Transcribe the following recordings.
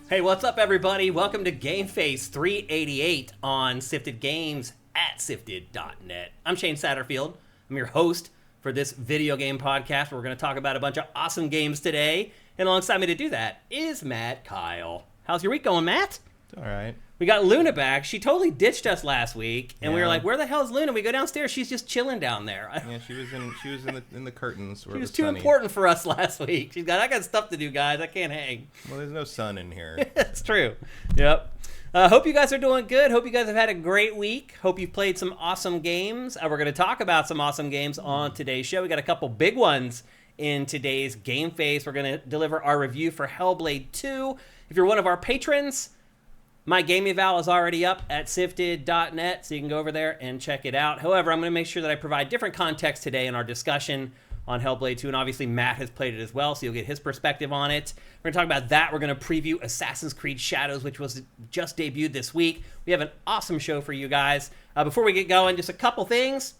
Hey, what's up, everybody? Welcome to GameFace 388 on Sifted Games at SIFTD.net. I'm Shane Satterfield. I'm your host for this video game podcast where we're going to talk about a bunch of awesome games today. And alongside me to do that is Matt Keil. How's your week going, Matt? All right. We got Luna back. She totally ditched us last week, and we were Yeah. like, "Where the hell is Luna?" We go downstairs. She's just chilling down there. Yeah, she was in the curtains. Where She was it was too sunny. important for us last week. I got stuff to do, guys. I can't hang. Well, there's no sun in here. That's true. Yep. Hope you guys are doing good. Hope you guys have had a great week. Hope you've played some awesome games. We're going to talk about some awesome games on today's show. We got a couple big ones in today's Game Face. We're going to deliver our review for Hellblade 2. If you're one of our patrons, my game eval is already up at SIFTD.net, so you can go over there and check it out. However, I'm going to make sure that I provide different context today in our discussion on Hellblade 2, and obviously Matt has played it as well, so you'll get his perspective on it. We're going to talk about that. We're going to preview Assassin's Creed Shadows, which was just debuted this week. We have an awesome show for you guys. Before we get going, just a couple things.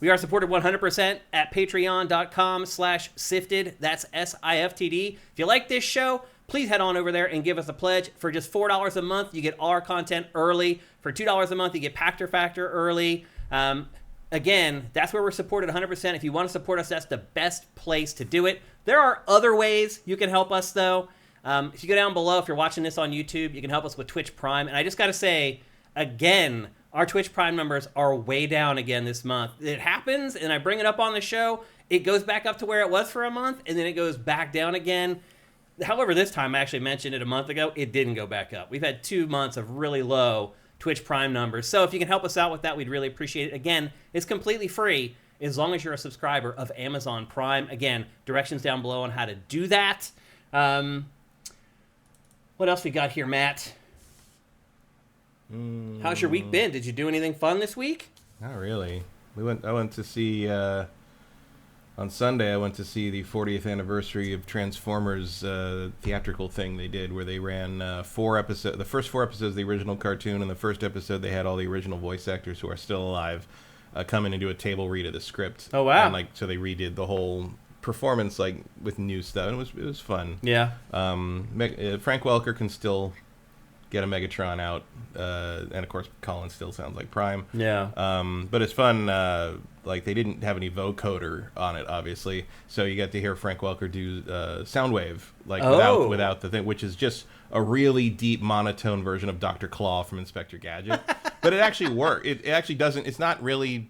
We are supported 100% at patreon.com/sifted. That's SIFTD. If you like this show, please head on over there and give us a pledge. For just $4 a month, you get all our content early. For $2 a month, you get Pactor Factor early. Again, that's where we're supported 100%. If you want to support us, that's the best place to do it. There are other ways you can help us, though. If you go down below, if you're watching this on YouTube, you can help us with Twitch Prime. And I just got to say, again, our Twitch Prime numbers are way down again this month. It happens, and I bring it up on the show. It goes back up to where it was for a month, and then it goes back down again. However, this time, I actually mentioned it a month ago, it didn't go back up. We've had 2 months of really low Twitch Prime numbers. So if you can help us out with that, we'd really appreciate it. Again, it's completely free as long as you're a subscriber of Amazon Prime. Again, directions down below on how to do that. What else we got here, Matt? How's your week been? Did you do anything fun this week? Not really. I went to see on Sunday. I went to see the 40th anniversary of Transformers theatrical thing they did, where they ran 4 episodes. The first 4 episodes of the original cartoon, and the first episode they had all the original voice actors who are still alive come in and do a table read of the script. Oh wow! And so they redid the whole performance with new stuff. And it was fun. Yeah. Frank Welker can still get a Megatron out, and of course Colin still sounds like Prime. Yeah. But it's fun. They didn't have any vocoder on it, obviously, so you get to hear Frank Welker do Soundwave, without the thing, which is just a really deep monotone version of Dr. Claw from Inspector Gadget. But it actually works. It actually doesn't. It's not really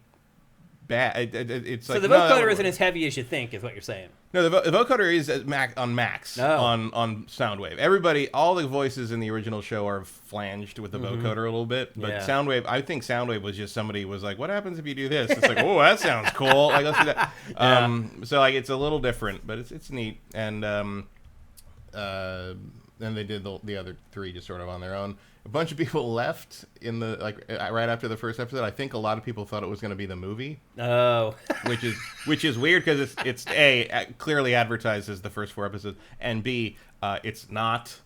bad. It's so the vocoder isn't as heavy as you think, is what you're saying. No, the vocoder is on max on Soundwave. All the voices in the original show are flanged with the vocoder a little bit, but Soundwave, I think Soundwave was just somebody was like, "What happens if you do this?" It's like, "Oh, that sounds cool." Like, let's do that. So it's a little different, but it's neat. And then they did the other 3 just sort of on their own. A bunch of people left in the right after the first episode. I think a lot of people thought it was going to be the movie. Oh, which is weird because it's A, clearly advertised as the first 4 episodes, and B, it's not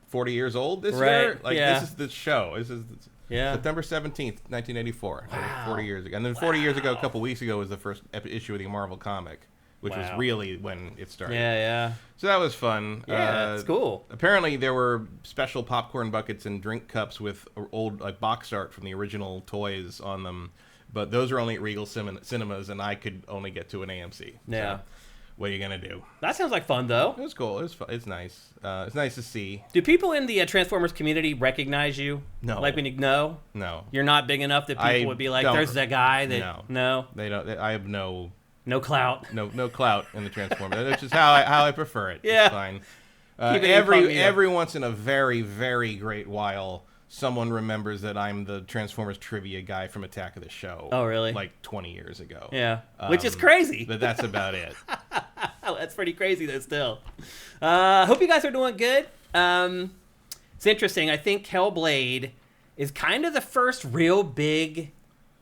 40 years old this year. This is the show. This is September 17th, 1984. Wow. 40 years ago, and then 40 years ago, a couple weeks ago, was the first issue of the Marvel comic, which was really when it started. Yeah. So that was fun. Yeah, it's cool. Apparently, there were special popcorn buckets and drink cups with old box art from the original toys on them, but those are only at Regal Cinemas, and I could only get to an AMC. Yeah. So, what are you gonna do? That sounds like fun, though. It was cool. It's nice. It's nice to see. Do people in the Transformers community recognize you? No. Like when you know? No. You're not big enough that people would be like, "There's that guy that." No. They don't. I have no clout. No clout in the Transformers. That's just how I prefer it. Yeah. It's fine. Every once in a very, very great while, someone remembers that I'm the Transformers trivia guy from Attack of the Show. Oh, really? Like 20 years ago. Yeah. Which is crazy. But that's about it. That's pretty crazy, though, still. Hope you guys are doing good. It's interesting. I think Hellblade is kind of the first real big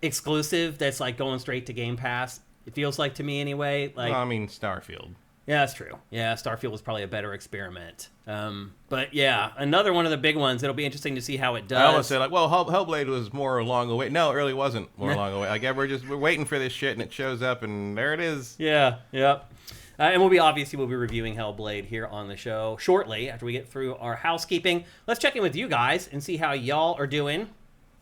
exclusive that's going straight to Game Pass. It feels like to me anyway. Starfield. Yeah, that's true. Yeah, Starfield was probably a better experiment. But yeah, another one of the big ones. It'll be interesting to see how it does. I almost say Hellblade was more along the way. No, it really wasn't more along the way. We're waiting for this shit, and it shows up, and there it is. Yeah, yep. And we'll be reviewing Hellblade here on the show shortly after we get through our housekeeping. Let's check in with you guys and see how y'all are doing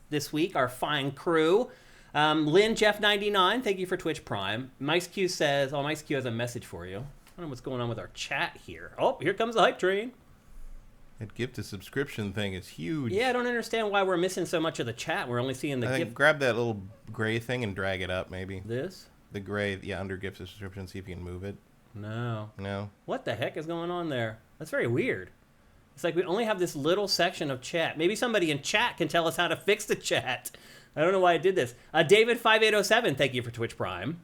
this week, our fine crew. Lynn Jeff 99, thank you for Twitch Prime. Mike's Q says, Mike's Q has a message for you. I don't know what's going on with our chat here. Oh, here comes the hype train. That gift to subscription thing is huge. Yeah, I don't understand why we're missing so much of the chat. We're only seeing the gift. Grab that little gray thing and drag it up, maybe. This? The gray, under gift to subscription. See if you can move it. No. No. What the heck is going on there? That's very weird. It's like we only have this little section of chat. Maybe somebody in chat can tell us how to fix the chat. I don't know why I did this. David5807, thank you for Twitch Prime.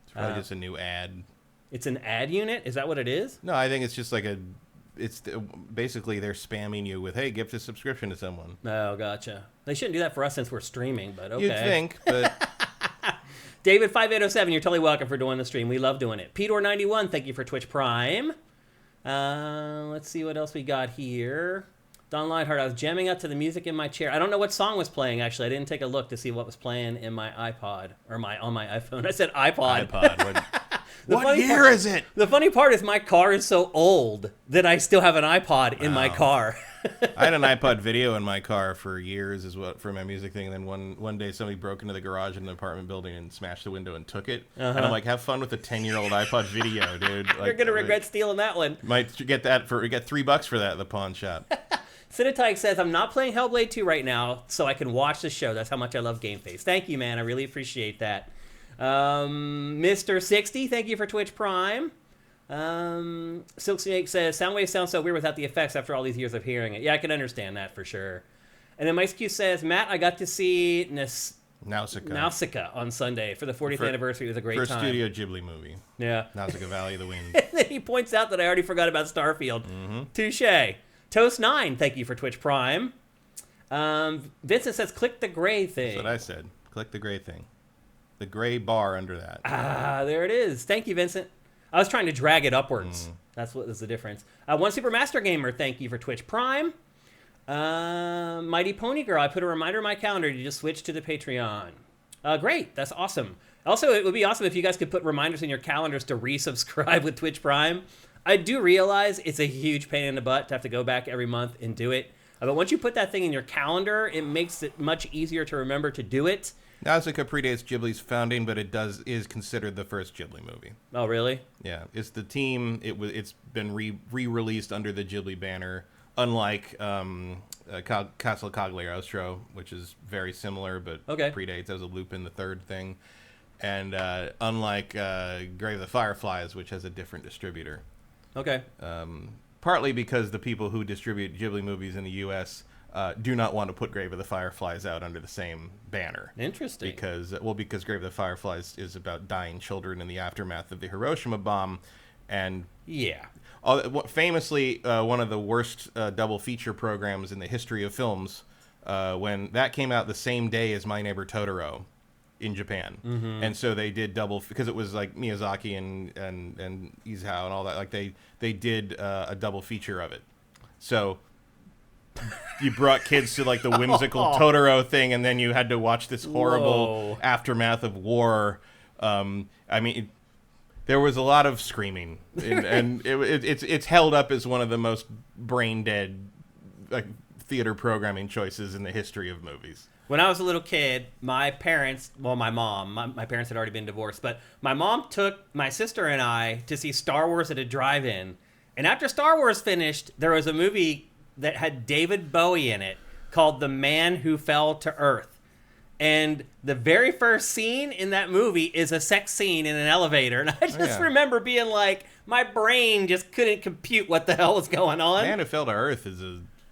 It's probably just a new ad. It's an ad unit? Is that what it is? No, I think it's just like basically they're spamming you with, hey, gift a subscription to someone. Oh, gotcha. They shouldn't do that for us since we're streaming, but okay. You'd think, but... David5807, you're totally welcome for doing the stream. We love doing it. Pedor91, thank you for Twitch Prime. Let's see what else we got here. Don Lightheart, I was jamming out to the music in my chair. I don't know what song was playing, actually. I didn't take a look to see what was playing in my iPod, or on my iPhone. I said iPod. What year is it? The funny part is my car is so old that I still have an iPod in my car. I had an iPod video in my car for years for my music thing, and then one day somebody broke into the garage in an apartment building and smashed the window and took it. And I'm like, have fun with a 10-year-old iPod video, dude. Like, you're going to regret stealing that one. Might get $3 for that at the pawn shop. Cinetike says, I'm not playing Hellblade 2 right now, so I can watch the show. That's how much I love GameFace. Thank you, man. I really appreciate that. Mr. 60, thank you for Twitch Prime. Silk Snake says, Soundwave sounds so weird without the effects after all these years of hearing it. Yeah, I can understand that for sure. And then Mike's Q says, Matt, I got to see Nausicaa on Sunday for the 40th anniversary. It was a great time. First Studio Ghibli movie. Yeah. Nausicaa Valley of the Wind. And then he points out that I already forgot about Starfield. Touche. Toast9, thank you for Twitch Prime. Vincent says, click the gray thing. That's what I said. Click the gray thing. The gray bar under that. There it is. Thank you, Vincent. I was trying to drag it upwards. That's what is the difference. One Super Master Gamer, thank you for Twitch Prime. Mighty Pony Girl, I put a reminder in my calendar to just switch to the Patreon. Great. That's awesome. Also, it would be awesome if you guys could put reminders in your calendars to resubscribe with Twitch Prime. I do realize it's a huge pain in the butt to have to go back every month and do it. But once you put that thing in your calendar, it makes it much easier to remember to do it. Nausicaa predates Ghibli's founding, but is considered the first Ghibli movie. Oh, really? Yeah, it's the team. It's been re-released under the Ghibli banner, unlike Castle Cagliostro, which is very similar but predates. That was a Lupin the Third thing, and unlike Grave of the Fireflies, which has a different distributor. Okay. Partly because the people who distribute Ghibli movies in the U.S. Do not want to put Grave of the Fireflies out under the same banner. Interesting. Because Grave of the Fireflies is about dying children in the aftermath of the Hiroshima bomb, and famously one of the worst double feature programs in the history of films. When that came out the same day as My Neighbor Totoro in Japan, and so they did double because it was like Miyazaki and Isao and all that. Like they did a double feature of it. So. You brought kids to like the whimsical Totoro thing, and then you had to watch this horrible aftermath of war. I mean, there was a lot of screaming, and it's held up as one of the most brain dead theater programming choices in the history of movies. When I was a little kid, my parents, my mom, my parents had already been divorced, but my mom took my sister and I to see Star Wars at a drive-in, and after Star Wars finished, there was a movie that had David Bowie in it called The Man Who Fell to Earth. And the very first scene in that movie is a sex scene in an elevator. And I just remember being like, my brain just couldn't compute what the hell was going on. Man Who Fell to Earth is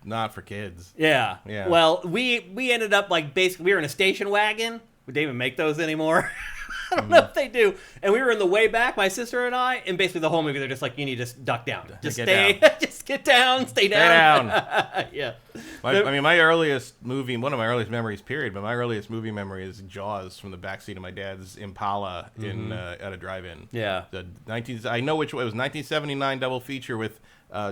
not for kids. Yeah. Well, we ended up basically, we were in a station wagon. Would they even make those anymore? I don't know if they do. And we were in the way back, my sister and I, and basically the whole movie, they're just like, you need to just duck down. Just stay down. Just get down, stay down. Yeah. My earliest movie, one of my earliest memories, period, but my earliest movie memory is Jaws from the backseat of my dad's Impala at a drive-in. Yeah. I know which way. It was 1979 double feature with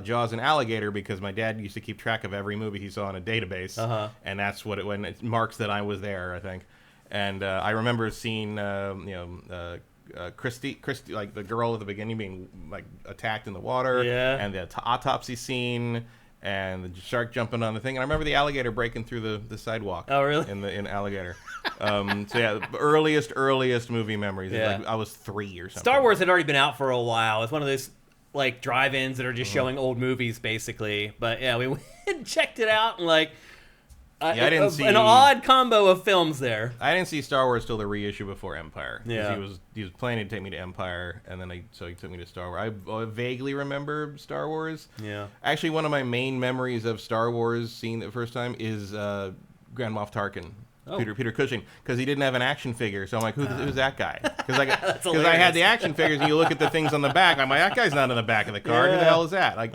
Jaws and Alligator, because my dad used to keep track of every movie he saw in a database, and that's what it marks that I was there, I think. And I remember seeing Christy, like the girl at the beginning being like attacked in the water, and the autopsy scene, and the shark jumping on the thing. And I remember the alligator breaking through the sidewalk. Oh, really? In Alligator. So yeah, earliest movie memories. Yeah. Like I was 3 or something. Star Wars had already been out for a while. It's one of those like drive-ins that are just showing old movies, basically. But yeah, we went and checked it out, and like. I didn't see an odd combo of films there. I didn't see Star Wars till the reissue before Empire. Yeah, he was planning to take me to Empire, and then so he took me to Star Wars. I vaguely remember Star Wars. Yeah, actually, one of my main memories of Star Wars seeing the first time is Grand Moff Tarkin. Peter Cushing, because he didn't have an action figure. So I'm like, who's that guy? Because I had the action figures, and you look at the things on the back. I'm like, that guy's not in the back of the car. Who the hell is that? Like.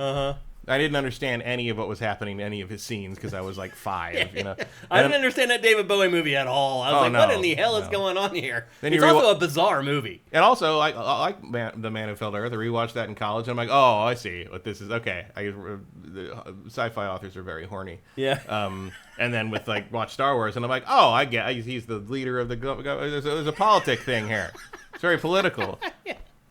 I didn't understand any of what was happening in any of his scenes because I was like 5, you know. I didn't understand that David Bowie movie at all. I was what in the hell is going on here? Then it's also a bizarre movie. And also, I like The Man Who Fell to Earth. I rewatched that in college, and I'm like, oh, I see what this is. Okay, the sci-fi authors are very horny. Yeah. And then with watch Star Wars, and I'm like, oh, I get. He's the leader of the. There's a politic thing here. It's very political.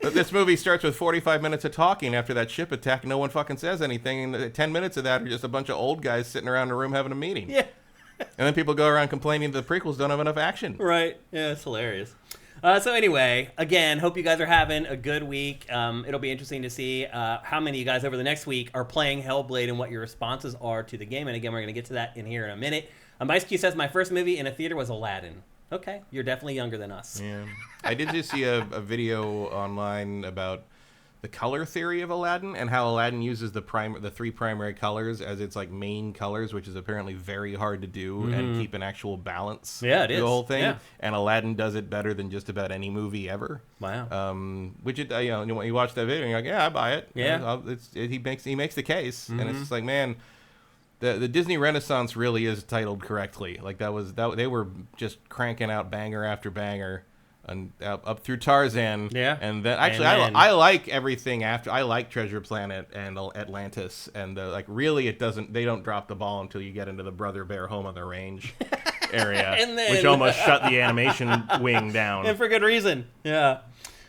But this movie starts with 45 minutes of talking after that ship attack. No one fucking says anything. And 10 minutes of that are just a bunch of old guys sitting around a room having a meeting. Yeah. And then people go around complaining the prequels don't have enough action. Right. Yeah, it's hilarious. So anyway, again, hope you guys are having a good week. It'll be interesting to see how many of you guys over the next week are playing Hellblade and what your responses are to the game. And again, we're going to get to that in here in a minute. Ice Cube says, my first movie in a theater was Aladdin. Okay, you're definitely younger than us. Yeah, I did just see a video online about the color theory of Aladdin and how Aladdin uses the 3 primary colors as its main colors, which is apparently very hard to do and keep an actual balance. Yeah, it is. The whole thing. Yeah. And Aladdin does it better than just about any movie ever. Wow. Which when you watch that video, and you're like, yeah, I buy it. Yeah. He makes the case, and it's just like, man. The Disney Renaissance really is titled correctly. They were just cranking out banger after banger, and up through Tarzan. Yeah, and then I like everything after. I like Treasure Planet and Atlantis, and really they don't drop the ball until you get into the Brother Bear Home on the Range area, which almost shut the animation wing down, and for good reason. Yeah.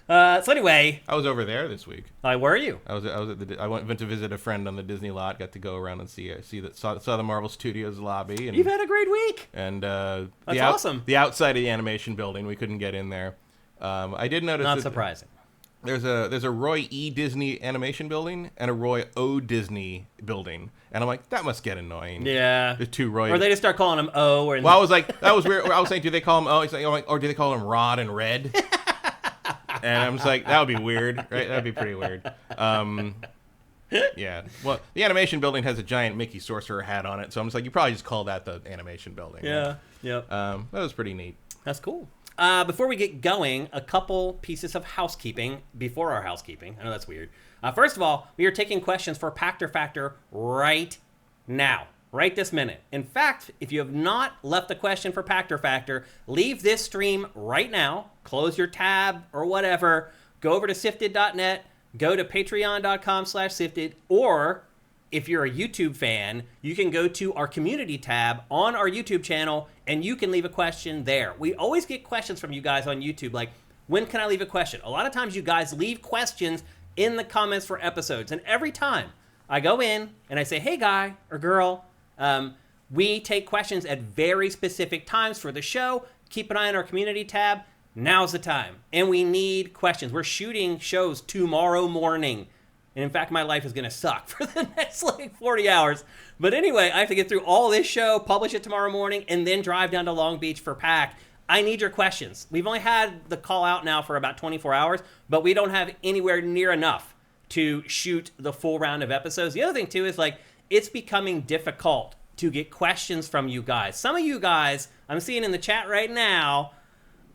So anyway, I was over there this week. Where are you? I went to visit a friend on the Disney lot. Got to go around and saw the Marvel Studios lobby. And, you've had a great week. And that's awesome. The outside of the animation building, we couldn't get in there. I did notice. Not surprising. There's a Roy E. Disney animation building and a Roy O. Disney building, and I'm like, that must get annoying. Yeah. The two Roy. Or they just start calling them O. Well, I was like, that was weird. I was saying, do they call them O? He's like, or do they call them Rod and Red? And I'm just like, that would be weird, right? That'd be pretty weird. Yeah. Well, the animation building has a giant Mickey Sorcerer hat on it, so I'm just like, you probably just call that the animation building. Yeah. Right? Yep. That was pretty neat. That's cool. Before we get going, a couple pieces of housekeeping before our housekeeping. I know that's weird. First of all, we are taking questions for Pactor Factor right now. Right this minute. In fact, if you have not left a question for Pactor Factor, leave this stream right now. Close your tab or whatever. Go over to SIFTD.net. Go to patreon.com/SIFTD. Or if you're a YouTube fan, you can go to our community tab on our YouTube channel and you can leave a question there. We always get questions from you guys on YouTube like, when can I leave a question? A lot of times you guys leave questions in the comments for episodes. And every time I go in and I say, hey guy or girl, we take questions at very specific times for the show. Keep an eye on our community tab. Now's the time. And we need questions. We're shooting shows tomorrow morning. And in fact, my life is going to suck for the next 40 hours. But anyway, I have to get through all this show, publish it tomorrow morning, and then drive down to Long Beach for PAC. I need your questions. We've only had the call out now for about 24 hours, but we don't have anywhere near enough to shoot the full round of episodes. The other thing, too, is it's becoming difficult to get questions from you guys. Some of you guys, I'm seeing in the chat right now,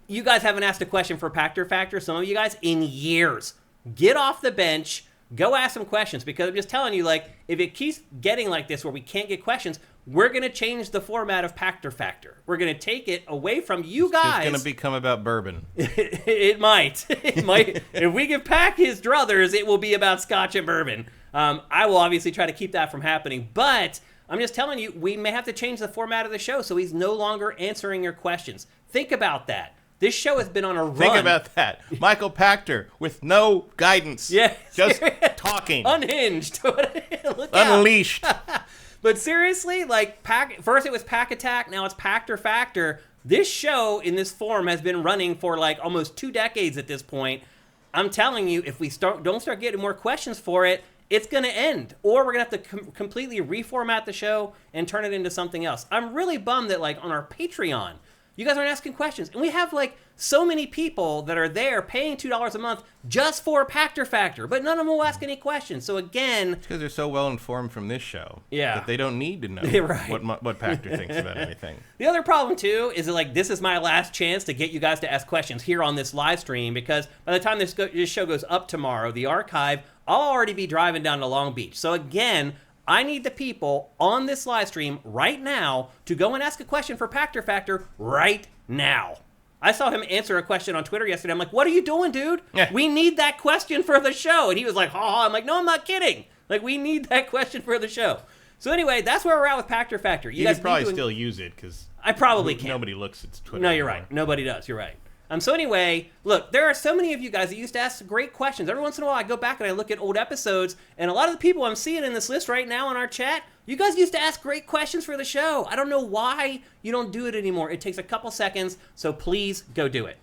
you guys haven't asked a question for Pactor Factor. Some of you guys in years. Get off the bench. Go ask some questions, because I'm just telling you, if it keeps getting like this where we can't get questions, we're going to change the format of Pactor Factor. We're going to take it away from you guys. It's going to become about bourbon. It might. It might. If we give Pac his druthers, it will be about scotch and bourbon. I will obviously try to keep that from happening, but I'm just telling you, we may have to change the format of the show so he's no longer answering your questions. Think about that. This show has been on a run. Think about that. Michael Pachter with no guidance. Yeah. Just talking. Unhinged. Look Unleashed. But seriously, like, first it was Pack Attack, now it's Pachter Factor. This show in this form has been running for like almost 2 decades at this point. I'm telling you, if we don't start getting more questions for it, it's going to end. Or we're going to have to completely reformat the show and turn it into something else. I'm really bummed that, like, on our Patreon, you guys aren't asking questions. And we have, like, so many people that are there paying $2 a month just for Pachter Factor, but none of them will ask any questions. So, again... It's because they're so well informed from this show that they don't need to know what Pachter thinks about anything. The other problem, too, is that, like, this is my last chance to get you guys to ask questions here on this live stream, because by the time this show goes up tomorrow, the archive, I'll already be driving down to Long Beach. So, again... I need the people on this live stream right now to go and ask a question for Pachter Factor right now. I saw him answer a question on Twitter yesterday. I'm like, what are you doing, dude? Yeah. We need that question for the show. And he was like, ha ha. I'm like, no, I'm not kidding. Like, we need that question for the show. So anyway, that's where we're at with Pachter Factor. You guys could probably still use it because I probably can't. Nobody looks at Twitter. No, you're right. Nobody does. You're right. So anyway, look, there are so many of you guys that used to ask great questions. Every once in a while, I go back and I look at old episodes, and a lot of the people I'm seeing in this list right now in our chat, you guys used to ask great questions for the show. I don't know why you don't do it anymore. It takes a couple seconds, so please go do it.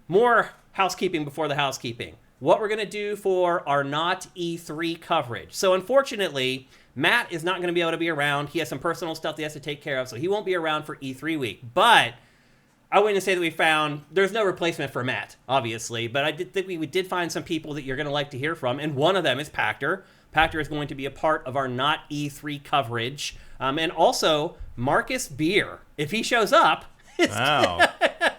More housekeeping before the housekeeping. What we're going to do for our not E3 coverage. So unfortunately, Matt is not going to be able to be around. He has some personal stuff that he has to take care of, so he won't be around for E3 week. But... I wouldn't say that there's no replacement for Matt, obviously, but I did think we did find some people that you're going to like to hear from, and one of them is Pachter. Pachter is going to be a part of our Not E3 coverage. And also, Marcus Beer. If he shows up, it's going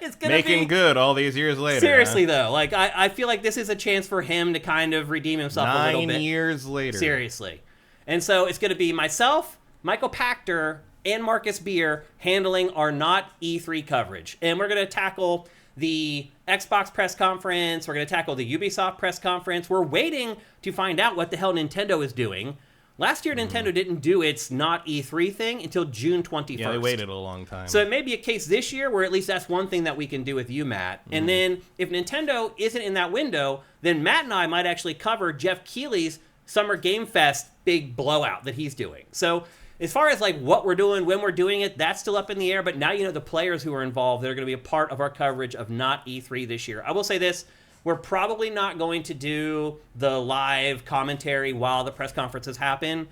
to Making good all these years later. Seriously, though. Like, I feel like this is a chance for him to kind of redeem himself a little bit. 9 years later. Seriously. And so it's going to be myself, Michael Pachter, and Marcus Beer handling our Not E3 coverage. And we're going to tackle the Xbox press conference. We're going to tackle the Ubisoft press conference. We're waiting to find out what the hell Nintendo is doing. Last year, Nintendo didn't do its Not E3 thing until June 21st. Yeah, they waited a long time. So it may be a case this year where at least that's one thing that we can do with you, Matt. And then if Nintendo isn't in that window, then Matt and I might actually cover Jeff Keighley's Summer Game Fest big blowout that he's doing. So... as far as like what we're doing, when we're doing it, that's still up in the air. But now you know the players who are involved that are going to be a part of our coverage of Not E3 this year. I will say this. We're probably not going to do the live commentary while the press conferences happen.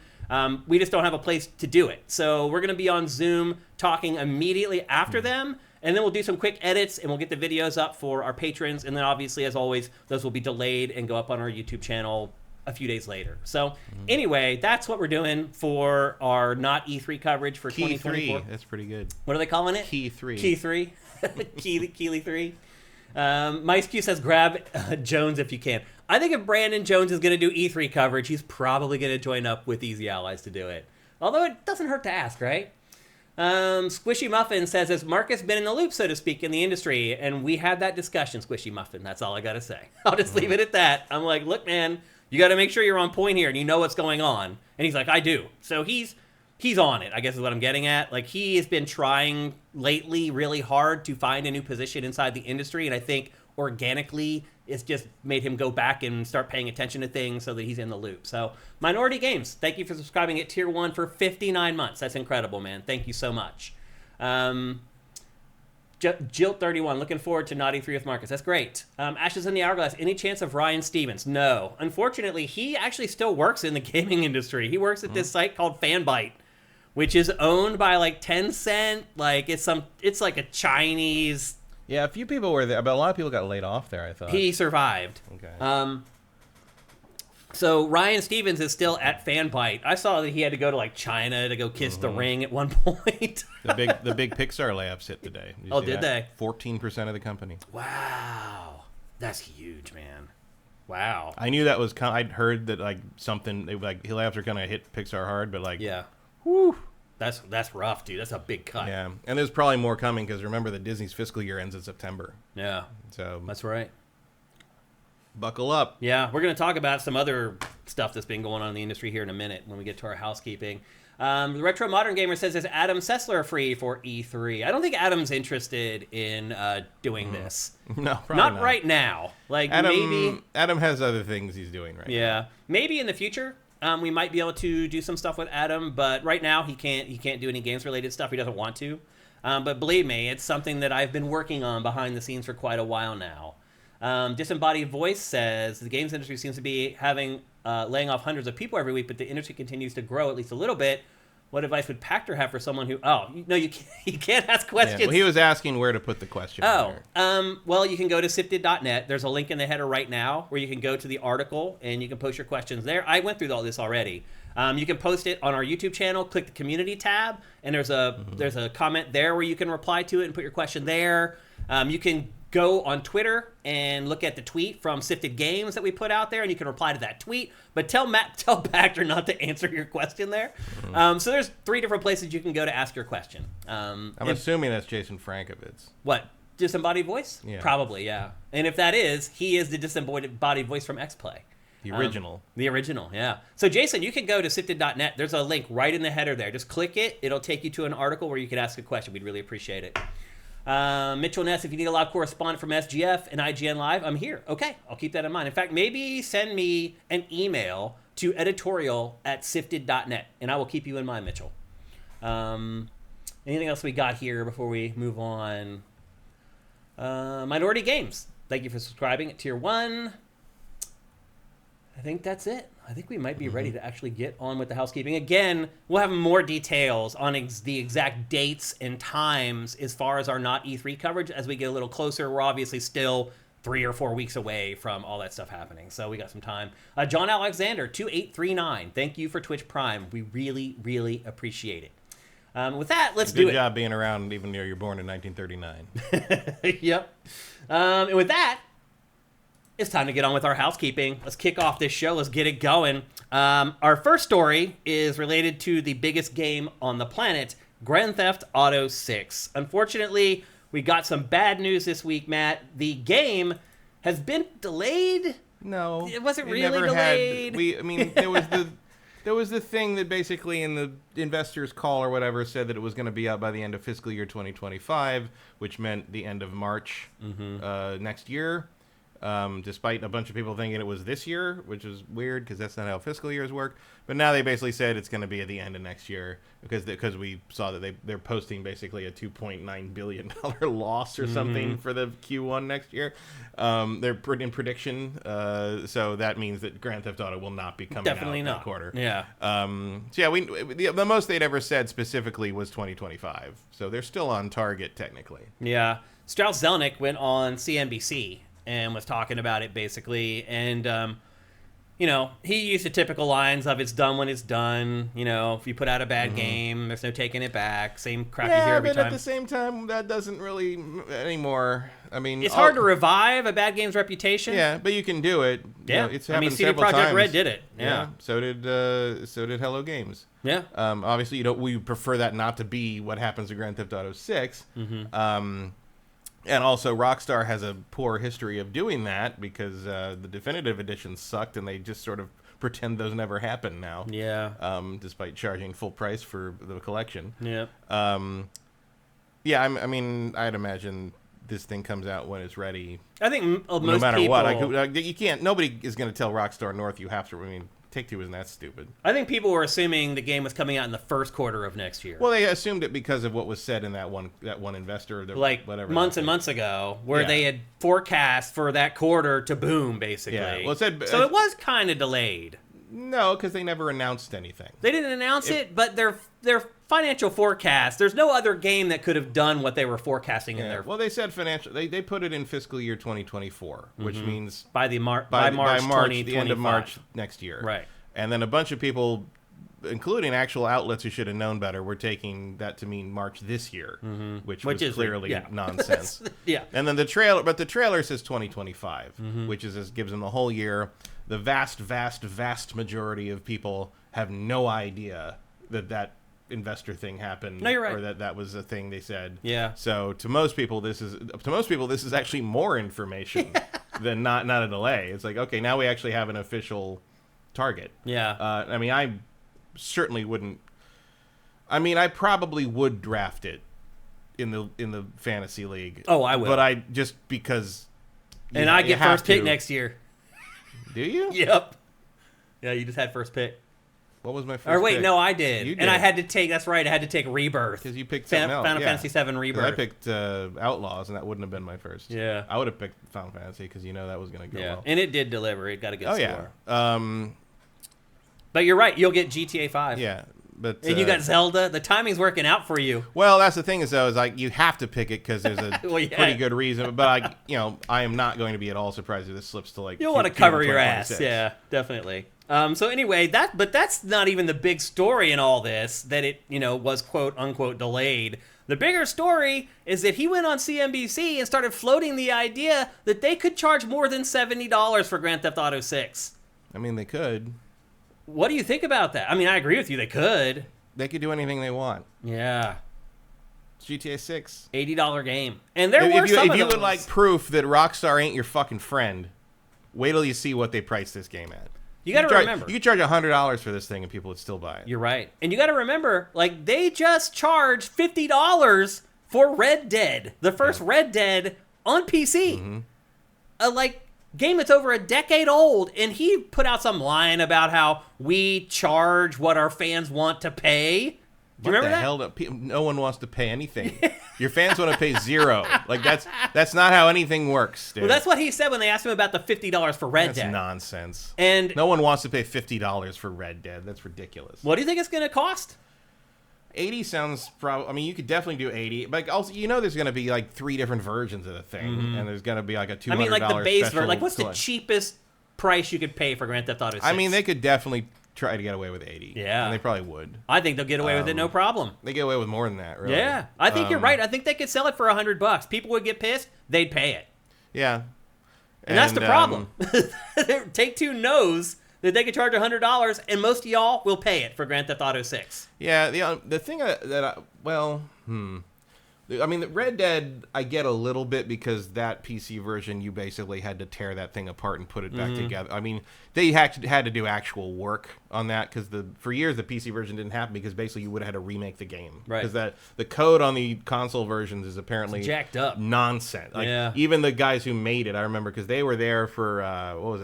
We just don't have a place to do it. So we're going to be on Zoom talking immediately after them. And then we'll do some quick edits and we'll get the videos up for our patrons. And then obviously, as always, those will be delayed and go up on our YouTube channel a few days later. So anyway, that's what we're doing for our Not E3 coverage for Key 2024. 3. That's pretty good. What are they calling it? Key 3. Key 3. Keely 3. Mike's Q says grab Jones if you can. I think if Brandon Jones is going to do E3 coverage, he's probably going to join up with Easy Allies to do it. Although it doesn't hurt to ask, right? Squishy Muffin says, has Marcus been in the loop, so to speak, in the industry? And we had that discussion, Squishy Muffin. That's all I got to say. I'll just leave it at that. I'm like, look, man, you got to make sure you're on point here and you know what's going on. And he's like, I do. So he's on it, I guess is what I'm getting at. Like, he has been trying lately really hard to find a new position inside the industry. And I think organically it's just made him go back and start paying attention to things so that he's in the loop. So Minority Games, thank you for subscribing at Tier 1 for 59 months. That's incredible, man. Thank you so much. Jilt31, looking forward to Not E3 with Marcus. That's great. Ashes in the Hourglass, any chance of Ryan Stevens? No. Unfortunately, he actually still works in the gaming industry. He works at this site called Fanbyte, which is owned by like Tencent. Like it's like a Chinese. Yeah, a few people were there, but a lot of people got laid off there, I thought. He survived. Okay. So Ryan Stevens is still at Fanbyte. I saw that he had to go to like China to go kiss the ring at one point. the big Pixar layoffs hit today. Did they? 14% of the company. Wow, that's huge, man. Wow. I knew that was I'd heard that like something like layoffs are kind of hit Pixar hard, but like yeah, whew. That's rough, dude. That's a big cut. Yeah, and there's probably more coming because remember that Disney's fiscal year ends in September. Yeah, so that's right. Buckle up. Yeah, we're going to talk about some other stuff that's been going on in the industry here in a minute when we get to our housekeeping. The Retro Modern Gamer says, is Adam Sessler free for E3? I don't think Adam's interested in doing this. No, not right now. Like maybe Adam has other things he's doing right now. Yeah, maybe in the future we might be able to do some stuff with Adam, but right now he can't do any games related stuff. He doesn't want to. But believe me, it's something that I've been working on behind the scenes for quite a while now. Disembodied Voice says the games industry seems to be laying off hundreds of people every week, but the industry continues to grow at least a little bit. What advice would Pachter have for someone who... Oh, no, you can't ask questions. Yeah, well, he was asking where to put the question. Well, you can go to SIFTD.net. There's a link in the header right now where you can go to the article and you can post your questions there. I went through all this already. You can post it on our YouTube channel. Click the community tab, and there's a comment there where you can reply to it and put your question there. You can go on Twitter and look at the tweet from Sifted Games that we put out there, and you can reply to that tweet. But tell Pachter not to answer your question there. So there's 3 different places you can go to ask your question. I'm assuming that's Jason Frankovitz. What? Disembodied Voice? Yeah. Probably, yeah. And if that is, he is the disembodied voice from X-Play. The original. The original, yeah. So, Jason, you can go to sifted.net. There's a link right in the header there. Just click it. It'll take you to an article where you can ask a question. We'd really appreciate it. Mitchell Ness, if you need a live correspondent from SGF and IGN Live, I'm here. Okay, I'll keep that in mind. In fact, maybe send me an email to editorial@sifted.net, and I will keep you in mind, Mitchell. Anything else we got here before we move on? Minority Games. Thank you for subscribing at Tier 1. I think that's it. I think we might be ready to actually get on with the housekeeping. Again, we'll have more details on the exact dates and times as far as our not E3 coverage as we get a little closer. We're obviously still 3 or 4 weeks away from all that stuff happening, so we got some time. John Alexander, 2839, thank you for Twitch Prime. We really, really appreciate it. With that, let's do it. Good job being around even though you're born in 1939. Yep. And with that, it's time to get on with our housekeeping. Let's kick off this show. Let's get it going. Our first story is related to the biggest game on the planet, Grand Theft Auto 6. Unfortunately, we got some bad news this week, Matt. The game has been delayed. No. It wasn't really delayed. There was the thing that basically in the investors' call or whatever said that it was going to be out by the end of fiscal year 2025, which meant the end of March next year. Despite a bunch of people thinking it was this year, which is weird because that's not how fiscal years work. But now they basically said it's going to be at the end of next year because we saw that they're posting basically a $2.9 billion loss or something for the Q1 next year. They're in prediction, so that means that Grand Theft Auto will not be coming out that quarter. Yeah. So yeah, the most they'd ever said specifically was 2025. So they're still on target technically. Yeah. Strauss Zelnick went on CNBC and was talking about it basically, and he used the typical lines of "it's done when it's done." If you put out a bad game, there's no taking it back. Same crap you hear every time. Yeah, but at the same time, that doesn't really anymore. I mean, it's hard to revive a bad game's reputation. Yeah, but you can do it. Yeah, it's happened CD several Projekt times. Red did it. Yeah. So did Hello Games. Yeah. Obviously, we prefer that not to be what happens to Grand Theft Auto 6. And also, Rockstar has a poor history of doing that because the definitive edition sucked, and they just sort of pretend those never happened now. Yeah. Despite charging full price for the collection. Yeah. Yeah, I mean, I'd imagine this thing comes out when it's ready. I think most no matter people... what. You can't... Nobody is going to tell Rockstar North you have to... I mean... Take-Two isn't that stupid. I think people were assuming the game was coming out in the first quarter of next year. Well, they assumed it because of what was said in that one investor, whatever, months and months ago, where they had forecast for that quarter to boom, basically. Yeah. Well, so it was kind of delayed. No, because they never announced anything. They didn't announce it, but their financial forecast. There's no other game that could have done what they were forecasting in there. Well, they said financial. They put it in fiscal year 2024, which means by March 2025. The end of March next year. Right. And then a bunch of people, including actual outlets who should have known better, were taking that to mean March this year, which is clearly nonsense. Yeah. And then the trailer says 2025, which gives them the whole year. The vast majority of people have no idea that investor thing happened. No, you're right. Or that was a thing they said. Yeah. So to most people this is actually more information than not a delay. It's like, okay, now we actually have an official target. Yeah. I mean, I certainly wouldn't. I mean, I probably would draft it in the fantasy league. Oh, I will. But I just because. And I get first pick next year. Do you? Yep. Yeah, you just had first pick. What was my first Or wait, pick? no, I did. You did. And I had to take, that's right, I had to take Rebirth. Because you picked something else. Final Fantasy VII Rebirth. I picked Outlaws, and that wouldn't have been my first. Yeah. I would have picked Final Fantasy because that was going to go well. And it did deliver. It got a good score. Yeah. But you're right. You'll get GTA 5. Yeah. But, and you got Zelda. The timing's working out for you. Well, that's the thing is like you have to pick it because there's a pretty good reason. But I am not going to be at all surprised if this slips to like. You'll want to cover your ass. Yeah, definitely. So anyway, that's not even the big story in all this. That it was quote unquote delayed. The bigger story is that he went on CNBC and started floating the idea that they could charge more than $70 for Grand Theft Auto 6. I mean, they could. What do you think about that? I mean, I agree with you. They could. They could do anything they want. Yeah. It's GTA 6. $80 game. And there were some of those. If you would like proof that Rockstar ain't your fucking friend, wait till you see what they price this game at. You got to remember. You could charge $100 for this thing and people would still buy it. You're right. And you got to remember, like, they just charged $50 for Red Dead. The first Red Dead on PC. Mm-hmm. Game that's over a decade old, and he put out some line about how we charge what our fans want to pay. Do you remember that? Hell, no one wants to pay anything. Your fans want to pay zero. Like that's not how anything works, dude. Well, that's what he said when they asked him about the $50 for Red Dead. That's nonsense. And no one wants to pay $50 for Red Dead. That's ridiculous. What do you think it's going to cost? 80 sounds probably. I mean, you could definitely do 80, but also there's going to be like 3 different versions of the thing, and there's going to be like a $200. I mean, like the base version. Like, what's the cheapest price you could pay for Grand Theft Auto 6? I mean, they could definitely try to get away with 80. Yeah, and they probably would. I think they'll get away with it, no problem. They get away with more than that, really. Yeah, I think you're right. I think they could sell it for $100. People would get pissed. They'd pay it. Yeah, and that's the problem. Take-Two knows that they could charge $100, and most of y'all will pay it for Grand Theft Auto 6. Yeah, the thing I mean, the Red Dead, I get a little bit because that PC version, you basically had to tear that thing apart and put it back together. I mean, they had to do actual work on that because for years the PC version didn't happen because basically you would have had to remake the game. Right. Because the code on the console versions is apparently jacked up nonsense. Like, even the guys who made it, I remember because they were there for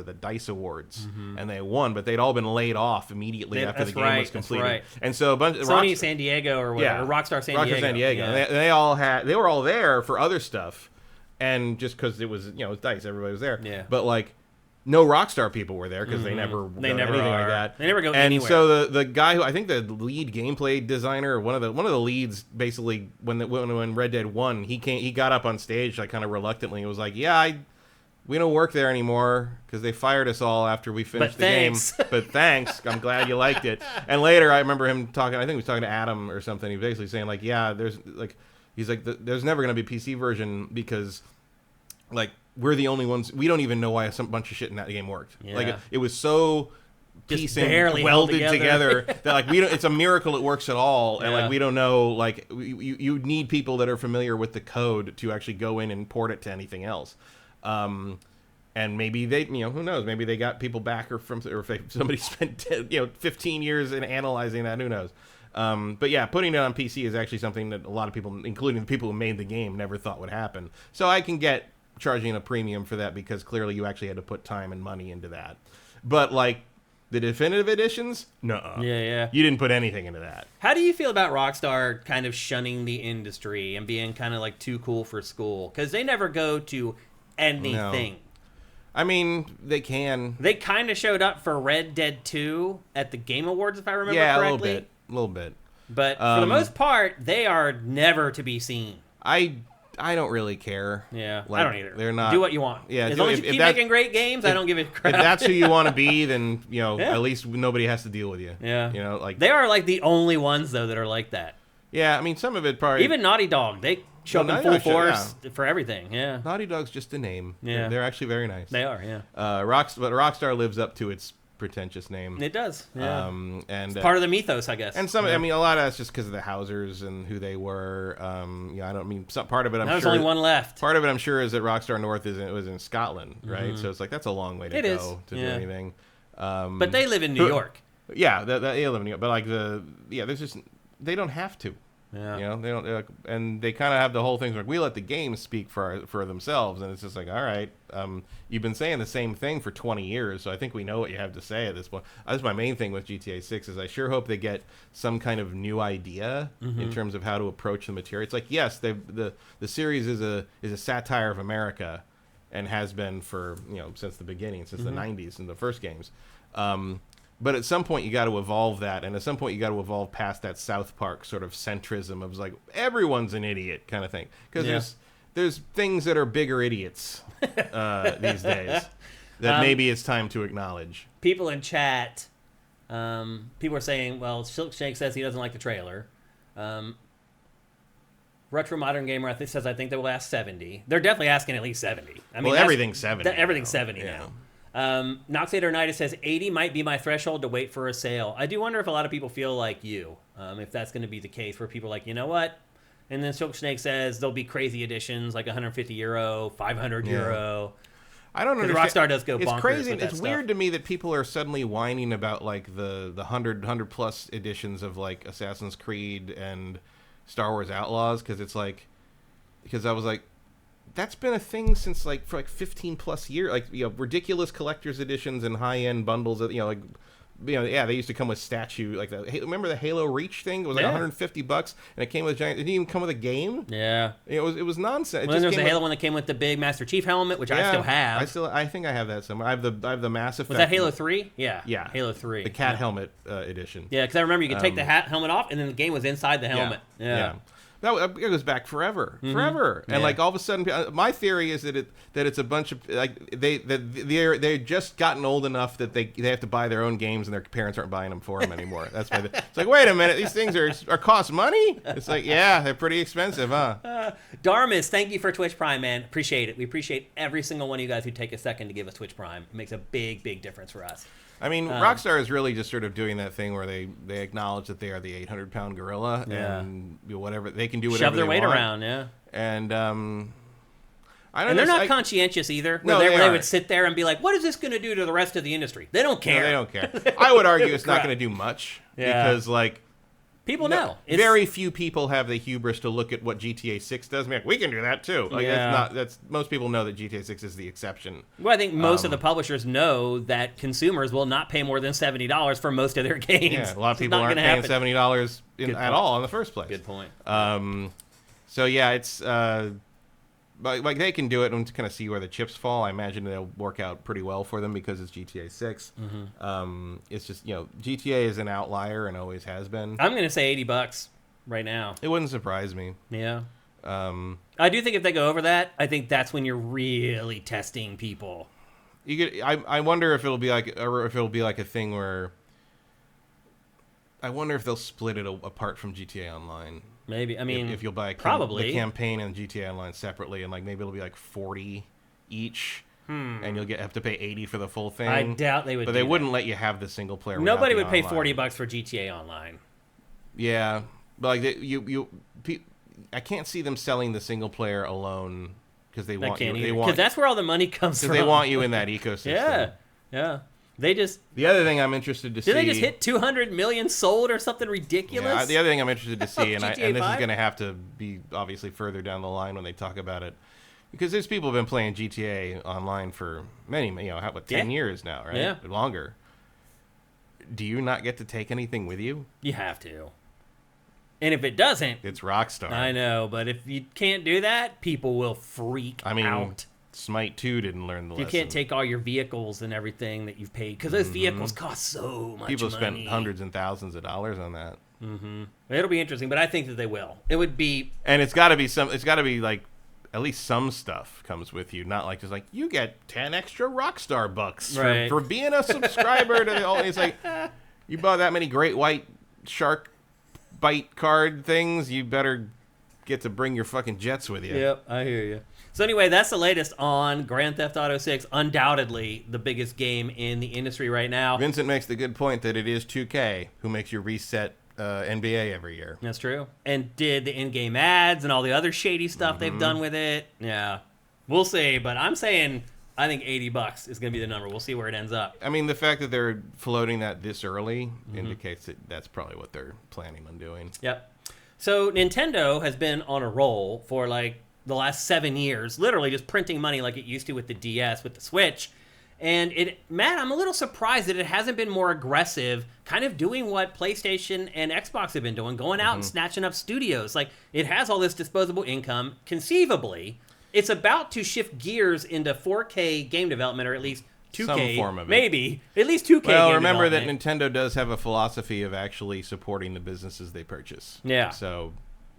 the DICE Awards and they won, but they'd all been laid off immediately after the game was completed. That's right. And so a bunch of Sony San Diego or whatever, Rockstar San Diego. Yeah. And they were all there for other stuff, and just because it was DICE, everybody was there. Yeah. But like, no Rockstar people were there because they never anything like that. They never go anywhere. And so the guy who I think the lead gameplay designer, one of the leads, basically when Red Dead won, he got up on stage like kind of reluctantly and was like, we don't work there anymore because they fired us all after we finished the game. But thanks. I'm glad you liked it. And later I remember him talking, I think he was talking to Adam or something. He was basically saying like, he's like, there's never going to be a PC version because, like, we're the only ones. We don't even know why some bunch of shit in that game worked. Yeah. Like, it was so pieced and welded together that, like, it's a miracle it works at all. And, like, we don't know, like, you need people that are familiar with the code to actually go in and port it to anything else. And maybe they, who knows? Maybe they got people back or if somebody spent, 15 years in analyzing that. Who knows? But yeah, putting it on PC is actually something that a lot of people, including the people who made the game, never thought would happen. So I can get charging a premium for that because clearly you actually had to put time and money into that. But like the definitive editions, nuh-uh. Yeah. You didn't put anything into that. How do you feel about Rockstar kind of shunning the industry and being kind of like too cool for school? Because they never go to anything. No. I mean, they can. They kind of showed up for Red Dead 2 at the Game Awards, if I remember correctly. A little bit. But for the most part, they are never to be seen. I don't really care. Yeah, like, I don't either. They're not. Do what you want. Yeah, as long as you keep making great games, I don't give a crap. If that's who you want to be, then at least nobody has to deal with you. Yeah. Like they are like the only ones though that are like that. Yeah, I mean some of it probably. Even Naughty Dog, they show up in full force for everything. Yeah. Naughty Dog's just a name. Yeah. They're actually very nice. They are. Yeah. But Rockstar lives up to its pretentious name. It does. Yeah. And it's part of the mythos, I guess. And some, I mean, a lot of that's just because of the Housers and who they were. I don't mean some part of it. I'm sure there's only one left. Part of it, I'm sure, is that Rockstar North was in Scotland, right? So it's like that's a long way to go to do anything. But they live in New York. Yeah, they live in New York. But like there's just they don't have to. Yeah. You know, they don't, and they kind of have the whole thing like we let the games speak for themselves, and it's just like, all right, you've been saying the same thing for 20 years, so I think we know what you have to say at this point. That's my main thing with GTA 6 is I sure hope they get some kind of new idea in terms of how to approach the material. It's like, yes, the series is a satire of America, and has been for since the beginning, since the 90s in the first games. But at some point, you got to evolve that, and at some point, you got to evolve past that South Park sort of centrism of like everyone's an idiot kind of thing. Because there's things that are bigger idiots these days that maybe it's time to acknowledge. People in chat, people are saying, well, Silkshake says he doesn't like the trailer. Retro Modern Gamer I think they will ask 70. They're definitely asking at least 70. I mean, everything's 70. Everything's 70 now. Noxator says 80 might be my threshold to wait for a sale. I do wonder if a lot of people feel like you, if that's going to be the case, where people are like, you know what? And then Silk Snake says there'll be crazy editions like €150, €500. I don't understand. Rockstar does go bonkers. It's crazy. With that it's stuff. Weird to me that people are suddenly whining about like the 100 plus editions of like Assassin's Creed and Star Wars Outlaws, because I was like, that's been a thing since like for like 15 plus years, like ridiculous collector's editions and high end bundles of they used to come with statue like that. Remember the Halo Reach thing? It was like $150 and it came with a giant. It didn't even come with a game. Yeah, it was nonsense. Well, then there was the Halo one that came with the big Master Chief helmet, which I still have. I think I have that somewhere. I have the Mass Effect. Was that Halo 3? Yeah, Halo 3, the cat helmet edition. Yeah, because I remember you could take the helmet off and then the game was inside the helmet. Yeah. It goes back forever, and like all of a sudden, my theory is that it's a bunch of like they're just gotten old enough that they have to buy their own games and their parents aren't buying them for them anymore. That's why it's like, wait a minute, these things are cost money. It's like, yeah, they're pretty expensive, huh? Darmus, thank you for Twitch Prime, man. Appreciate it. We appreciate every single one of you guys who take a second to give us Twitch Prime. It makes a big difference for us. I mean, Rockstar is really just sort of doing that thing where they acknowledge that they are the 800-pound gorilla and whatever they can do, whatever shove their weight want. around, and I don't. And they're not conscientious either. No, they would sit there and be like, "What is this going to do to the rest of the industry?" They don't care. No, they don't care. I would argue it's not going to do much because like. People know. Very few people have the hubris to look at what GTA 6 does. Man, we can do that too. Like that's most people know that GTA 6 is the exception. Well, I think most of the publishers know that consumers will not pay more than $70 for most of their games. Yeah, a lot of people aren't paying $70 at all in the first place. Good point. So yeah, it's like they can do it and kind of see where the chips fall. I imagine it'll work out pretty well for them because it's GTA 6. It's just GTA is an outlier and always has been. I'm going to say $80 right now. It wouldn't surprise me. Yeah. I do think if they go over that, I think that's when you're really testing people. I wonder if it'll be like a thing where. I wonder if they'll split it apart from GTA Online. Maybe. I mean, if you'll buy probably the campaign and GTA Online separately, and like maybe it'll be like 40 each, and you'll have to pay 80 for the full thing. I doubt they would. But they wouldn't let you have the single player. Nobody would pay $40 for GTA Online. Yeah, but like I can't see them selling the single player alone because they want you. Because that's where all the money comes from. Because they want you in that ecosystem. Yeah. The other thing I'm interested to see. Did they just hit 200 million sold or something ridiculous? Yeah, the other thing I'm interested to see, and this is 5? going to have to be obviously further down the line when they talk about it, because there's people who've been playing GTA Online for many 10 years now, right? Yeah. Longer. Do you not get to take anything with you? You have to. And if it doesn't, it's Rockstar. I know, but if you can't do that, people will freak out. Smite 2 didn't learn the lesson. You can't take all your vehicles and everything that you've paid, because those vehicles cost so much People money. spent hundreds and thousands of dollars on that. It'll be interesting, but I think that they will. It would be... And it's got to be like, at least some stuff comes with you, not like just like, you get 10 extra Rockstar bucks for being a subscriber to the... It's like, you bought that many great white shark bite card things, you better get to bring your fucking jets with you. Yep, I hear you. So anyway, that's the latest on Grand Theft Auto 6, undoubtedly the biggest game in the industry right now. Vincent makes the good point that it is 2K who makes you reset NBA every year. That's true. And did the in-game ads and all the other shady stuff they've done with it. Yeah. We'll see, but I'm saying I think $80 is going to be the number. We'll see where it ends up. I mean, the fact that they're floating that this early indicates that that's probably what they're planning on doing. Yep. So Nintendo has been on a roll for like the last 7 years, literally just printing money like it used to with the DS, with the Switch. And Matt, I'm a little surprised that it hasn't been more aggressive, kind of doing what PlayStation and Xbox have been doing, going out and snatching up studios. Like, it has all this disposable income. Conceivably, it's about to shift gears into 4K game development, or at least 2K. Some form of it. Maybe. At least 2K Well, game remember that development. Nintendo does have a philosophy of actually supporting the businesses they purchase. Yeah. So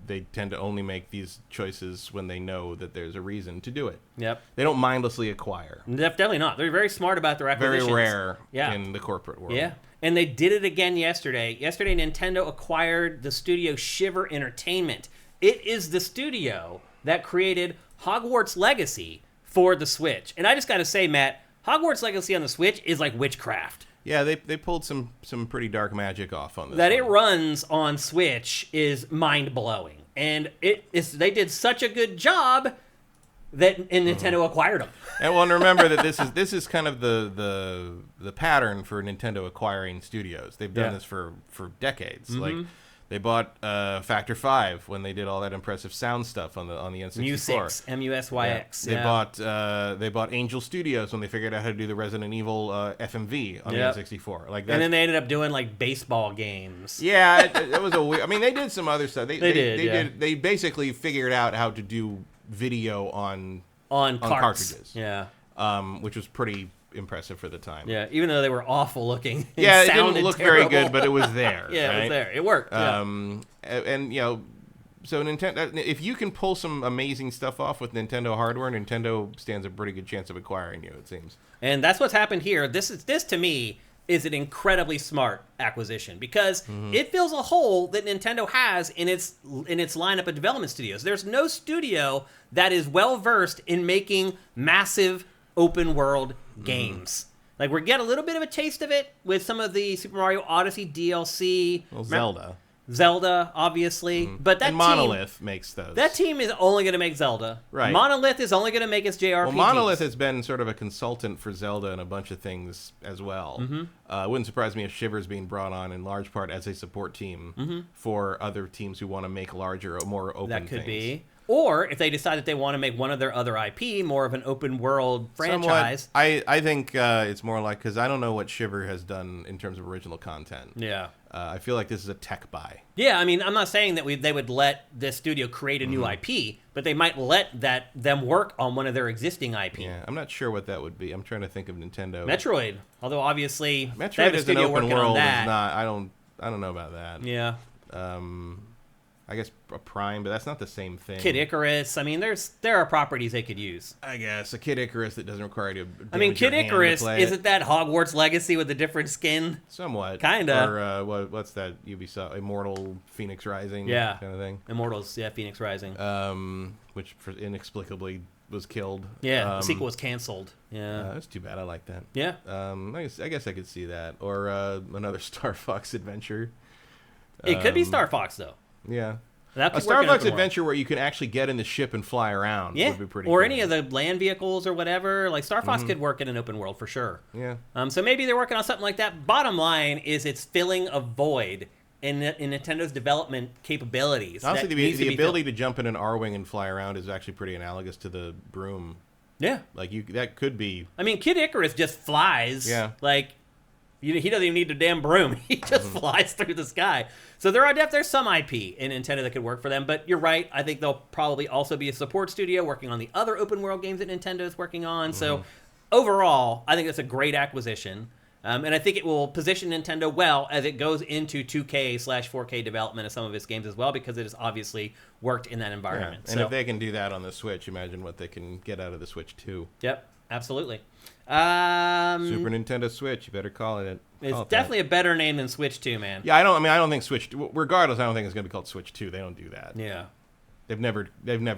they tend to only make these choices when they know that there's a reason to do it. Yep. They don't mindlessly acquire. Definitely not. They're very smart about their acquisitions. Very rare in the corporate world. Yeah. And they did it again yesterday. Yesterday, Nintendo acquired the studio Shiver Entertainment. It is the studio that created Hogwarts Legacy for the Switch. And I just got to say, Matt, Hogwarts Legacy on the Switch is like witchcraft. Yeah, they pulled some pretty dark magic off on this. That it runs on Switch is mind-blowing. And they did such a good job that Nintendo acquired them. And remember that this is kind of the pattern for Nintendo acquiring studios. They've done this for decades. Like they bought Factor 5 when they did all that impressive sound stuff on the N64. Musix, M-U-S-Y-X. Yeah. They bought Angel Studios when they figured out how to do the Resident Evil FMV on the N64. Like that. And then they ended up doing like baseball games. Yeah, it was a weird. I mean, they did some other stuff. They did. They basically figured out how to do video on cartridges. Yeah. Which was pretty impressive for the time. Yeah, even though they were awful looking. Yeah, it didn't sounded look terrible. very good, but it was there. Yeah, right? it was there. It worked. And so Nintendo, if you can pull some amazing stuff off with Nintendo hardware, Nintendo stands a pretty good chance of acquiring you, it seems. And that's what's happened here. This to me is an incredibly smart acquisition because it fills a hole that Nintendo has in its lineup of development studios. There's no studio that is well versed in making massive open world games. Like, we get a little bit of a taste of it with some of the Super Mario Odyssey DLC. Well, Zelda, obviously. But that and Monolith makes those. That team is only going to make Zelda. Right. Monolith is only going to make its JRPGs. Well, Monolith has been sort of a consultant for Zelda and a bunch of things as well. It wouldn't surprise me if Shiver's being brought on in large part as a support team for other teams who want to make larger, more open things. That could be. Or if they decide that they want to make one of their other IP more of an open world franchise. Somewhat. I think it's more like, because I don't know what Shiver has done in terms of original content. Yeah. I feel like this is a tech buy. Yeah, I mean, I'm not saying that they would let this studio create a new IP, but they might let them work on one of their existing IP. Yeah, I'm not sure what that would be. I'm trying to think of Nintendo. Metroid, although obviously Metroid is an open world. Is not. I don't know about that. Yeah. I guess a Prime, but that's not the same thing. Kid Icarus. I mean, there are properties they could use. I guess a Kid Icarus that doesn't require you to. I mean, Kid Icarus isn't that Hogwarts Legacy with a different skin? Somewhat. Kinda. Or what's that Ubisoft Immortal Phoenix Rising? Yeah. Kind of thing. Immortals, yeah, Phoenix Rising. Which inexplicably was killed. Yeah, the sequel was canceled. Yeah. That's too bad. I like that. Yeah. I guess I could see that. Or another Star Fox adventure. It could be Star Fox, though. Yeah. A Star Fox adventure where you can actually get in the ship and fly around would be pretty cool. Or any of the land vehicles or whatever. Like, Star Fox could work in an open world for sure. Yeah. So maybe they're working on something like that. Bottom line is it's filling a void in Nintendo's development capabilities. Honestly, the ability to jump in an R-Wing and fly around is actually pretty analogous to the broom. Yeah. Like, that could be... I mean, Kid Icarus just flies. Yeah. Like... He doesn't even need a damn broom. He just flies through the sky. So there's some IP in Nintendo that could work for them. But you're right. I think they'll probably also be a support studio working on the other open world games that Nintendo is working on. So overall, I think it's a great acquisition. And I think it will position Nintendo well as it goes into 2K/4K development of some of its games as well, because it has obviously worked in that environment. Yeah. And if they can do that on the Switch, imagine what they can get out of the Switch 2. Yep, absolutely. Super Nintendo Switch, you better call it. It's definitely a better name than Switch 2, man. Yeah, I don't think Switch. Regardless, I don't think it's going to be called Switch 2. They don't do that. Yeah, they've never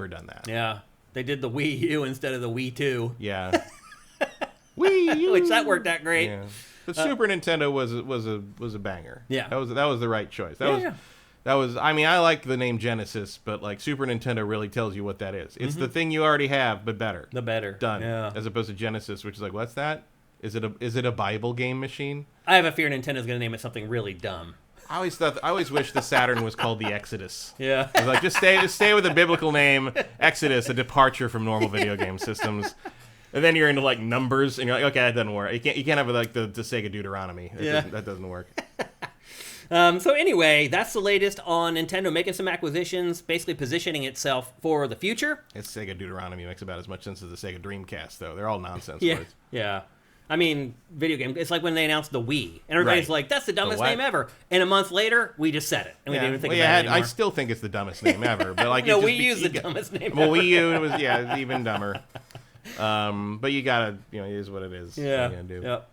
done that. Yeah, they did the Wii U instead of the Wii 2. Yeah, Wii U, which that worked out great. Yeah. But Super Nintendo was a banger. Yeah, that was the right choice. That I mean, I like the name Genesis, but like Super Nintendo really tells you what that is. It's the thing you already have, but better. The better. Done. Yeah. As opposed to Genesis, which is like, what's that? Is it a Bible game machine? I have a fear Nintendo's going to name it something really dumb. I always wish the Saturn was called the Exodus. Yeah. It's like just stay with the biblical name Exodus, a departure from normal video game systems. And then you're into like numbers, and you're like, okay, that doesn't work. You can't have like the Sega Deuteronomy. That doesn't work. So anyway, that's the latest on Nintendo making some acquisitions, basically positioning itself for the future. It's Sega Deuteronomy makes about as much sense as the Sega Dreamcast, though. They're all nonsense Yeah. words. Yeah. I mean, video game. It's like when they announced the Wii, and everybody's like, "That's the dumbest name ever." And a month later, we just said it, and we didn't even think about it anymore. I still think it's the dumbest name ever, but like no, Wii U's the dumbest name. Well, ever. Wii U was it's even dumber. But you gotta, it is what it is. Yeah. What are you gonna do? Yep.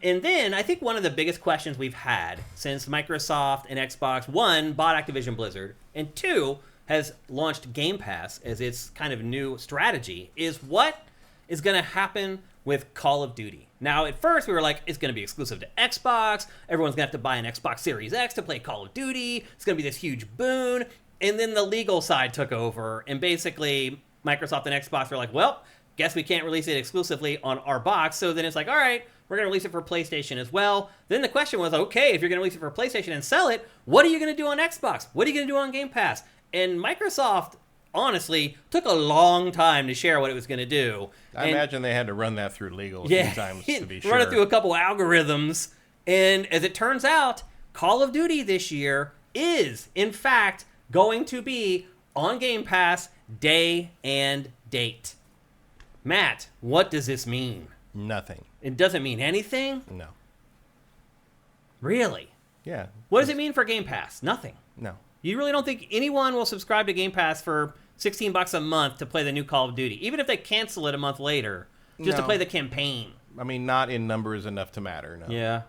And then I think one of the biggest questions we've had since Microsoft and Xbox, one, bought Activision Blizzard, and two, has launched Game Pass as its kind of new strategy, is what is going to happen with Call of Duty. Now, at first, we were like, it's going to be exclusive to Xbox. Everyone's going to have to buy an Xbox Series X to play Call of Duty. It's going to be this huge boon. And then the legal side took over, and basically, Microsoft and Xbox were like, well, guess we can't release it exclusively on our box. So then it's like, all right, we're going to release it for PlayStation as well. Then the question was, okay, if you're going to release it for PlayStation and sell it, what are you going to do on Xbox? What are you going to do on Game Pass? And Microsoft, honestly, took a long time to share what it was going to do. I imagine they had to run that through legal a few times to be sure. Run it through a couple algorithms. And as it turns out, Call of Duty this year is, in fact, going to be on Game Pass day and date. Matt, what does this mean? Nothing. It doesn't mean anything? No. Really? Yeah. What does it mean for Game Pass? Nothing. No. You really don't think anyone will subscribe to Game Pass for $16 a month to play the new Call of Duty, even if they cancel it a month later, just to play the campaign? I mean, not in numbers enough to matter, no. Yeah.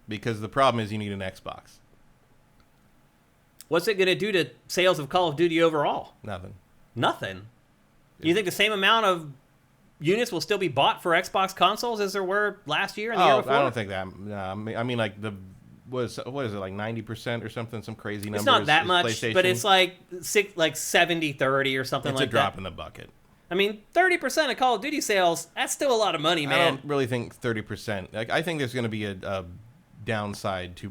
Because the problem is you need an Xbox. What's it going to do to sales of Call of Duty overall? Nothing. Nothing? Do you think the same amount of units will still be bought for Xbox consoles as there were last year and the year before? I don't think that. No, I mean, like what is it, like 90% or something? Some crazy number. It's not that much, but it's like 70-30 or something like that. It's a drop in the bucket. I mean, 30% of Call of Duty sales, that's still a lot of money, man. I don't really think 30%. Like, I think there's going to be a downside to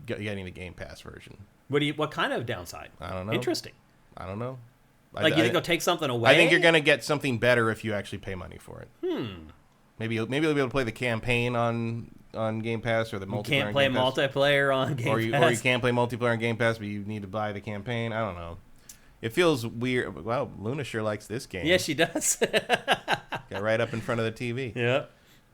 getting the Game Pass version. What kind of downside? I don't know. Interesting. I don't know. Like, you think they'll take something away? I think you're going to get something better if you actually pay money for it. Maybe they'll be able to play the campaign on Game Pass or the multiplayer. You can't play multiplayer on Game Pass. Or you can't play multiplayer on Game Pass, but you need to buy the campaign. I don't know. It feels weird. Well, Luna sure likes this game. Yeah, she does. Got right up in front of the TV. Yeah.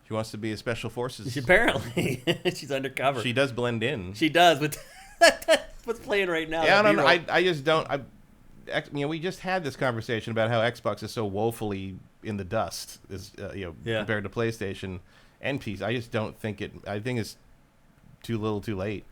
She wants to be a Special Forces. Apparently. She's undercover. She does blend in. She does, but that's what's playing right now. Yeah, I don't know. I just don't. We just had this conversation about how Xbox is so woefully in the dust, compared to PlayStation and PC. I just don't think it. I think it's too little, too late.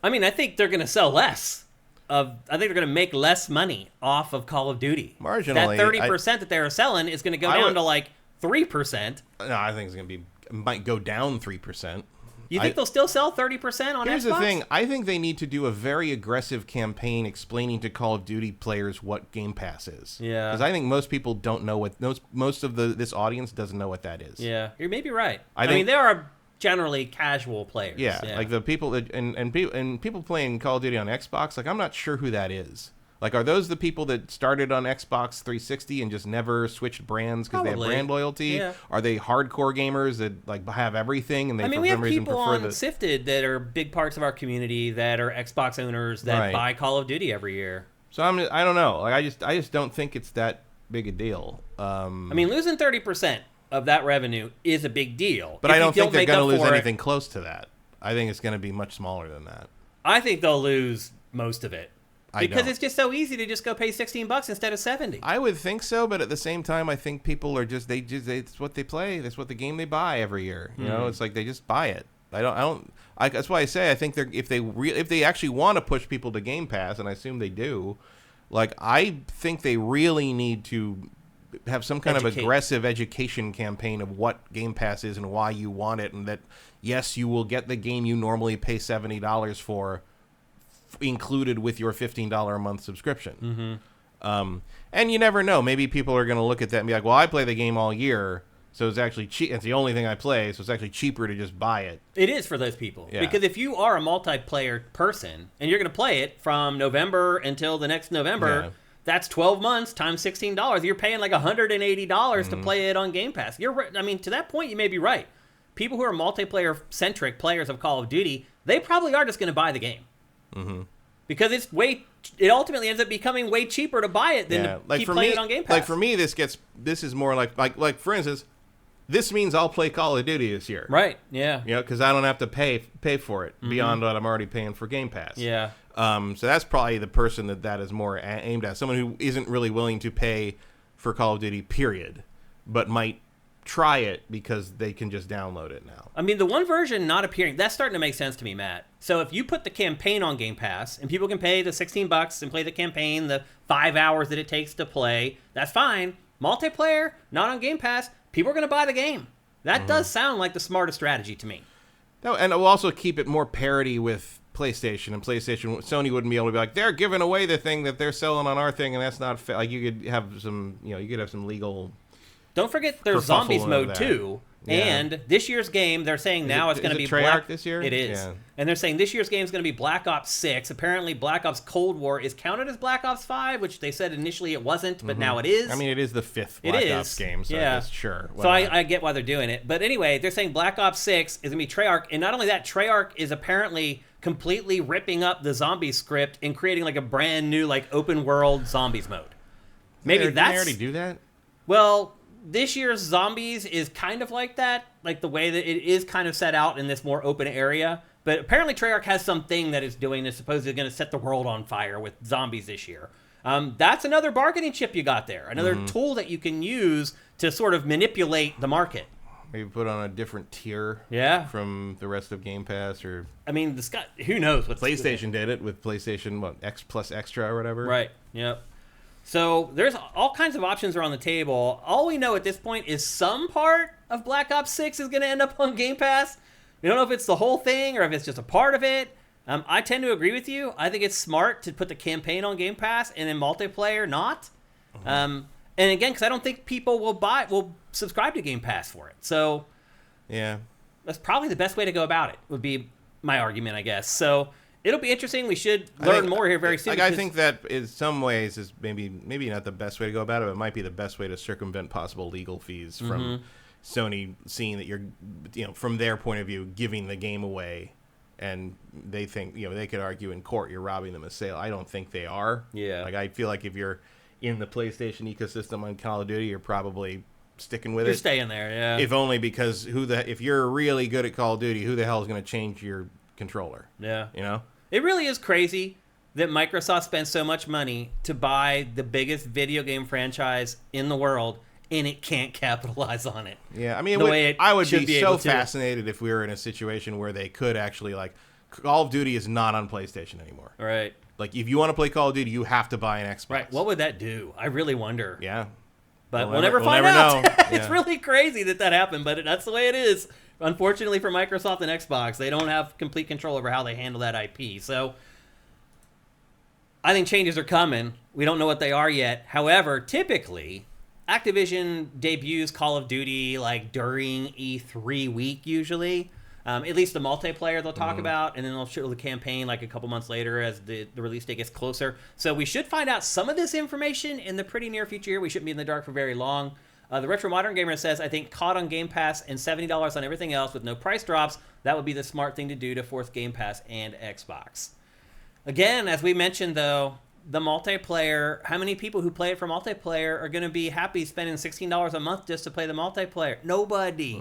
I mean, I think they're going to sell less. I think they're going to make less money off of Call of Duty. Marginally, that 30% that they're selling is going to go down to like 3%. No, I think it's going to might go down 3%. You think they'll still sell 30% on Xbox? Here's the thing. I think they need to do a very aggressive campaign explaining to Call of Duty players what Game Pass is. Yeah. Because I think most people don't know what most of this audience doesn't know what that is. Yeah, you're maybe right. I mean, there are generally casual players. Yeah, like the people that and people playing Call of Duty on Xbox. Like, I'm not sure who that is. Like, are those the people that started on Xbox 360 and just never switched brands because they have brand loyalty? Yeah. Are they hardcore gamers that like have everything and they we for have some reason people prefer on SIFTD that are big parts of our community that are Xbox owners that buy Call of Duty every year. So I don't know. Like, I just don't think it's that big a deal. I mean, losing 30% of that revenue is a big deal. But I don't think they're going to lose anything close to that. I think it's going to be much smaller than that. I think they'll lose most of it. Because it's just so easy to just go pay $16 instead of $70. I would think so, but at the same time, I think people are it's what they play. That's what the game they buy every year. You know, it's like they just buy it. That's why I say I think if they actually want to push people to Game Pass, and I assume they do, like, I think they really need to have some kind of aggressive education campaign of what Game Pass is and why you want it, and that yes, you will get the game you normally pay $70 for included with your $15 a month subscription. And you never know. Maybe people are going to look at that and be like, well, I play the game all year, so it's actually cheap. It's the only thing I play, so it's actually cheaper to just buy it. It is for those people. Yeah. Because if you are a multiplayer person and you're going to play it from November until the next November, that's 12 months times $16. You're paying like $180 to play it on Game Pass. I mean, to that point, you may be right. People who are multiplayer-centric players of Call of Duty, they probably are just going to buy the game. Because it ultimately ends up becoming way cheaper to buy it than to keep playing it on Game Pass. Like for me, this is more like for instance, this means I'll play Call of Duty this year. Right, yeah. You know, because I don't have to pay for it beyond what I'm already paying for Game Pass. Yeah. So that's probably the person that is more aimed at. Someone who isn't really willing to pay for Call of Duty, period, but might try it because they can just download it now. I mean, the one version not appearing, that's starting to make sense to me, Matt. So if you put the campaign on Game Pass and people can pay the $16 and play the campaign, the 5 hours that it takes to play, that's fine. Multiplayer, not on Game Pass, people are going to buy the game. That does sound like the smartest strategy to me. No, and it will also keep it more parity with PlayStation. And PlayStation, Sony wouldn't be able to be like, they're giving away the thing that they're selling on our thing, and that's not fair. Like you could have some legal. Don't forget there's zombies mode too. Yeah. And this year's game, they're saying now it's going to be Treyarch this year? It is. Yeah. And they're saying this year's game is going to be Black Ops 6. Apparently, Black Ops Cold War is counted as Black Ops 5, which they said initially it wasn't, but now it is. I mean, it is the 5th Black Ops game, so I guess, sure. So I get why they're doing it. But anyway, they're saying Black Ops 6 is going to be Treyarch. And not only that, Treyarch is apparently completely ripping up the zombie script and creating like a brand new like open world zombies mode. Maybe Didn't they already do that? Well, this year's Zombies is kind of like that, like the way that it is kind of set out in this more open area. But apparently Treyarch has something that it's doing that's supposedly going to set the world on fire with zombies this year. That's another bargaining chip you got there, another tool that you can use to sort of manipulate the market. Maybe put on a different tier from the rest of Game Pass, or I mean, who knows what PlayStation did it with PlayStation X plus extra or whatever. Right. Yep. So there's all kinds of options are on the table. All we know at this point is some part of Black Ops 6 is going to end up on Game Pass. We don't know if it's the whole thing or if it's just a part of it. I tend to agree with you. I think it's smart to put the campaign on Game Pass and then multiplayer not. And again, because I don't think people will subscribe to Game Pass for it. So yeah, that's probably the best way to go about it, would be my argument, I guess. So it'll be interesting. We should learn more here very soon. Like, I think that in some ways is maybe not the best way to go about it, but it might be the best way to circumvent possible legal fees from Sony, seeing that you're, from their point of view, giving the game away, and they think, they could argue in court you're robbing them of sale. I don't think they are. Yeah. Like, I feel like if you're in the PlayStation ecosystem on Call of Duty, you're probably sticking with it. You're staying there, yeah. If only because if you're really good at Call of Duty, who the hell is going to change your controller? Yeah. It really is crazy that Microsoft spent so much money to buy the biggest video game franchise in the world, and it can't capitalize on it. Yeah, I mean, I would be so fascinated if we were in a situation where they could actually, like, Call of Duty is not on PlayStation anymore. Right. Like, if you want to play Call of Duty, you have to buy an Xbox. Right. What would that do? I really wonder. Yeah. But we'll never find out. Know. It's really crazy that happened, but that's the way it is. Unfortunately for Microsoft and Xbox, they don't have complete control over how they handle that IP. So I think changes are coming. We don't know what they are yet. However, typically, Activision debuts Call of Duty like during E3 week usually. At least the multiplayer they'll talk about, and then they'll show the campaign like a couple months later as the release date gets closer. So we should find out some of this information in the pretty near future here. We shouldn't be in the dark for very long. The Retro Modern Gamer says, I think caught on Game Pass and $70 on everything else with no price drops, that would be the smart thing to do to force Game Pass and Xbox. Again, as we mentioned, though, the multiplayer, how many people who play it for multiplayer are going to be happy spending $16 a month just to play the multiplayer? Nobody.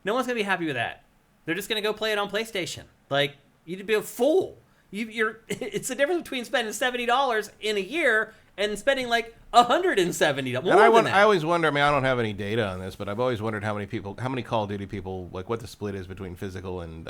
No one's going to be happy with that. They're just going to go play it on PlayStation. Like, you'd be a fool. It's the difference between spending $70 in a year and spending like $170. I always wonder. I mean, I don't have any data on this, but I've always wondered how many Call of Duty people, like, what the split is between physical and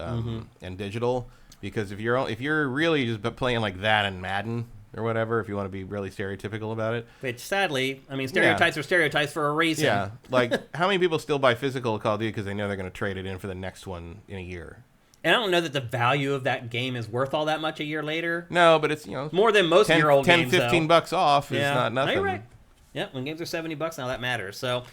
digital. Because if you're really just playing like that and Madden or whatever, if you want to be really stereotypical about it. Which, sadly, I mean, stereotypes are stereotypes for a reason. Yeah, like, how many people still buy physical Call of Duty because they know they're going to trade it in for the next one in a year? And I don't know that the value of that game is worth all that much a year later. No, but it's, more than most year-old games, 10-15 $15 off is not nothing. No, you're right. Yeah, when games are $70 now, that matters. So,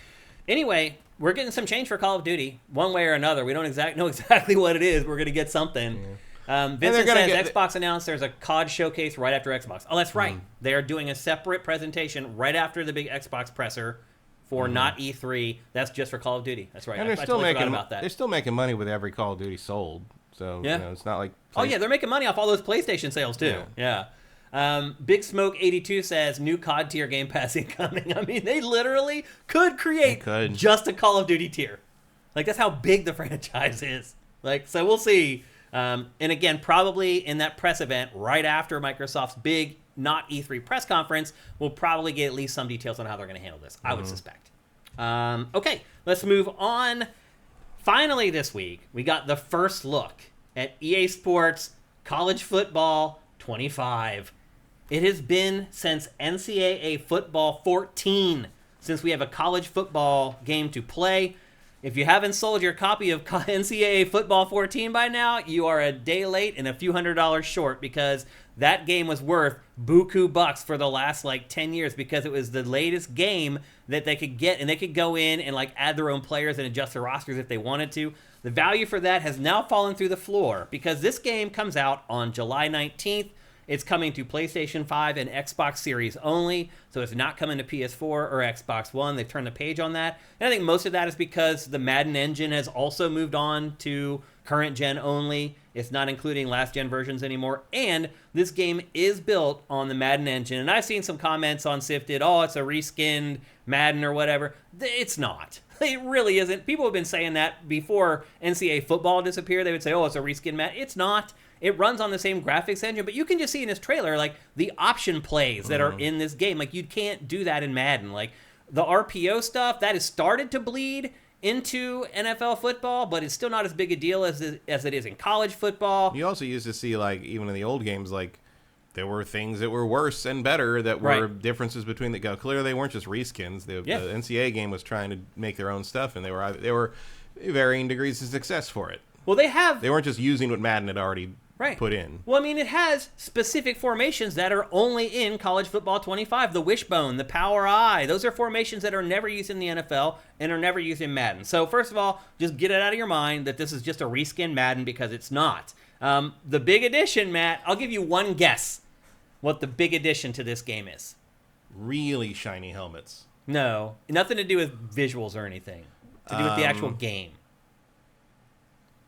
anyway, we're getting some change for Call of Duty, one way or another. We don't know exactly what it is. We're going to get something. Vincent says Xbox announced there's a COD showcase right after Xbox. Oh, that's right. They are doing a separate presentation right after the big Xbox presser for not E3. That's just for Call of Duty. That's right. And they're still making about that. They're still making money with every Call of Duty sold. So it's not like they're making money off all those PlayStation sales too. Yeah. Big Smoke 82 says new COD tier Game Pass incoming. I mean, they literally could create just a Call of Duty tier. Like, that's how big the franchise is. Like, so we'll see. And again, probably in that press event right after Microsoft's big not E3 press conference, we'll probably get at least some details on how they're going to handle this. I would suspect. Okay, let's move on. Finally this week, we got the first look at EA Sports College Football 25. It has been since NCAA Football 14 since we have a college football game to play. If you haven't sold your copy of NCAA Football 14 by now, you are a day late and a few $100s short, because that game was worth buku bucks for the last 10 years, because it was the latest game that they could get, and they could go in and add their own players and adjust their rosters if they wanted to. The value for that has now fallen through the floor, because this game comes out on July 19th. It's coming to PlayStation 5 and Xbox Series only, so it's not coming to PS4 or Xbox One. They've turned the page on that. And I think most of that is because the Madden engine has also moved on to current gen only. It's not including last gen versions anymore. And this game is built on the Madden engine. And I've seen some comments on SIFTD, it's a reskinned Madden or whatever. It's not. It really isn't. People have been saying that before NCAA football disappeared. They would say, it's a reskin Madden. It's not. It runs on the same graphics engine, but you can just see in this trailer, the option plays that are in this game. You can't do that in Madden. The RPO stuff, that has started to bleed into NFL football, but it's still not as big a deal as it is in college football. You also used to see, even in the old games, there were things that were worse and better that were differences between the go. Clearly, they weren't just reskins. The NCAA game was trying to make their own stuff, and they were varying degrees of success for it. Well, they weren't just using what Madden had already put in. Well, I mean, it has specific formations that are only in College Football 25. The wishbone, the power eye. Those are formations that are never used in the NFL and are never used in Madden. So, first of all, just get it out of your mind that this is just a reskin Madden, because it's not. The big addition, Matt, I'll give you one guess what the big addition to this game is. Really shiny helmets. No, nothing to do with visuals or anything. To do with the actual game.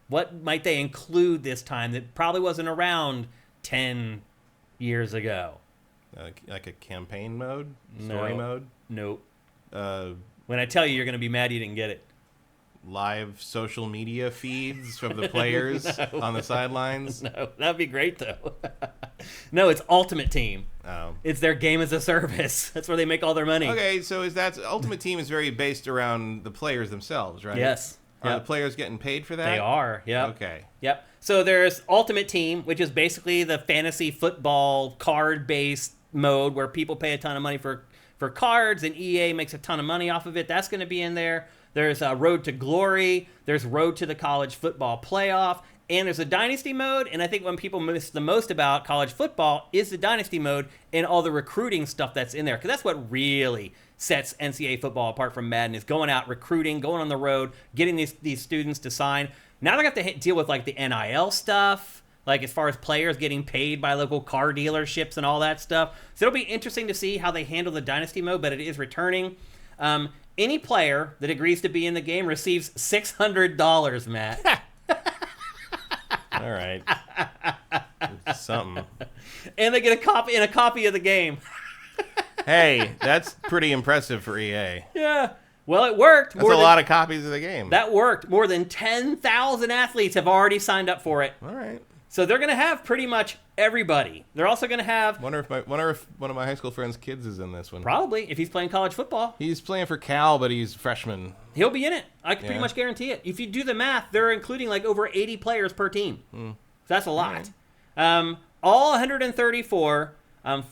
What might they include this time that probably wasn't around 10 years ago? Like a campaign mode? Story mode? Nope. When I tell you, you're going to be mad you didn't get it. Live social media feeds from the players on the sidelines? No, that'd be great, though. No, it's Ultimate Team. Oh. It's their game as a service. That's where they make all their money. Okay, so Ultimate Team is very based around the players themselves, right? Yes. Are the players getting paid for that? They are, yep. Okay. Yep. So there's Ultimate Team, which is basically the fantasy football card-based mode where people pay a ton of money for cards, and EA makes a ton of money off of it. That's going to be in there. There's Road to Glory. There's Road to the College Football Playoff. And there's a Dynasty mode, and I think when people miss the most about college football is the Dynasty mode and all the recruiting stuff that's in there, because that's what really sets NCAA football apart from Madden, is going out, recruiting, going on the road, getting these students to sign. Now they have to deal with the NIL stuff, as far as players getting paid by local car dealerships and all that stuff. So it'll be interesting to see how they handle the Dynasty mode, but it is returning. Any player that agrees to be in the game receives $600, Matt. All right. Something. And they get a copy of the game. Hey, that's pretty impressive for EA. Yeah. Well, it worked. That's a lot of copies of the game. That worked. More than 10,000 athletes have already signed up for it. All right. So they're going to have pretty much everybody. They're also going to have... Wonder if one of my high school friends' kids is in this one. Probably, if he's playing college football. He's playing for Cal, but he's a freshman. He'll be in it. I can pretty much guarantee it. If you do the math, they're including over 80 players per team. So that's a lot. Right. All 134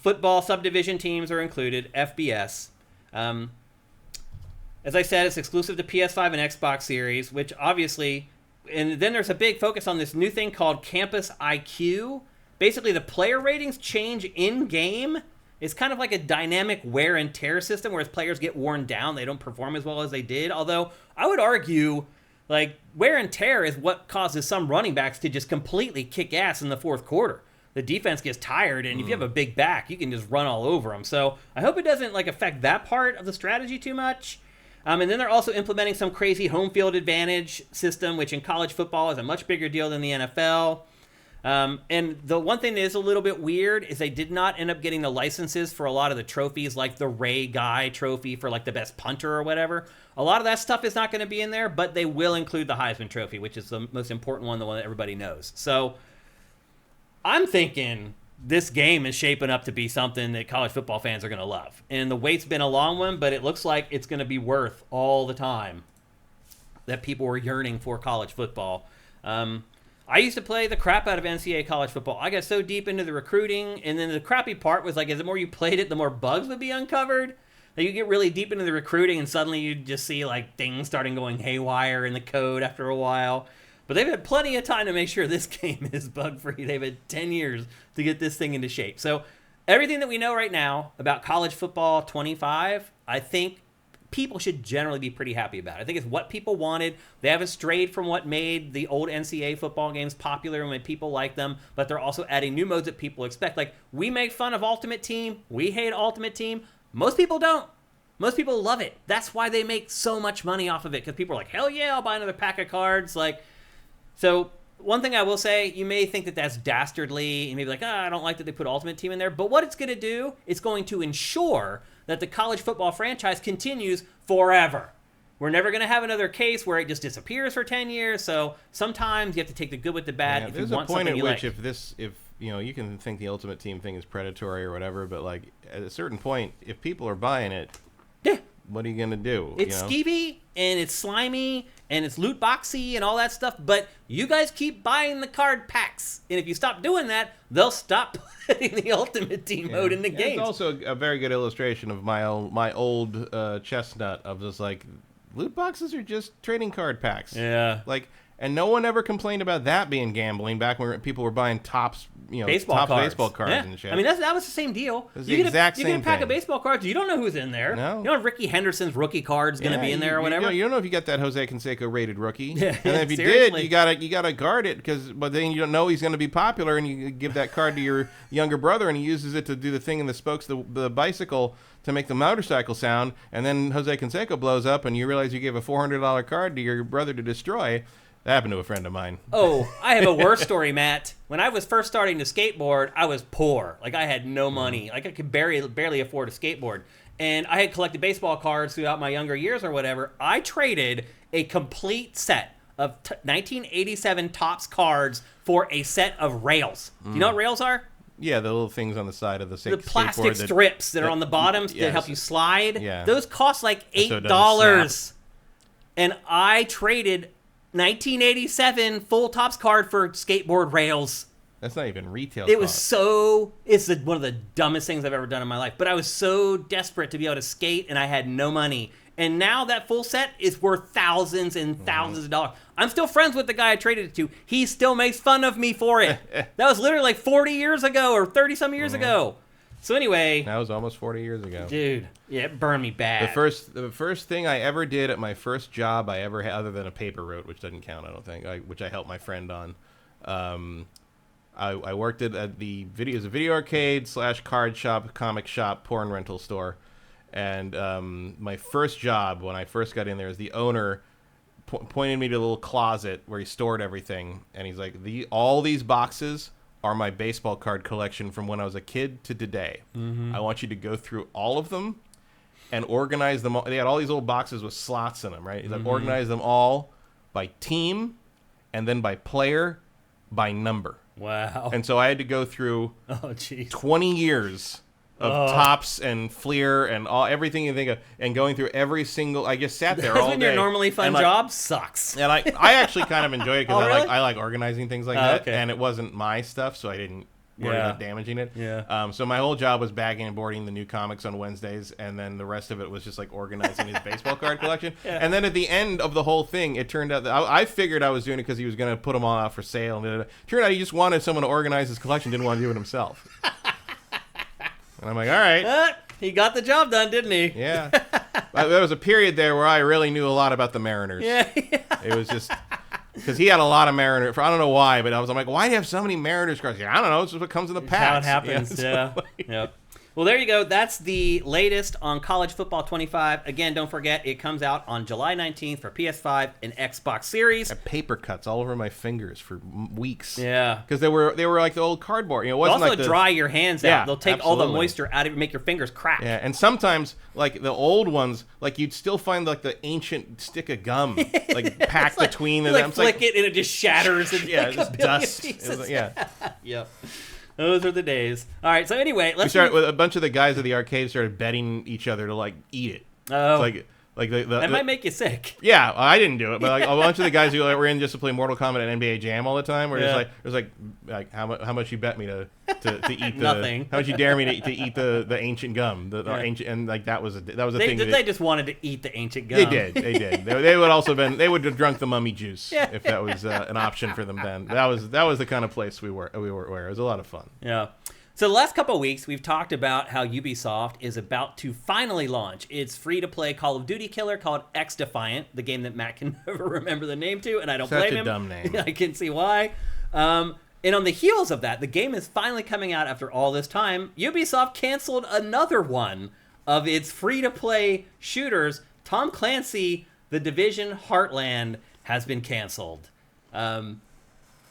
football subdivision teams are included, FBS. As I said, it's exclusive to PS5 and Xbox Series, which obviously And then there's a big focus on this new thing called Campus IQ. Basically, the player ratings change in-game. It's kind of like a dynamic wear and tear system, where as players get worn down, they don't perform as well as they did. Although, I would argue, like, wear and tear is what causes some running backs to just completely kick ass in the fourth quarter. The defense gets tired, and if you have a big back, you can just run all over them. So I hope it doesn't like affect that part of the strategy too much. And then they're also implementing some crazy home field advantage system, which in college football is a much bigger deal than the NFL. And the one thing that is a little bit weird is they did not end up getting the licenses for a lot of the trophies, like the Ray Guy trophy for like the best punter or whatever. A lot of that stuff is not going to be in there, but they will include the Heisman Trophy, which is the most important one, the one that everybody knows. So I'm thinking this game is shaping up to be something that college football fans are going to love. And the wait's been a long one, but it looks like it's going to be worth all the time that people were yearning for college football. I used to play the crap out of NCAA college football. I got so deep into the recruiting, and then the crappy part was like, as the more you played it, the more bugs would be uncovered. Like, you get really deep into the recruiting, and suddenly you just see like things starting going haywire in the code after a while. But they've had plenty of time to make sure this game is bug-free. They've had 10 years to get this thing into shape. So everything that we know right now about college football 25, I think people should generally be pretty happy about it. I think it's what people wanted. They haven't strayed from what made the old NCAA football games popular and made people like them, but they're also adding new modes that people expect. Like, we make fun of Ultimate Team. We hate Ultimate Team. Most people don't. Most people love it. That's why they make so much money off of it, because people are like, hell yeah, I'll buy another pack of cards. Like, so one thing I will say, you may think that that's dastardly, and maybe like, I don't like that they put Ultimate Team in there. But what it's going to do, it's going to ensure that the college football franchise continues forever. We're never going to have another case where it just disappears for 10 years. So sometimes you have to take the good with the bad. Yeah, if there's you a want point at something which you if you know, you can think the Ultimate Team thing is predatory or whatever, but like at a certain point, if people are buying it, yeah, what are you gonna do? It's skeevy and it's slimy and it's loot boxy and all that stuff, but you guys keep buying the card packs, and if you stop doing that, they'll stop putting the Ultimate Team mode in the game. It's also a very good illustration of my old chestnut of just like, loot boxes are just trading card packs. Yeah. Like, and no one ever complained about that being gambling back when people were buying Topps, baseball cards yeah. and shit. I mean, that was the same deal. It was the exact same thing. You get a pack of baseball cards, you don't know who's in there. No. You don't know if Ricky Henderson's rookie card's going to be in there or whatever. You don't know if you got that Jose Canseco rated rookie. Yeah, and if you did, you gotta guard it, but then you don't know he's going to be popular, and you give that card to your younger brother, and he uses it to do the thing in the spokes, the bicycle, to make the motorcycle sound, and then Jose Canseco blows up, and you realize you gave a $400 card to your brother to destroy. That happened to a friend of mine. Oh, I have a worse story, Matt. When I was first starting to skateboard, I was poor. Like, I had no money. Like, I could barely afford a skateboard. And I had collected baseball cards throughout my younger years or whatever. I traded a complete set of 1987 Topps cards for a set of rails. Do you know what rails are? Yeah, the little things on the side of the skateboard. The plastic strips that are on the bottom to help you slide. Yeah. Those cost like $8. So and I traded 1987 full Topps card for skateboard rails. That's not even retail. It was it's one of the dumbest things I've ever done in my life. But I was so desperate to be able to skate, and I had no money. And now that full set is worth thousands and thousands of dollars. I'm still friends with the guy I traded it to. He still makes fun of me for it. That was literally like 40 years ago or 30-some years ago. So anyway, that was almost 40 years ago. Dude, yeah, it burned me bad. The first thing I ever did at my first job I ever had, other than a paper route, which doesn't count, I don't think, which I helped my friend on. I worked at a video arcade / card shop, comic shop, porn rental store. And my first job when I first got in there is the owner pointed me to a little closet where he stored everything. And he's like, all these boxes are my baseball card collection from when I was a kid to today. I want you to go through all of them and organize them all. They had all these old boxes with slots in them, right? He's like, organize them all by team and then by player, by number. Wow. And so I had to go through 20 years of Topps and Fleer and everything you think of, and going through every single. I just sat there all day. When your normally fun job sucks. And I actually kind of enjoyed it because really? I like organizing things like that. Okay. And it wasn't my stuff, so I didn't worried about damaging it. Yeah. So my whole job was bagging and boarding the new comics on Wednesdays, and then the rest of it was just like organizing his baseball card collection. Yeah. And then at the end of the whole thing, it turned out that I figured I was doing it because he was going to put them all out for sale. And it turned out he just wanted someone to organize his collection, didn't want to do it himself. And I'm like, all right. He got the job done, didn't he? Yeah. There was a period there where I really knew a lot about the Mariners. Yeah. It was just because he had a lot of Mariners. I don't know why, but I'm like, why do you have so many Mariners cards? I don't know. It's just what comes in the packs. How it happens. Yeah. Yep. Well, there you go. That's the latest on College Football 25. Again, don't forget, it comes out on July 19th for PS5 and Xbox Series. I had paper cuts all over my fingers for weeks. Yeah. Because they were like the old cardboard. It wasn't also like dry your hands out. Yeah, They'll take absolutely. all the moisture out of it and make your fingers crack. Yeah, and sometimes, like, the old ones, like, you'd still find, like, the ancient stick of gum, like, packed like, between them. them. Flick it and it just shatters. And yeah, like just dust. Yeah. Yep. Those are the days. All right, so anyway, we started with a bunch of the guys at the arcade started betting each other to like eat it. Oh, like that might make you sick. Yeah, I didn't do it, but like a bunch of the guys who were in just to play Mortal Kombat and NBA Jam all the time were just like, it was like how much you bet me to eat nothing. How much you dare me to eat the ancient gum, the ancient, and like that was a thing. They just wanted to eat the ancient gum. They did. They would also they would have drunk the mummy juice if that was an option for them then. That was the kind of place we were where it was a lot of fun. Yeah. So the last couple of weeks, we've talked about how Ubisoft is about to finally launch its free-to-play Call of Duty killer called X-Defiant, the game that Matt can never remember the name to, and I don't blame him. Such a dumb name. I can see why. And on the heels of that, the game is finally coming out after all this time. Ubisoft canceled another one of its free-to-play shooters. Tom Clancy, The Division Heartland, has been canceled.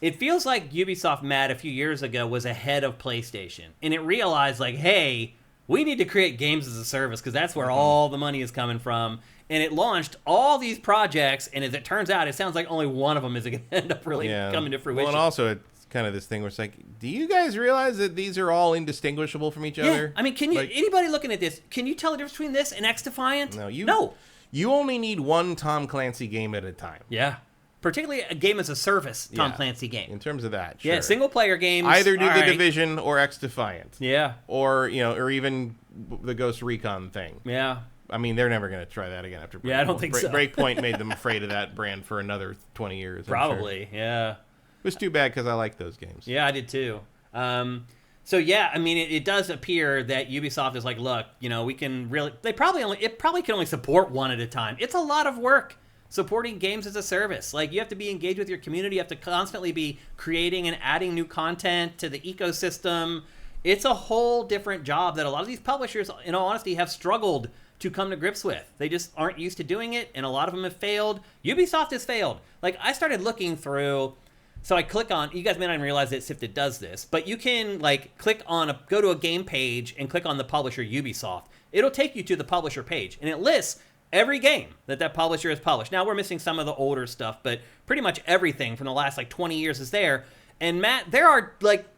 It feels like Ubisoft, Matt, a few years ago was ahead of PlayStation. And it realized, like, hey, we need to create games as a service because that's where all the money is coming from. And it launched all these projects, and as it turns out, it sounds like only one of them is going to end up really coming to fruition. Well, and also it's kind of this thing where it's like, do you guys realize that these are all indistinguishable from each other? I mean, can you anybody looking at this, can you tell the difference between this and X-Defiant? No. You only need one Tom Clancy game at a time. Yeah. Particularly a game as a service Tom Clancy game. In terms of that, sure. Yeah, single-player games. Either do The Division or X-Defiant. Yeah. Or, or even the Ghost Recon thing. Yeah. I mean, they're never going to try that again after Breakpoint. Yeah, I don't think so. Breakpoint made them afraid of that brand for another 20 years. Probably, yeah. It was too bad because I like those games. Yeah, I did too. So yeah, I mean, it does appear that Ubisoft is like, look, we can really. It probably can only support one at a time. It's a lot of work supporting games as a service. Like, you have to be engaged with your community. You have to constantly be creating and adding new content to the ecosystem. It's a whole different job that a lot of these publishers, in all honesty, have struggled to come to grips with. They just aren't used to doing it, and a lot of them have failed. Ubisoft has failed. Like, I started looking through. So I click on, you guys may not even realize that SIFTD does this, but you can go to a game page and click on the publisher Ubisoft. It'll take you to the publisher page, and it lists every game that publisher has published. Now, we're missing some of the older stuff, but pretty much everything from the last 20 years is there. And Matt, there are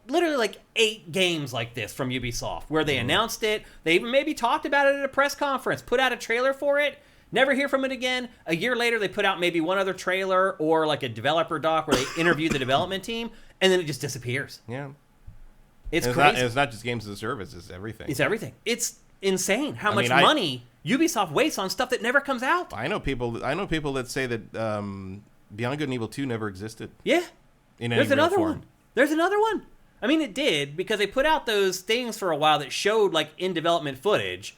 literally 8 games like this from Ubisoft where they announced it. They even maybe talked about it at a press conference, put out a trailer for it. Never hear from it again. A year later, they put out maybe one other trailer or a developer doc where they interview the development team, and then it just disappears. Yeah. It's crazy. It's not just games as a service. It's everything. It's everything. It's insane how much money Ubisoft wastes on stuff that never comes out. I know people that say that Beyond Good and Evil 2 never existed. Yeah. There's another one. There's another one. I mean, it did, because they put out those things for a while that showed in-development footage.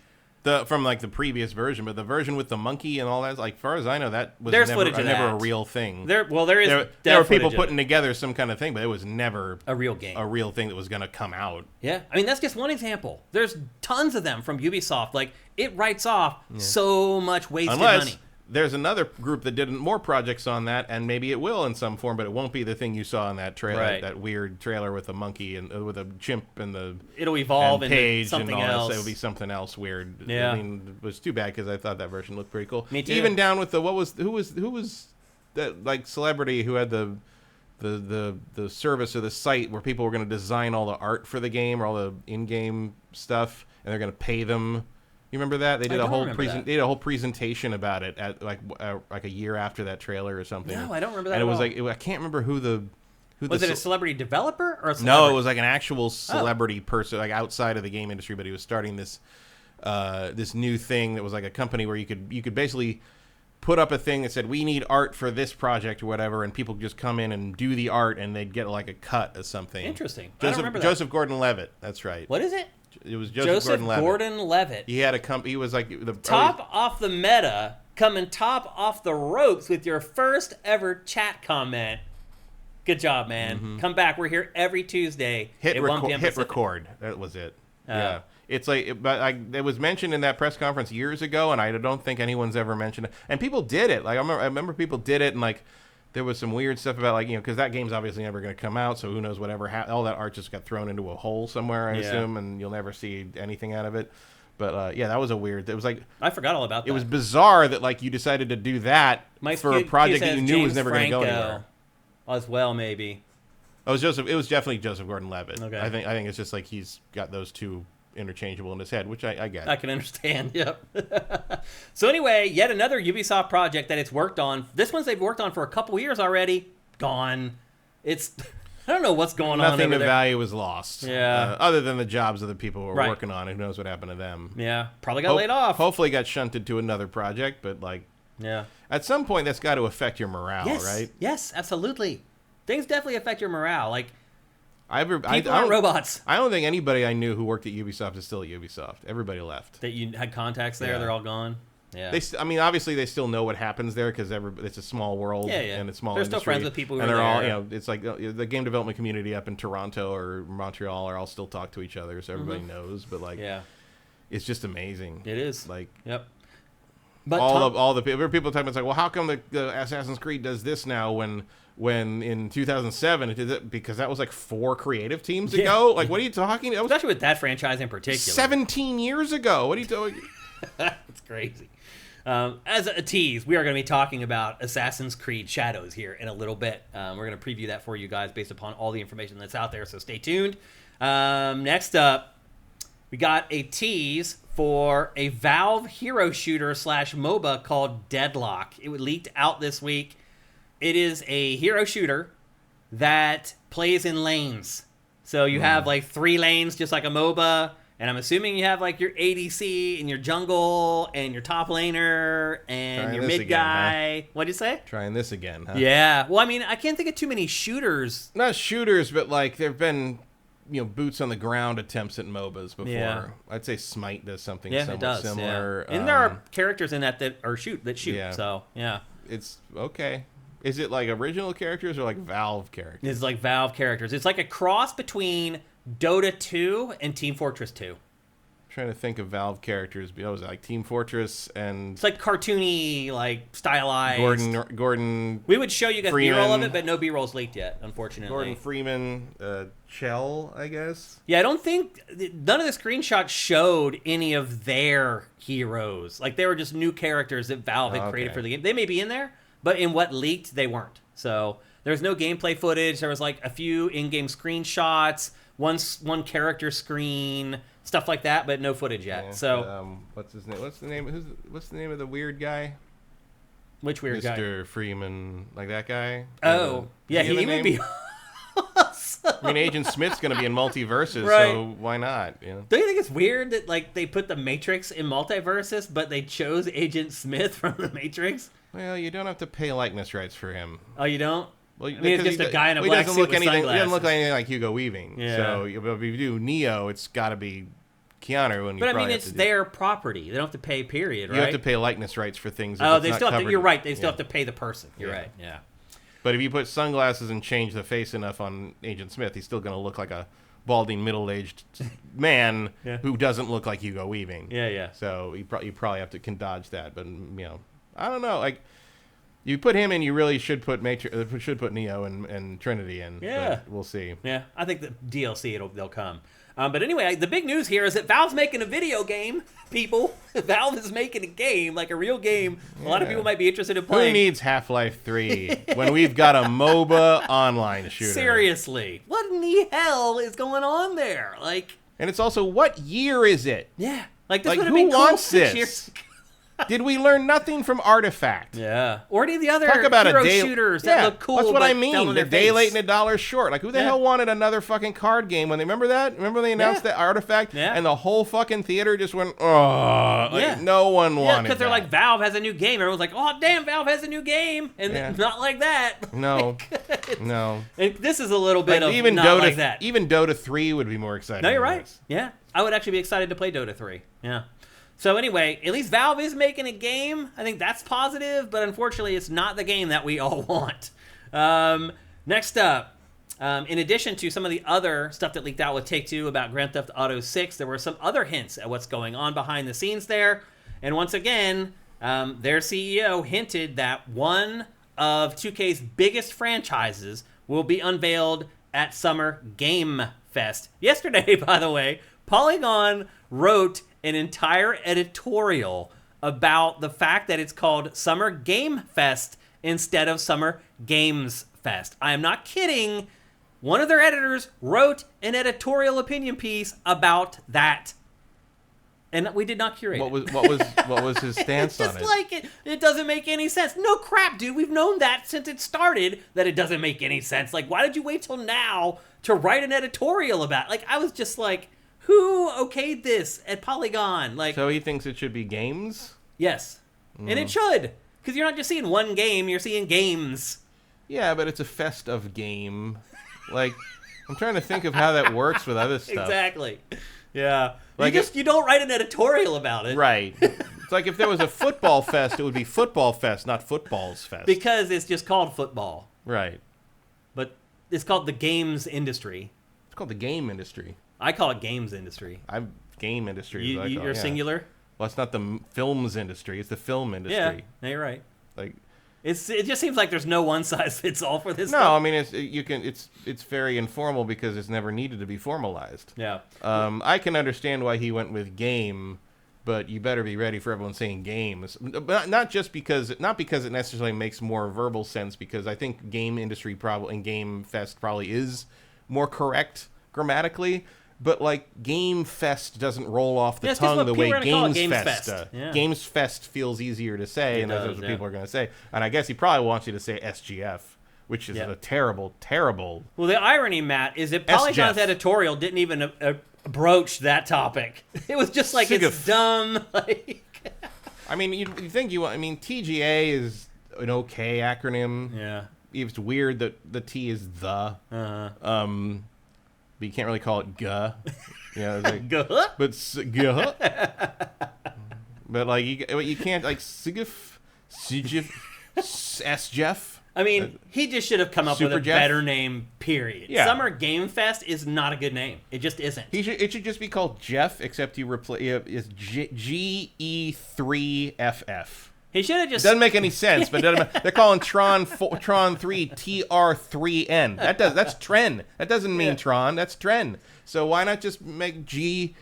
From the previous version, but the version with the monkey and all that, as far as I know, that was never a real thing. There were people putting together some kind of thing, but it was never a real game, a real thing that was going to come out. Yeah, I mean, that's just one example. There's tons of them from Ubisoft. It writes off so much wasted money. There's another group that did more projects on that, and maybe it will in some form, but it won't be the thing you saw in that trailer, that weird trailer with a monkey and with a chimp and the. It'll evolve into something and all else. It'll be something else weird. Yeah. I mean, it was too bad because I thought that version looked pretty cool. Me too. Even down with who was that celebrity who had the service or the site where people were going to design all the art for the game or all the in-game stuff, and they're going to pay them. You remember that? They did They did a whole presentation about it at a year after that trailer or something. No, I don't remember that. And it was I can't remember who Was it a celebrity developer or a celebrity? No, it was like an actual celebrity person, like outside of the game industry, but he was starting this this new thing that was like a company where you could basically put up a thing that said, we need art for this project or whatever, and people just come in and do the art, and they'd get like a cut of something. Interesting. Joseph, I don't remember that. Joseph Gordon-Levitt, that's right. What is it? It was Joseph Gordon-Levitt. He had a company. He was like the top off the meta, coming top off the ropes with your first ever chat comment. Good job, man. Mm-hmm. Come back. We're here every Tuesday. Hit record. That was it. Yeah. It's like, but it was mentioned in that press conference years ago, and I don't think anyone's ever mentioned it. And people did it. Like I remember people did it, and like there was some weird stuff about like, you know, because that game's obviously never going to come out, so who knows whatever. All that art just got thrown into a hole somewhere, I assume, and you'll never see anything out of it. But yeah, that was a weird. It was like I forgot all about that. It was bizarre that like you decided to do that for a project that you knew was never going to go anywhere. As well, maybe. It was definitely Joseph Gordon-Levitt. Okay. I think it's just like he's got those two interchangeable in his head, which I get. I can understand. Yep. So anyway, yet another Ubisoft project that it's worked on. This one's they've worked on for a couple years already. Gone. It's I don't know what's going on. Nothing of value was lost. Yeah. Other than the jobs of the people who were working on it. Who knows what happened to them? Yeah. Probably got laid off. Hopefully got shunted to another project, but like. Yeah. At some point, that's got to affect your morale, right? Yes, absolutely. Things definitely affect your morale. Like. People aren't robots. I don't think anybody I knew who worked at Ubisoft is still at Ubisoft. Everybody left. That you had contacts there, they're all gone. Yeah. I mean, obviously they still know what happens there because it's a small world and it's small. They're industry, still friends with people who and are they're there. all, you know, it's like the game development community up in Toronto or Montreal are all still talk to each other, so everybody knows. But like, it's just amazing. It is. Like, yep. But all the people talking about, it's like, well, how come the Assassin's Creed does this now when in 2007 it did it, because that was like 4 creative teams ago? Like, what are you talking about? Especially with that franchise in particular. 17 years ago. What are you talking? That's crazy. As a tease, we are going to be talking about Assassin's Creed Shadows here in a little bit. We're going to preview that for you guys based upon all the information that's out there, so stay tuned. Next up, we got a tease for a Valve hero shooter / MOBA called Deadlock. It leaked out this week. It is a hero shooter that plays in lanes. So you have like 3 lanes, just like a MOBA. And I'm assuming you have like your ADC and your jungle and your top laner and your mid guy. Huh? What'd you say? Trying this again, huh? Yeah. Well, I mean, I can't think of too many shooters. Not shooters, but like there've been, you know, boots on the ground attempts at MOBAs before. Yeah. I'd say Smite does something somewhat similar. Yeah. And there are characters in that shoot. Yeah. So yeah. It's okay. Is it like original characters or like Valve characters? It's like Valve characters. It's like a cross between Dota 2 and Team Fortress 2. I'm trying to think of Valve characters. But was it like Team Fortress and... It's like cartoony, like stylized. Gordon We would show you guys Freeman. B-roll of it, but no B-roll's leaked yet, unfortunately. Gordon Freeman, Chell, I guess. Yeah, I don't think... None of the screenshots showed any of their heroes. Like, they were just new characters that Valve had created for the game. They may be in there, but in what leaked, they weren't. So, there's no gameplay footage. There was like a few in-game screenshots, one character screen, stuff like that, but no footage yet. Yeah, so what's his name? What's the name of the weird guy? Which weird guy? Mr. Freeman, like that guy? Oh, yeah, he would be awesome. I mean, Agent Smith's going to be in multiverses, right. So why not? You know? Don't you think it's weird that like they put the Matrix in multiverses, but they chose Agent Smith from the Matrix? Well, you don't have to pay likeness rights for him. Oh, you don't? Well, I mean, it's just a guy in a black suit with sunglasses. He doesn't look anything like Hugo Weaving. Yeah. So if you do Neo, it's got to be Keanu. And but I mean, it's their property. They don't have to pay, period, right? You have to pay likeness rights for things. Oh, they still have to, you're right. They still have to pay the person. You're right, yeah. But if you put sunglasses and change the face enough on Agent Smith, he's still going to look like a balding, middle-aged man who doesn't look like Hugo Weaving. Yeah, yeah. So you probably have to dodge that. But, you know, I don't know. Like, you put him in, you really should put Neo and Trinity in. Yeah. But we'll see. Yeah, I think the DLC, they'll come. But anyway, the big news here is that Valve's making a video game, people. Valve is making a game, like a real game. A lot of people might be interested in playing. Who needs Half-Life 3 when we've got a MOBA online shooter? Seriously. What in the hell is going on there? Like, and it's also, what year is it? Yeah. Like, this like would have who been cool wants 6 this? years ago. Did we learn nothing from Artifact? Yeah. Or any of the other Talk about hero a day, shooters that look cool. That's what but I mean. fell on A their day face. late and $1 short. Like, who the hell wanted another fucking card game when they remember that? Remember they announced that Artifact? Yeah. And the whole fucking theater just went, oh. Like, no one wanted Yeah, because they're like, Valve has a new game. Everyone's like, oh, damn, Valve has a new game. And not like that. No. No. And this is a little bit of even not Dota, like that. Even Dota 3 would be more exciting. No, you're right. Yeah. I would actually be excited to play Dota 3. Yeah. So anyway, at least Valve is making a game. I think that's positive, but unfortunately it's not the game that we all want. Next up, in addition to some of the other stuff that leaked out with Take-Two about Grand Theft Auto 6, there were some other hints at what's going on behind the scenes there. And once again, their CEO hinted that one of 2K's biggest franchises will be unveiled at Summer Game Fest. Yesterday, by the way, Polygon wrote an entire editorial about the fact that it's called Summer Game Fest instead of Summer Games Fest. I am not kidding. One of their editors wrote an editorial opinion piece about that. And we did not curate what was his stance on it? Just like it doesn't make any sense. No crap, dude. We've known that since it started, that it doesn't make any sense. Like, why did you wait till now to write an editorial about it? Like, I was just like, who okayed this at Polygon? Like, so he thinks it should be games? Yes. And it should. Because you're not just seeing one game, you're seeing games. Yeah, but it's a fest of game. Like, I'm trying to think of how that works with other stuff. Exactly. Yeah. Like you don't write an editorial about it. Right. It's like if there was a football fest, it would be Football Fest, not Footballs Fest. Because it's just called football. Right. But it's called the games industry. It's called the game industry. I call it games industry. I'm game industry. You're singular? Well, it's not the films industry. It's the film industry. Yeah, you're right. Like, it just seems like there's no one size fits all for this. No, stuff. I mean it's very informal because it's never needed to be formalized. Yeah. I can understand why he went with game, but you better be ready for everyone saying games. But not because it necessarily makes more verbal sense, because I think game industry probably and Game Fest probably is more correct grammatically. But like Game Fest doesn't roll off the tongue the way Games Fest does. Yeah. Games Fest feels easier to say, and that's what people are going to say. And I guess he probably wants you to say SGF, which is a terrible, terrible. Well, the irony, Matt, is that Polygon's editorial didn't even broach that topic. It was just like it's dumb. Like, I mean, you think I mean, TGA is an okay acronym. Yeah. It's weird that the T is the. But you can't really call it G. Like, but G. But like you can't like SIGIF, SJF. I mean, he just should have come up with a better name. Period. Yeah. Summer Game Fest is not a good name. It just isn't. It should just be called Jeff, except you replace it's GE3FF. He should have just. Doesn't make any sense, but they're calling Tron 3 TR3N. That's Tren. That doesn't mean Tron. That's Tren. So why not just make GE3FF?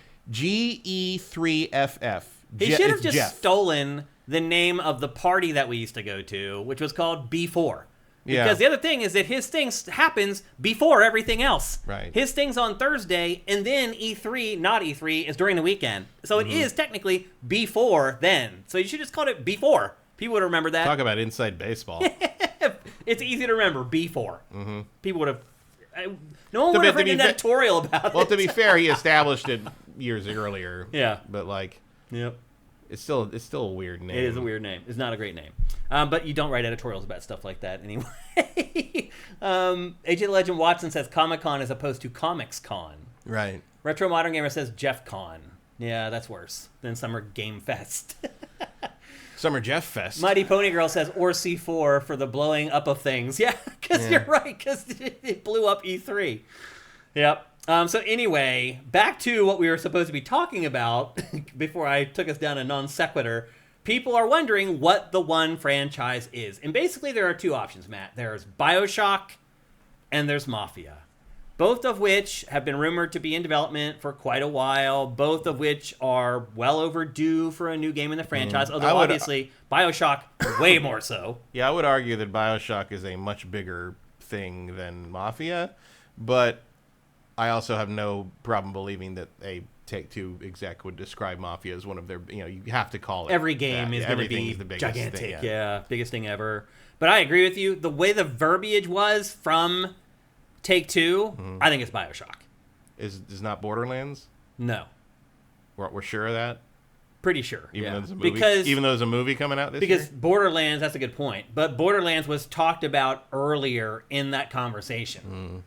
He should have just stolen the name of the party that we used to go to, which was called B4. Because the other thing is that his thing happens before everything else. Right. His thing's on Thursday, and then E3, not E3, is during the weekend. So it is technically B4 then. So you should just call it B4. People would remember that. Talk about inside baseball. It's easy to remember, B4. Mm-hmm. People would have... No one would have written an editorial about it. Well, to be fair, he established it years earlier. Yeah. But like... Yep. It's still a weird name. It is a weird name. It's not a great name. But you don't write editorials about stuff like that anyway. Agent Legend Watson says Comic-Con as opposed to Comics Con. Right. Retro Modern Gamer says Jeff Con. Yeah, that's worse than Summer Game Fest. Summer Jeff Fest. Mighty Pony Girl says or C4 for the blowing up of things. Yeah, because you're right, because it blew up E3. Yep. So anyway, back to what we were supposed to be talking about before I took us down a non sequitur. People are wondering what the one franchise is. And basically there are two options, Matt. There's BioShock and there's Mafia. Both of which have been rumored to be in development for quite a while. Both of which are well overdue for a new game in the franchise. Although obviously BioShock way more so. Yeah, I would argue that BioShock is a much bigger thing than Mafia. But... I also have no problem believing that a Take-Two exec would describe Mafia as one of their, you have to call it. Every game is going to be gigantic. Biggest thing ever. But I agree with you. The way the verbiage was from Take-Two, I think it's BioShock. Is not Borderlands? No. We're sure of that? Pretty sure. Even though there's a movie coming out this year? Because Borderlands, that's a good point. But Borderlands was talked about earlier in that conversation.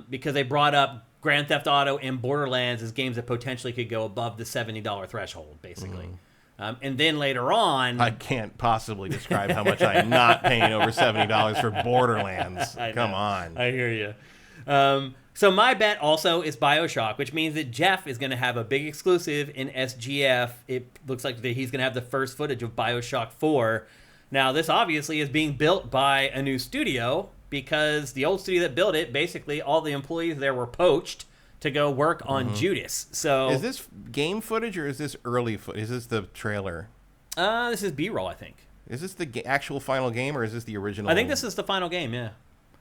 Because they brought up Grand Theft Auto and Borderlands as games that potentially could go above the $70 threshold, basically. And then later on... I can't possibly describe how much I'm not paying over $70 for Borderlands. Come on. I hear you. So my bet also is BioShock, which means that Jeff is going to have a big exclusive in SGF. It looks like that he's going to have the first footage of BioShock 4. Now, this obviously is being built by a new studio because the old studio that built it, basically all the employees there were poached to go work on Judas. So is this game footage or is this early footage? Is this the trailer? This is B-roll, I think. Is this the actual final game or is this the original? I think this is the final game, yeah.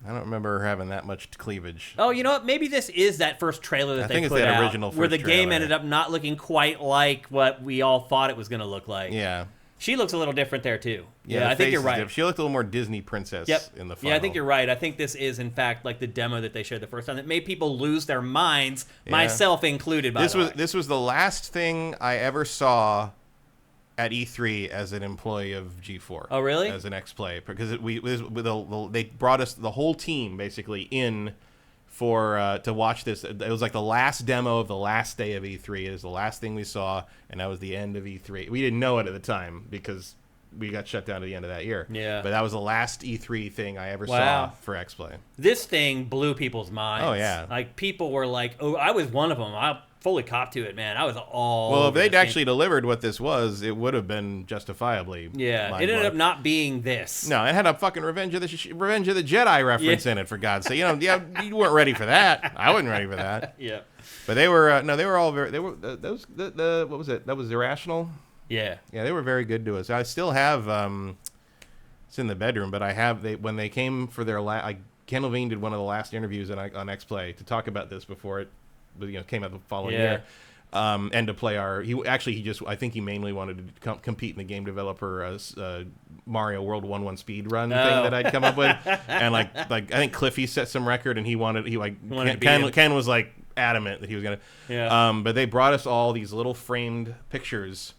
I don't remember having that much cleavage. Oh, you know what? Maybe this is that first trailer that they put out, where the game ended up not looking quite like what we all thought it was going to look like. Yeah. She looks a little different there, too. Yeah, I think you're right. She looked a little more Disney princess in the final. Yeah, I think you're right. I think this is, in fact, like the demo that they showed the first time that made people lose their minds, myself included, by the way. This was the last thing I ever saw at E3 as an employee of G4. Oh, really? As an ex-play. Because they brought us, the whole team, basically, in for to watch this. It was like the last demo of the last day of E3. It was the last thing we saw, and that was the end of E3. We didn't know it at the time because we got shut down at the end of that year. Yeah. But that was the last E3 thing I ever saw for X-Play. This thing blew people's minds. Oh, yeah. Like, people were like, oh, I was one of them. I fully copped to it, man. I was all well, if they'd actually delivered what this was, it would have been justifiably. Yeah, it ended up not being this. No, it had a fucking Revenge of the Jedi reference in it, for God's sake. You weren't ready for that. I wasn't ready for that. Yeah, but they were they were all very. They were what was it? That was Irrational. Yeah, they were very good to us. I still have it's in the bedroom, but I have when they came for their Ken Levine did one of the last interviews on X-Play to talk about this before it came out the following year, and to play I think he mainly wanted to compete in the game developer Mario World 1-1 speed run thing that I'd come up with, and like I think Cliffy set some record, and Ken was like adamant that he was gonna. But they brought us all these little framed pictures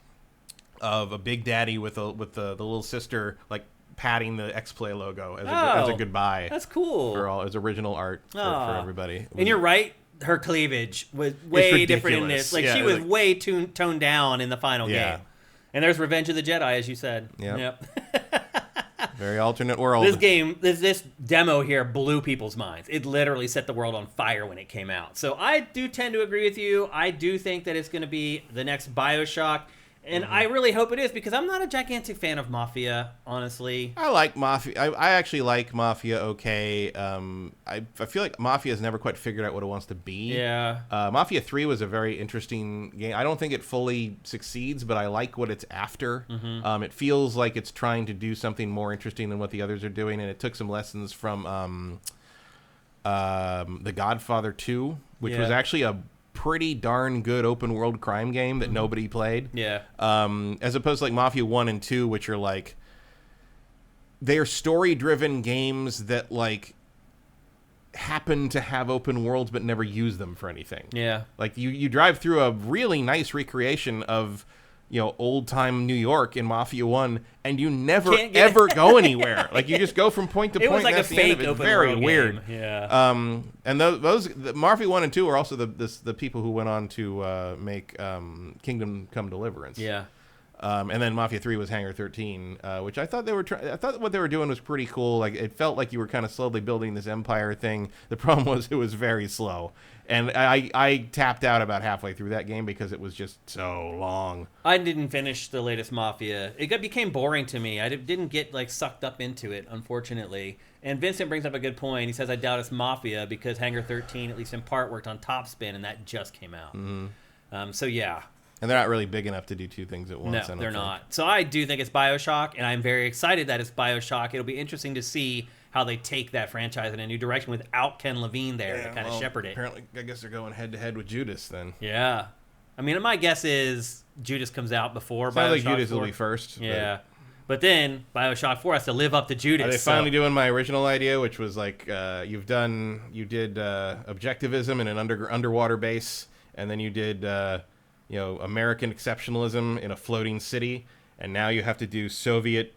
of a Big Daddy with the little sister like patting the X-Play logo as a goodbye. That's cool. For all as original art for everybody. And you're right. Her cleavage was way different in this. Like, she was way toned down in the final game. And there's Revenge of the Jedi, as you said. Yep. Very alternate world. This demo here blew people's minds. It literally set the world on fire when it came out. So I do tend to agree with you. I do think that it's going to be the next BioShock. And I really hope it is, because I'm not a gigantic fan of Mafia, honestly. I like Mafia. I actually like Mafia okay. I feel like Mafia has never quite figured out what it wants to be. Yeah. Mafia 3 was a very interesting game. I don't think it fully succeeds, but I like what it's after. It feels like it's trying to do something more interesting than what the others are doing, and it took some lessons from The Godfather 2, which was actually a pretty darn good open world crime game that nobody played. Yeah. As opposed to like Mafia 1 and 2, which are like, they're story driven games that like happen to have open worlds but never use them for anything. Yeah. Like you drive through a really nice recreation of old time New York in Mafia 1, and you never ever go anywhere. Like, you just go from point to point. It was like a fake open world. Very weird. Game. Yeah. And the Mafia 1 and 2 are also the people who went on to make Kingdom Come Deliverance. Yeah. And then Mafia 3 was Hangar 13, which I thought I thought what they were doing was pretty cool. Like, it felt like you were kind of slowly building this empire thing. The problem was it was very slow. And I tapped out about halfway through that game because it was just so long. I didn't finish the latest Mafia. It became boring to me. I didn't get like sucked up into it, unfortunately. And Vincent brings up a good point. He says, I doubt it's Mafia because Hangar 13, at least in part, worked on Topspin, and that just came out. So, yeah. And they're not really big enough to do two things at once. No, they're not. So I do think it's BioShock, and I'm very excited that it's BioShock. It'll be interesting to see how they take that franchise in a new direction without Ken Levine there to kind of shepherd it. Apparently, I guess they're going head-to-head with Judas then. Yeah. I mean, my guess is Judas comes out before BioShock 4. Sounds like Judas will be first. Yeah. But then BioShock 4 has to live up to Judas. Are they finally doing my original idea, which was like you did objectivism in an underwater base, and then you did American exceptionalism in a floating city, and now you have to do Soviet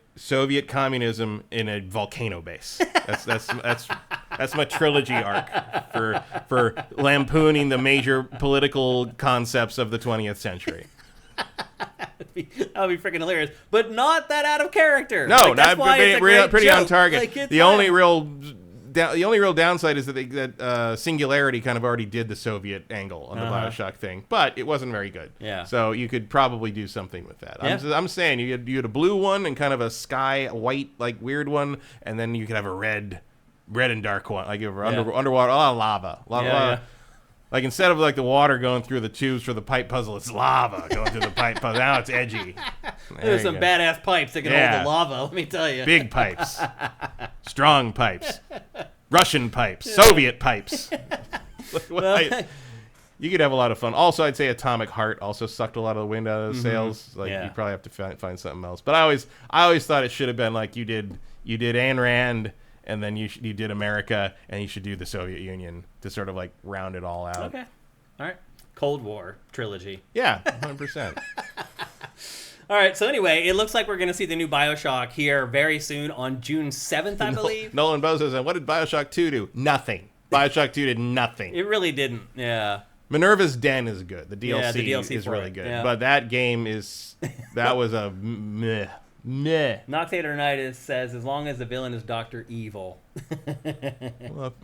communism in a volcano base. That's my trilogy arc for lampooning the major political concepts of the 20th century. That would be freaking hilarious, but not that out of character. No, that's why it's a pretty joke. on target. Like, the only real downside is that Singularity kind of already did the Soviet angle on the BioShock thing, but it wasn't very good. Yeah. So you could probably do something with that. Yeah. I'm saying you had a blue one and kind of a sky white like weird one, and then you could have a red and dark one, like underwater, lava. Yeah. Like instead of like the water going through the tubes for the pipe puzzle, it's lava going through the pipe puzzle. Now it's edgy. There's some badass pipes that can hold the lava, let me tell you. Big pipes. Strong pipes. Russian pipes. Soviet pipes. You could have a lot of fun. Also, I'd say Atomic Heart also sucked a lot of the wind out of the sails. Like you probably have to find something else. But I always thought it should have been like you did Ayn Rand, and then you did America, and you should do the Soviet Union to sort of like round it all out. Okay. All right. Cold War trilogy. Yeah, 100%. All right. So anyway, it looks like we're going to see the new BioShock here very soon on June 7th, I believe. Nolan Bozo said, "What did BioShock 2 do? Nothing. BioShock 2 did nothing. It really didn't. Yeah. Minerva's Den is good. The DLC, the DLC is really it. good. Yeah. But that game that was a meh. Noctatornitis says, as long as the villain is Dr. Evil. Well,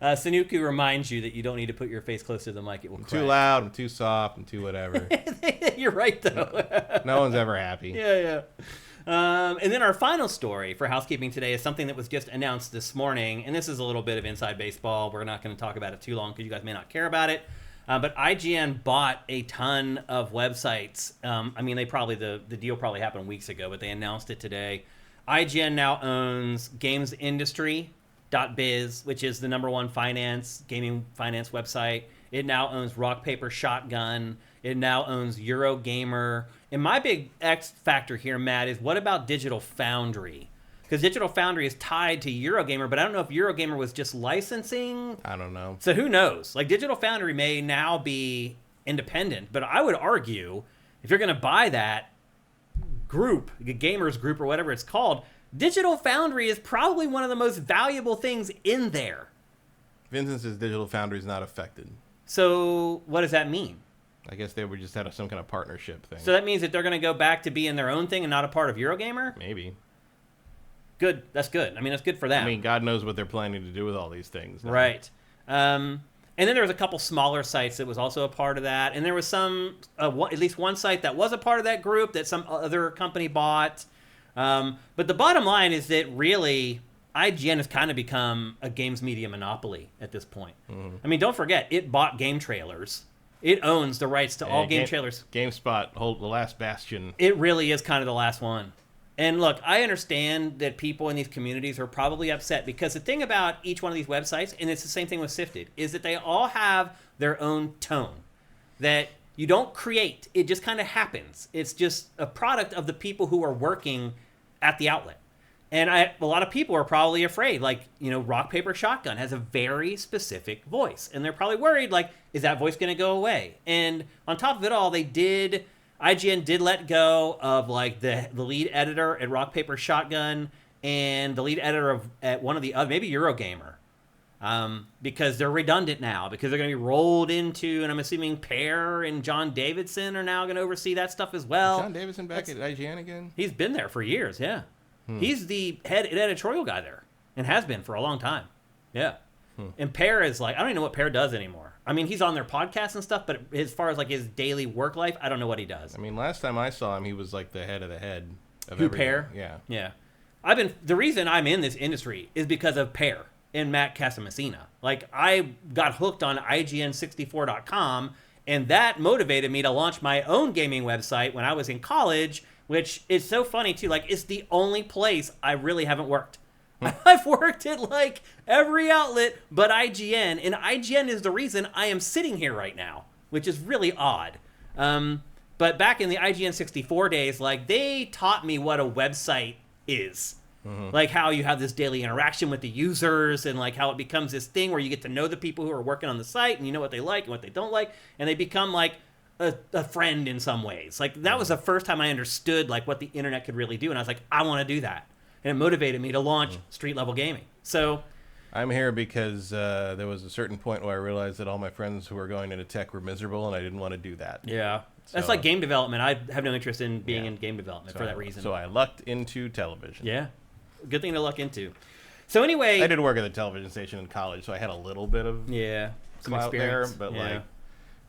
Sanuku reminds you that you don't need to put your face close to the mic. It will crack. Too loud, I'm too soft, I'm too whatever. You're right, though. No one's ever happy. Yeah. And then our final story for housekeeping today is something that was just announced this morning. And this is a little bit of inside baseball. We're not going to talk about it too long because you guys may not care about it. But IGN bought a ton of websites. I mean, the deal probably happened weeks ago, but they announced it today. IGN now owns GamesIndustry.biz, which is the #1 gaming finance website. It now owns Rock Paper Shotgun. It now owns Eurogamer. And my big X factor here, Matt, is what about Digital Foundry? Because Digital Foundry is tied to Eurogamer, but I don't know if Eurogamer was just licensing. I don't know. So who knows? Like, Digital Foundry may now be independent, but I would argue if you're going to buy that group, the Gamers Group or whatever it's called, Digital Foundry is probably one of the most valuable things in there. Vincent says Digital Foundry is not affected. So what does that mean? I guess they were just had some kind of partnership thing. So that means that they're going to go back to being their own thing and not a part of Eurogamer? Maybe. Good. That's good. I mean, that's good for them. I mean, God knows what they're planning to do with all these things. Right. And then there was a couple smaller sites that was also a part of that. And there was at least one site that was a part of that group that some other company bought. But the bottom line is that really IGN has kind of become a games media monopoly at this point. Mm-hmm. I mean, don't forget, it bought Game Trailers. It owns the rights to all game trailers. GameSpot, the last bastion. It really is kind of the last one. And look, I understand that people in these communities are probably upset because the thing about each one of these websites, and it's the same thing with SIFTD, is that they all have their own tone that you don't create. It just kind of happens. It's just a product of the people who are working at the outlet. And a lot of people are probably afraid, like, Rock, Paper, Shotgun has a very specific voice. And they're probably worried, like, is that voice going to go away? And on top of it all, IGN did let go of, like, the lead editor at Rock, Paper, Shotgun and the lead editor at one of the other, maybe Eurogamer, because they're redundant now, because they're going to be rolled into, and I'm assuming Pear and John Davidson are now going to oversee that stuff as well. Is John Davidson back at IGN again? He's been there for years, yeah. He's the head editorial guy there and has been for a long time. Yeah. And Pear is like, I don't even know what Pear does anymore. I mean, he's on their podcast and stuff, but as far as like his daily work life, I don't know what he does. I mean, last time I saw him, he was like the head of everything. Pear? Yeah. Yeah. The reason I'm in this industry is because of Pear and Matt Casamassina. Like, I got hooked on IGN64.com, and that motivated me to launch my own gaming website when I was in college, which is so funny too. Like, it's the only place I really haven't worked. I've worked at like every outlet but IGN, and IGN is the reason I am sitting here right now, which is really odd. But back in the IGN 64 days, like, they taught me what a website is. Like how you have this daily interaction with the users and like how it becomes this thing where you get to know the people who are working on the site and you know what they like and what they don't like, and they become like a friend in some ways. Like that was the first time I understood like what the internet could really do, and I was like, I want to do that, and it motivated me to launch street level gaming. So I'm here because there was a certain point where I realized that all my friends who were going into tech were miserable, and I didn't want to do that. Yeah. So, that's like game development. I have no interest in being in game development for that reason. So I lucked into television. Yeah. Good thing to luck into. So anyway, I did work at the television station in college, so I had a little bit of some experience there, but like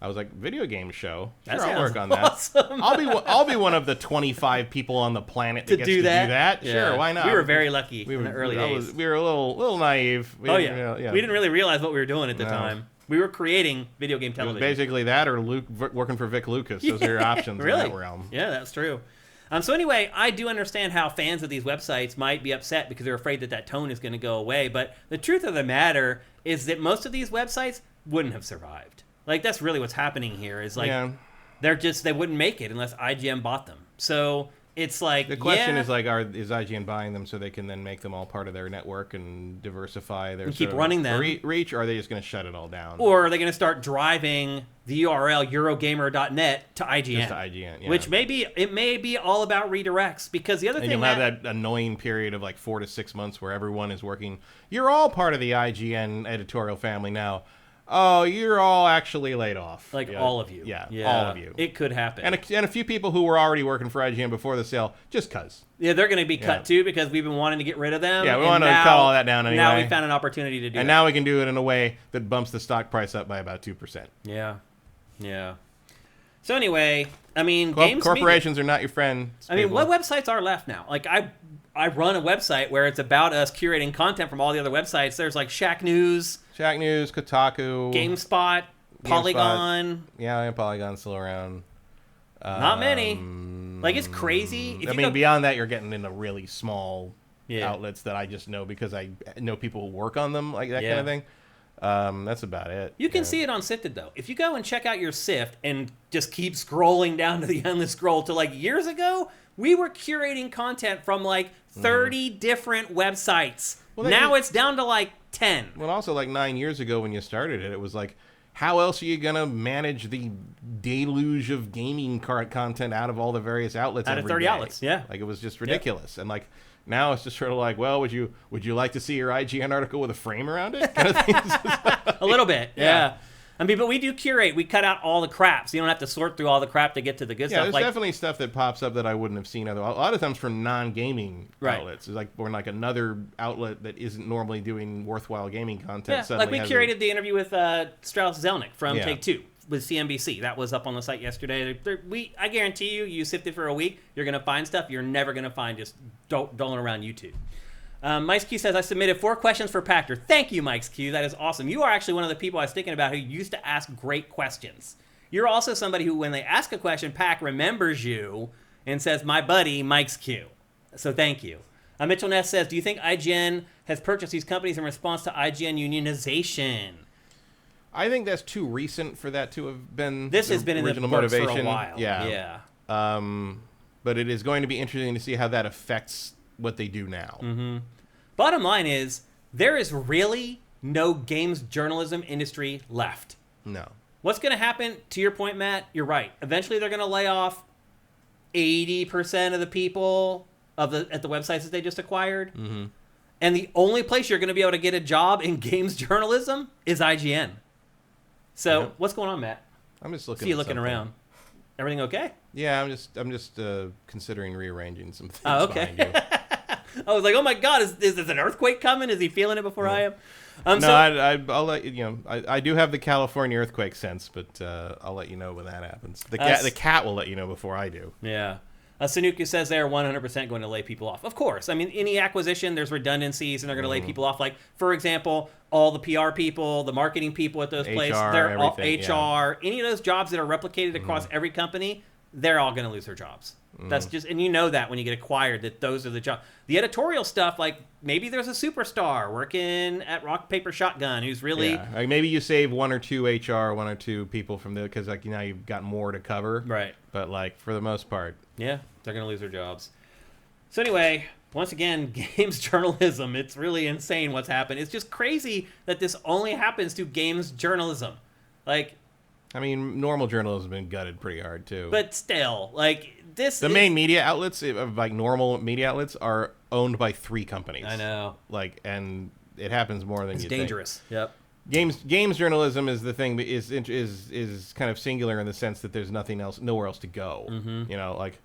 I was like, video game show. That sure, I'll work on awesome. that. I'll be one of the 25 people on the planet that gets to do that. Yeah. Sure, why not? We were very lucky in the early days. We were a little naive. We we didn't really realize what we were doing at the time. We were creating video game television. It was basically that or working for Vic Lucas. Those are your options in that realm. Yeah, that's true. So anyway, I do understand how fans of these websites might be upset because they're afraid that tone is going to go away. But the truth of the matter is that most of these websites wouldn't have survived. Like, that's really what's happening here is like they wouldn't make it unless IGN bought them. So it's like the question is like, is IGN buying them so they can then make them all part of their network and diversify their keep running them reach, or are they just going to shut it all down? Or are they going to start driving the URL Eurogamer.net to IGN? Just to IGN, which may be all about redirects, because the other thing you'll have that annoying period of like 4 to 6 months where everyone is working. You're all part of the IGN editorial family now. Oh, you're all actually laid off. Like all of you. Yeah, all of you. It could happen. And a few people who were already working for IGN before the sale, just cuz. Yeah, they're going to be cut too because we've been wanting to get rid of them. Yeah, we want to cut all that down anyway. Now we found an opportunity to do it. And now we can do it in a way that bumps the stock price up by about 2%. Yeah. Yeah. So anyway, I mean, corporations are not your friend. I mean, what websites are left now? Like I run a website where it's about us curating content from all the other websites. There's like Shack News, Kotaku, GameSpot, Polygon. Yeah, and Polygon's still around. Not many. Like, it's crazy. Beyond that, you're getting into really small outlets that I just know because I know people who work on them, like that kind of thing. That's about it. You can see it on SIFTD, though. If you go and check out your SIFT and just keep scrolling down to the endless scroll to like years ago, we were curating content from like 30 different websites. Well, now it's down to like 10. Well, also like 9 years ago when you started it was like, how else are you going to manage the deluge of gaming content out of all the various outlets out of 30 outlets, yeah. Like, it was just ridiculous. And like, now it's just sort of like, well, would you like to see your IGN article with a frame around it? Kind of thing. A little bit, yeah. I mean, but we do curate. We cut out all the crap, so you don't have to sort through all the crap to get to the good stuff. Yeah, there's definitely stuff that pops up that I wouldn't have seen otherwise. A lot of times from non-gaming outlets. It's like we're like another outlet that isn't normally doing worthwhile gaming content. Yeah, like we curated the interview with Strauss Zelnick from Take-Two with CNBC. That was up on the site yesterday. I guarantee you SIFTD for a week, you're going to find stuff you're never going to find just doling around YouTube. Mike's Q says, I submitted 4 questions for Pactor. Thank you, Mike's Q. That is awesome. You are actually one of the people I was thinking about who used to ask great questions. You're also somebody who, when they ask a question, Pac remembers you and says, my buddy, Mike's Q. So thank you. Mitchell Ness says, do you think IGN has purchased these companies in response to IGN unionization? I think that's too recent for that to have been This has been in the works for a while. Yeah. But it is going to be interesting to see how that affects what they do now. Mm-hmm. Bottom line is, there is really no games journalism industry left. No. What's going to happen, to your point, Matt, you're right. Eventually they're going to lay off 80% of the people at the websites that they just acquired. Mm-hmm. And the only place you're going to be able to get a job in games journalism is IGN. So, what's going on, Matt? I'm just looking. See you looking around. Everything okay? Yeah, I'm just considering rearranging some things. Oh, okay. Behind you. I was like, oh my God, is an earthquake coming? Is he feeling it before I am? I'll let you know. I do have the California earthquake sense, but I'll let you know when that happens. The cat will let you know before I do. Yeah. Sanuka says they're 100% going to lay people off. Of course. I mean, any acquisition, there's redundancies, and they're going to lay people off. Like, for example, all the PR people, the marketing people at those places, they're all HR. Yeah. Any of those jobs that are replicated across every company, they're all going to lose their jobs. That's just, and you know that when you get acquired, that those are the jobs. The editorial stuff, like maybe there's a superstar working at Rock Paper Shotgun who's really like maybe you save one or two HR, one or two people from the, because like now you've got more to cover, right? But like for the most part, yeah, they're gonna lose their jobs. So anyway, once again, games journalism. It's really insane what's happened. It's just crazy that this only happens to games journalism. Like, I mean, normal journalism has been gutted pretty hard too. But still, like the main media outlets, like normal media outlets, are owned by 3 companies. I know. Like, and it happens more than you think. It's dangerous. Yep. Games journalism is the thing that is kind of singular in the sense that there's nowhere else to go. You know, like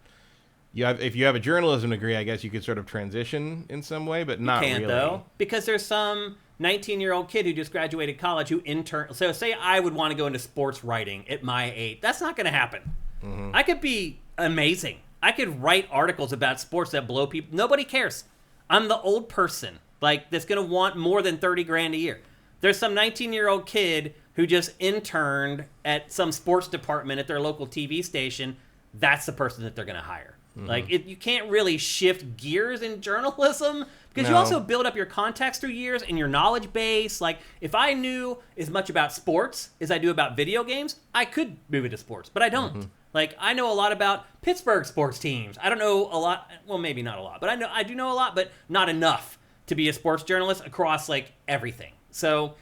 if you have a journalism degree, I guess you could sort of transition in some way, but not really. You can't though, because there's some 19-year-old kid who just graduated college who So say I would want to go into sports writing at my age. That's not going to happen. I could be amazing. I could write articles about sports that blow people. Nobody cares. I'm the old person, like, that's going to want more than $30,000 a year. There's some 19-year-old kid who just interned at some sports department at their local TV station. That's the person that they're going to hire. Like, you can't really shift gears in journalism because you also build up your contacts through years and your knowledge base. Like, if I knew as much about sports as I do about video games, I could move into sports, but I don't. Like, I know a lot about Pittsburgh sports teams. I don't know a lot. Well, maybe not a lot, but I do know a lot, but not enough to be a sports journalist across, like, everything. So,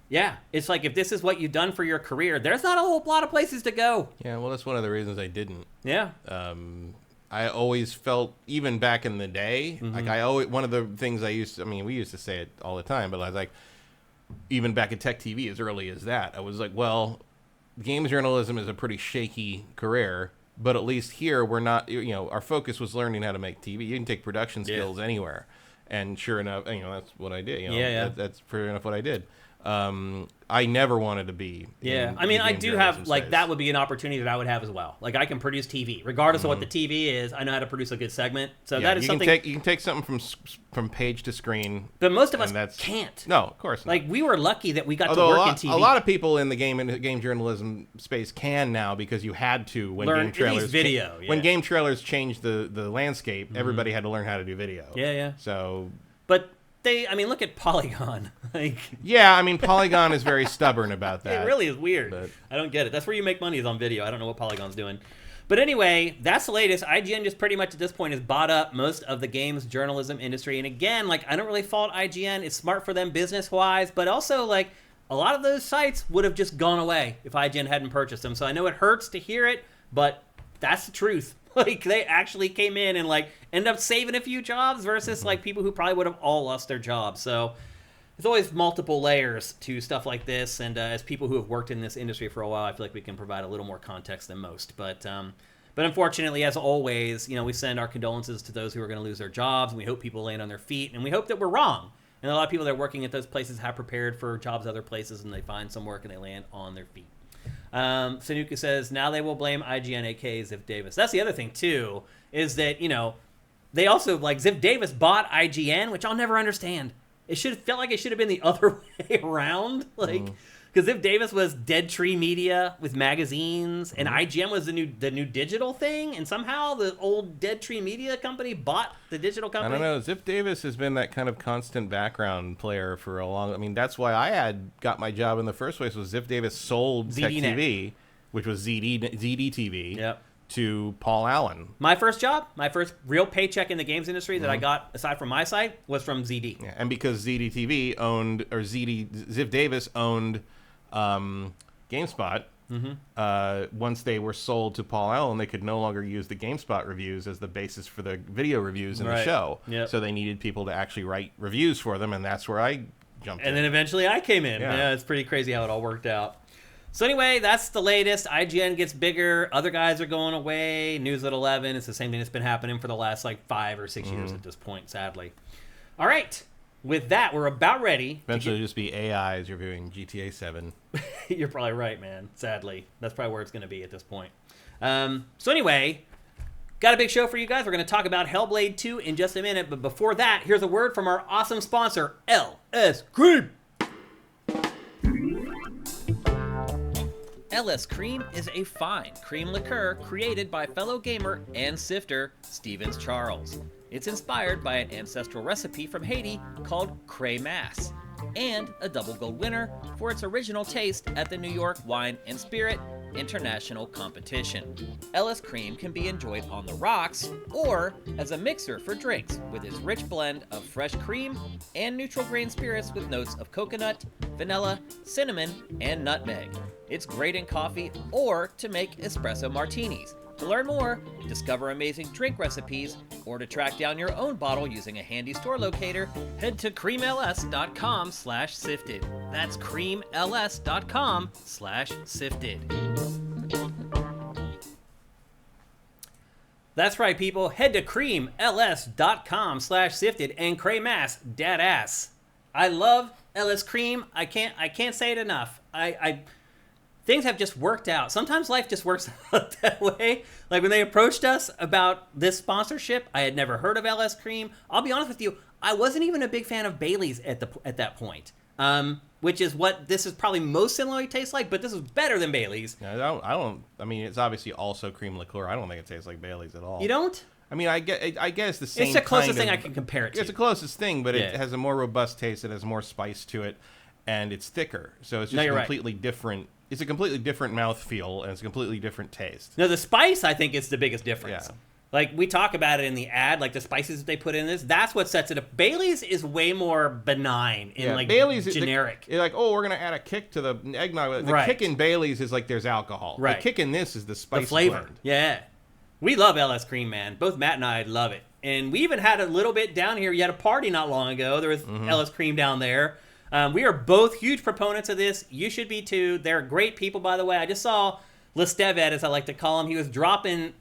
yeah, it's like if this is what you've done for your career, there's not a whole lot of places to go. Yeah, well, that's one of the reasons I didn't. Yeah. I always felt, even back in the day, like one of the things we used to say it all the time, but I was like, even back at Tech TV as early as that, I was like, well, games journalism is a pretty shaky career, but at least here we're not, our focus was learning how to make TV. You can take production skills anywhere. And sure enough, that's what I did. That's fair enough what I did. I never wanted to be. I mean, I do have, like, that would be an opportunity that I would have as well. Like, I can produce TV. Regardless of what the TV is, I know how to produce a good segment. So that is something. You can take something from page to screen. But most of us can't. No, of course not. Like, we were lucky that we got to work in TV. A lot of people in the game journalism space can now because you had to when learn game trailers video. When game trailers changed the landscape, everybody had to learn how to do video. Yeah. So. But look at Polygon. Polygon is very stubborn about that. It really is weird. But I don't get it. That's where you make money, is on video. I don't know what Polygon's doing. But anyway, that's the latest. IGN just pretty much at this point has bought up most of the games journalism industry. And again, like, I don't really fault IGN. It's smart for them business-wise. But also, like, a lot of those sites would have just gone away if IGN hadn't purchased them. So I know it hurts to hear it, but that's the truth. Like, they actually came in and, like, end up saving a few jobs versus, like, people who probably would have all lost their jobs. So there's always multiple layers to stuff like this. And as people who have worked in this industry for a while, I feel like we can provide a little more context than most. But unfortunately, as always, we send our condolences to those who are going to lose their jobs. And we hope people land on their feet. And we hope that we're wrong. And a lot of people that are working at those places have prepared for jobs other places. And they find some work and they land on their feet. Sanuka says, now they will blame IGN, aka Ziff Davis. That's the other thing, too, is that, they also, like, Ziff Davis bought IGN, which I'll never understand. It felt like it should have been the other way around. Like, because Ziff Davis was Dead Tree Media with magazines, and IGN was the new digital thing, and somehow the old Dead Tree Media company bought the digital company. I don't know. Ziff Davis has been that kind of constant background player for a long. I mean, that's why I got my job in the first place. Was Ziff Davis sold Tech TV, which was ZD TV, to Paul Allen. My first job, my first real paycheck in the games industry that I got aside from my site was from ZD. Yeah, and because ZD TV Ziff Davis owned GameSpot. Once they were sold to Paul Allen, they could no longer use the GameSpot reviews as the basis for the video reviews in the show. Yep. So they needed people to actually write reviews for them, and that's where I jumped in. And then eventually I came in. Yeah, it's pretty crazy how it all worked out. So anyway, that's the latest. IGN gets bigger. Other guys are going away. News at 11. It's the same thing that's been happening for the last, like, 5 or 6 years at this point, sadly. All right. With that, we're about ready. Eventually it'll just be AIs reviewing GTA 7. You're probably right, man. Sadly. That's probably where it's going to be at this point. So anyway, got a big show for you guys. We're going to talk about Hellblade 2 in just a minute. But before that, here's a word from our awesome sponsor, LS Cream. LS Cream is a fine cream liqueur created by fellow gamer and sifter Stevens Charles. It's inspired by an ancestral recipe from Haiti called Cray Mass, and a double gold winner for its original taste at the New York Wine and Spirit International Competition. LS Cream can be enjoyed on the rocks or as a mixer for drinks with its rich blend of fresh cream and neutral grain spirits with notes of coconut, vanilla, cinnamon, and nutmeg. It's great in coffee or to make espresso martinis. To learn more, discover amazing drink recipes, or to track down your own bottle using a handy store locator, head to creamls.com/sifted. That's creamls.com/sifted. That's right, people. Head to creamls.com/sifted and Craymass Dadass. I love LS Cream. I can't say it enough. Things have just worked out. Sometimes life just works out that way. Like when they approached us about this sponsorship, I had never heard of LS Cream. I'll be honest with you, I wasn't even a big fan of Bailey's at that point. Which is what this is probably most similarly tastes like, but this is better than Bailey's. I mean, it's obviously also cream liqueur. I don't think it tastes like Bailey's at all. You don't? I mean, I guess the same. It's the closest thing of, I can compare it to. It's the closest thing, but it has a more robust taste. It has more spice to it, and it's thicker. So it's just completely different. It's a completely different mouthfeel, and it's a completely different taste. No, the spice, I think, is the biggest difference. Yeah. Like, we talk about it in the ad, like the spices that they put in this, that's what sets it up. Bailey's is way more benign and, Bailey's generic. You're like, oh, we're going to add a kick to the eggnog. The kick in Bailey's is like there's alcohol. Right. The kick in this is the spice The flavor. blend. Yeah. We love LS Cream, man. Both Matt and I love it. And we even had a little bit down here. You had a party not long ago. There was LS Cream down there. We are both huge proponents of this. You should be too. They're great people, by the way. I just saw Lestevet, as I like to call him. He was dropping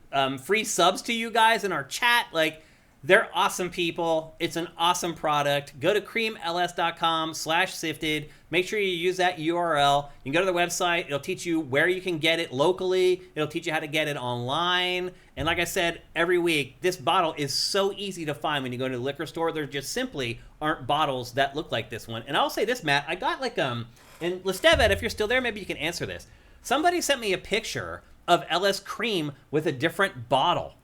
free subs to you guys in our chat. Like, they're awesome people. It's an awesome product. Go to creamls.com/sifted. Make sure you use that URL. You can go to the website. It'll teach you where you can get it locally. It'll teach you how to get it online. And like I said, every week, this bottle is so easy to find when you go to the liquor store. There just simply aren't bottles that look like this one. And I'll say this, Matt. I got like, and Lestevet, if you're still there, maybe you can answer this. Somebody sent me a picture of LS Cream with a different bottle.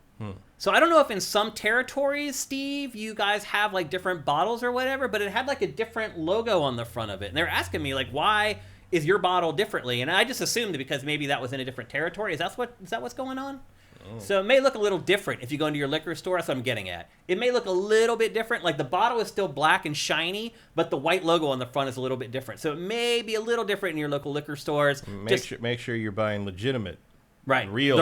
So I don't know if in some territories, Steve, you guys have like different bottles or whatever, but it had like a different logo on the front of it. And they're asking me like, why is your bottle differently? And I just assumed because maybe that was in a different territory. Is that what's going on? Oh. So it may look a little different if you go into your liquor store. That's what I'm getting at. It may look a little bit different. Like the bottle is still black and shiny, but the white logo on the front is a little bit different. So it may be a little different in your local liquor stores. Make sure you're buying legitimate. Right, the real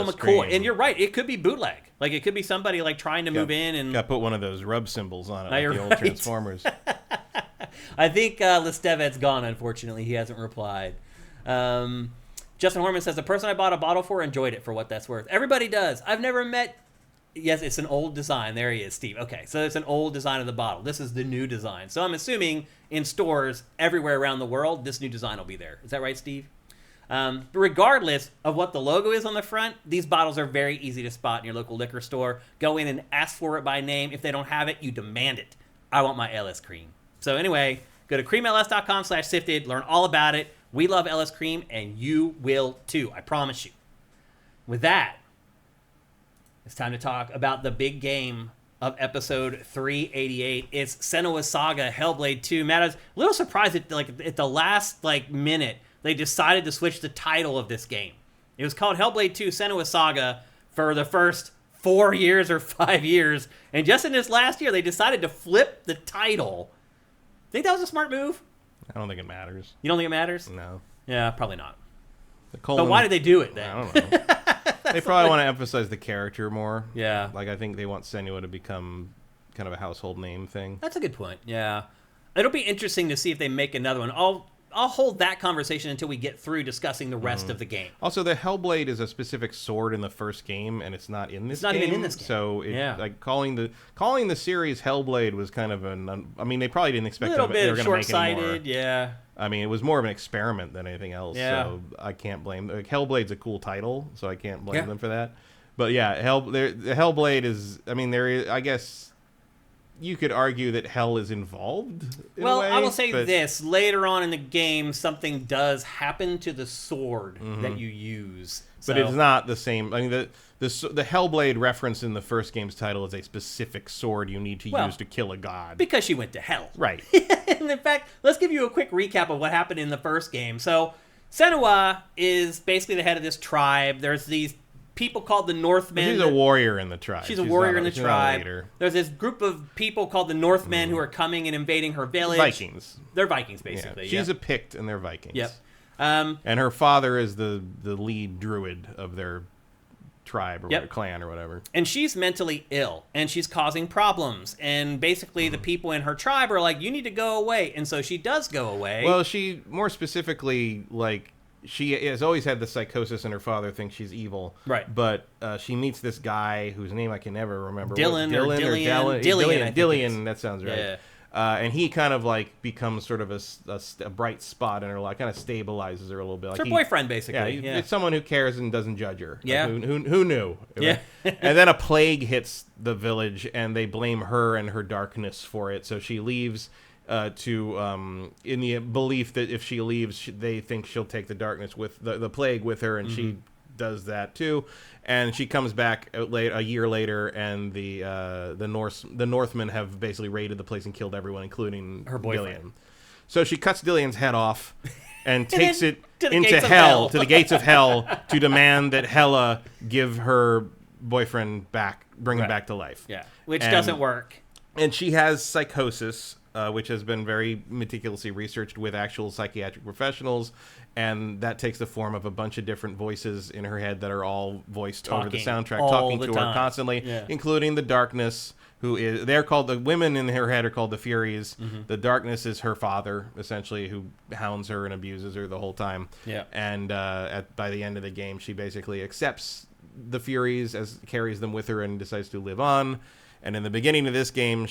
McCoy, and you're right. It could be bootleg. Like it could be somebody like trying to move in and put one of those rub symbols on it, like the old Transformers. I think Lestevet's gone. Unfortunately, he hasn't replied. Justin Horman says the person I bought a bottle for enjoyed it for what that's worth. Everybody does. I've never met. Yes, it's an old design. There he is, Steve. Okay, so it's an old design of the bottle. This is the new design. So I'm assuming in stores everywhere around the world, this new design will be there. Is that right, Steve? But regardless of what the logo is on the front, these bottles are very easy to spot in your local liquor store. Go in and ask for it by name. If they don't have it, you demand it. I want my LS Cream. So anyway, go to creamls.com/sifted. Learn all about it. We love LS Cream, and you will too. I promise you. With that, it's time to talk about the big game of episode 388. It's Senua's Saga, Hellblade 2. Matt, I was a little surprised at the last minute they decided to switch the title of this game. It was called Hellblade 2 Senua Saga for the first 4 years or 5 years. And just in this last year, they decided to flip the title. Think that was a smart move? I don't think it matters. You don't think it matters? No. Yeah, probably not. But why did they do it then? I don't know. They probably want to emphasize the character more. Yeah. Like, I think they want Senua to become kind of a household name thing. That's a good point, yeah. It'll be interesting to see if they make another one. I'll hold that conversation until we get through discussing the rest of the game. Also, the Hellblade is a specific sword in the first game, and it's not in this game. It's not even in this game. So, like calling the series Hellblade was kind of I mean, they probably didn't expect they were going to make short-sighted, yeah. I mean, it was more of an experiment than anything else. Yeah. So I can't blame. Hellblade's a cool title, so I can't blame them for that. But yeah, the Hellblade is. I mean, there is. I guess you could argue that hell is involved. Well, I will say this: later on in the game, something does happen to the sword that you use. But it's not the same. I mean, the Hellblade reference in the first game's title is a specific sword you need to use to kill a god. Because she went to hell. Right. And in fact, let's give you a quick recap of what happened in the first game. So, Senua is basically the head of this tribe. There's these people called the Northmen. She's a warrior in the tribe. She's a warrior in the tribe. Leader. There's this group of people called the Northmen who are coming and invading her village. Vikings. They're Vikings, basically. Yeah. She's a Pict, and they're Vikings. Yep. And her father is the lead druid of their tribe or whatever, clan or whatever. And she's mentally ill, and she's causing problems. And basically, the people in her tribe are like, "You need to go away." And so she does go away. Well, she more specifically, like, she has always had the psychosis, and her father thinks she's evil. Right. But she meets this guy whose name I can never remember. Dillian. That sounds right. Yeah. And he kind of like becomes sort of a bright spot in her life, kind of stabilizes her a little bit. Like her boyfriend, basically. Yeah, it's someone who cares and doesn't judge her. Yeah. Like, who knew? Yeah. And then a plague hits the village, and they blame her and her darkness for it. So she leaves in the belief that if she leaves, they think she'll take the darkness with the plague with her, and she does that too. And she comes back a year later, and the Northmen have basically raided the place and killed everyone, including her boyfriend. Dillian. So she cuts Dillian's head off and takes it to the into hell, to the gates of hell, to demand that Hela give her boyfriend back, bring him back to life. Yeah, which doesn't work. And she has psychosis, which has been very meticulously researched with actual psychiatric professionals, and that takes the form of a bunch of different voices in her head that are all voiced over the soundtrack, talking to her constantly, including the darkness, the women in her head are called the Furies. The darkness is her father, essentially, who hounds her and abuses her the whole time. Yeah. And by the end of the game, she basically accepts the Furies, carries them with her, and decides to live on. And in the beginning of this game,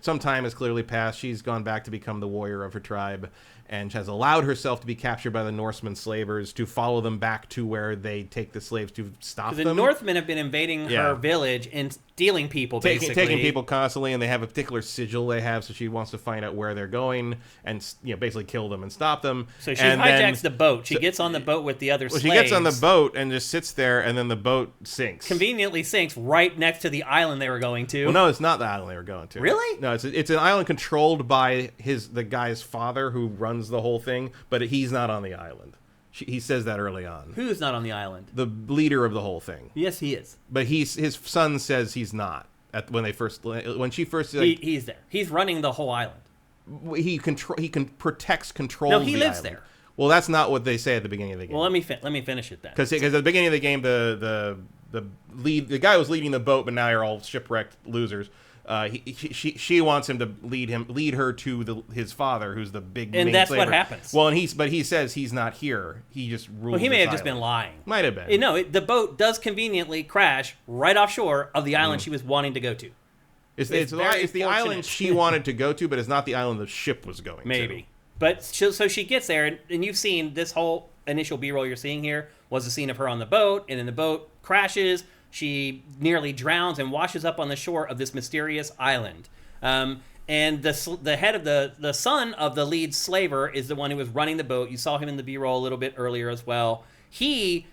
some time has clearly passed. She's gone back to become the warrior of her tribe, and has allowed herself to be captured by the Norsemen slavers to follow them back to where they take the slaves to stop them. The Northmen have been invading her village and stealing people, basically. Taking people constantly, and they have a particular sigil they have, so she wants to find out where they're going and basically kill them and stop them. So she hijacks the boat. She gets on the boat with the other slaves. She gets on the boat and just sits there, and then the boat sinks. Conveniently sinks right next to the island they were going to. Well, no, it's not the island they were going to. Really? No, it's an island controlled by the guy's father who runs the whole thing, but he's not on the island. He says that early on. Who's not on the island? The leader of the whole thing. Yes, he is. But his son says he's not. When she first he's there. He's running the whole island. He protects control. No, he lives there. Well, that's not what they say at the beginning of the game. Well, let me finish it then. Because at the beginning of the game, the guy was leading the boat, but now you're all shipwrecked losers. She wants him to lead her to his father, who's the big main and that's slaver. what happens. Well, but he says he's not here. He just rules. Well, he may have just been lying. Might have been. No, the boat does conveniently crash right offshore of the island she was wanting to go to. It's the island she wanted to go to, but it's not the island the ship was going to. Maybe. But so she gets there, and you've seen this whole initial B-roll you're seeing here was the scene of her on the boat, and then the boat crashes. She nearly drowns and washes up on the shore of this mysterious island. And the head of the son of the lead slaver is the one who was running the boat. You saw him in the B-roll a little bit earlier as well. He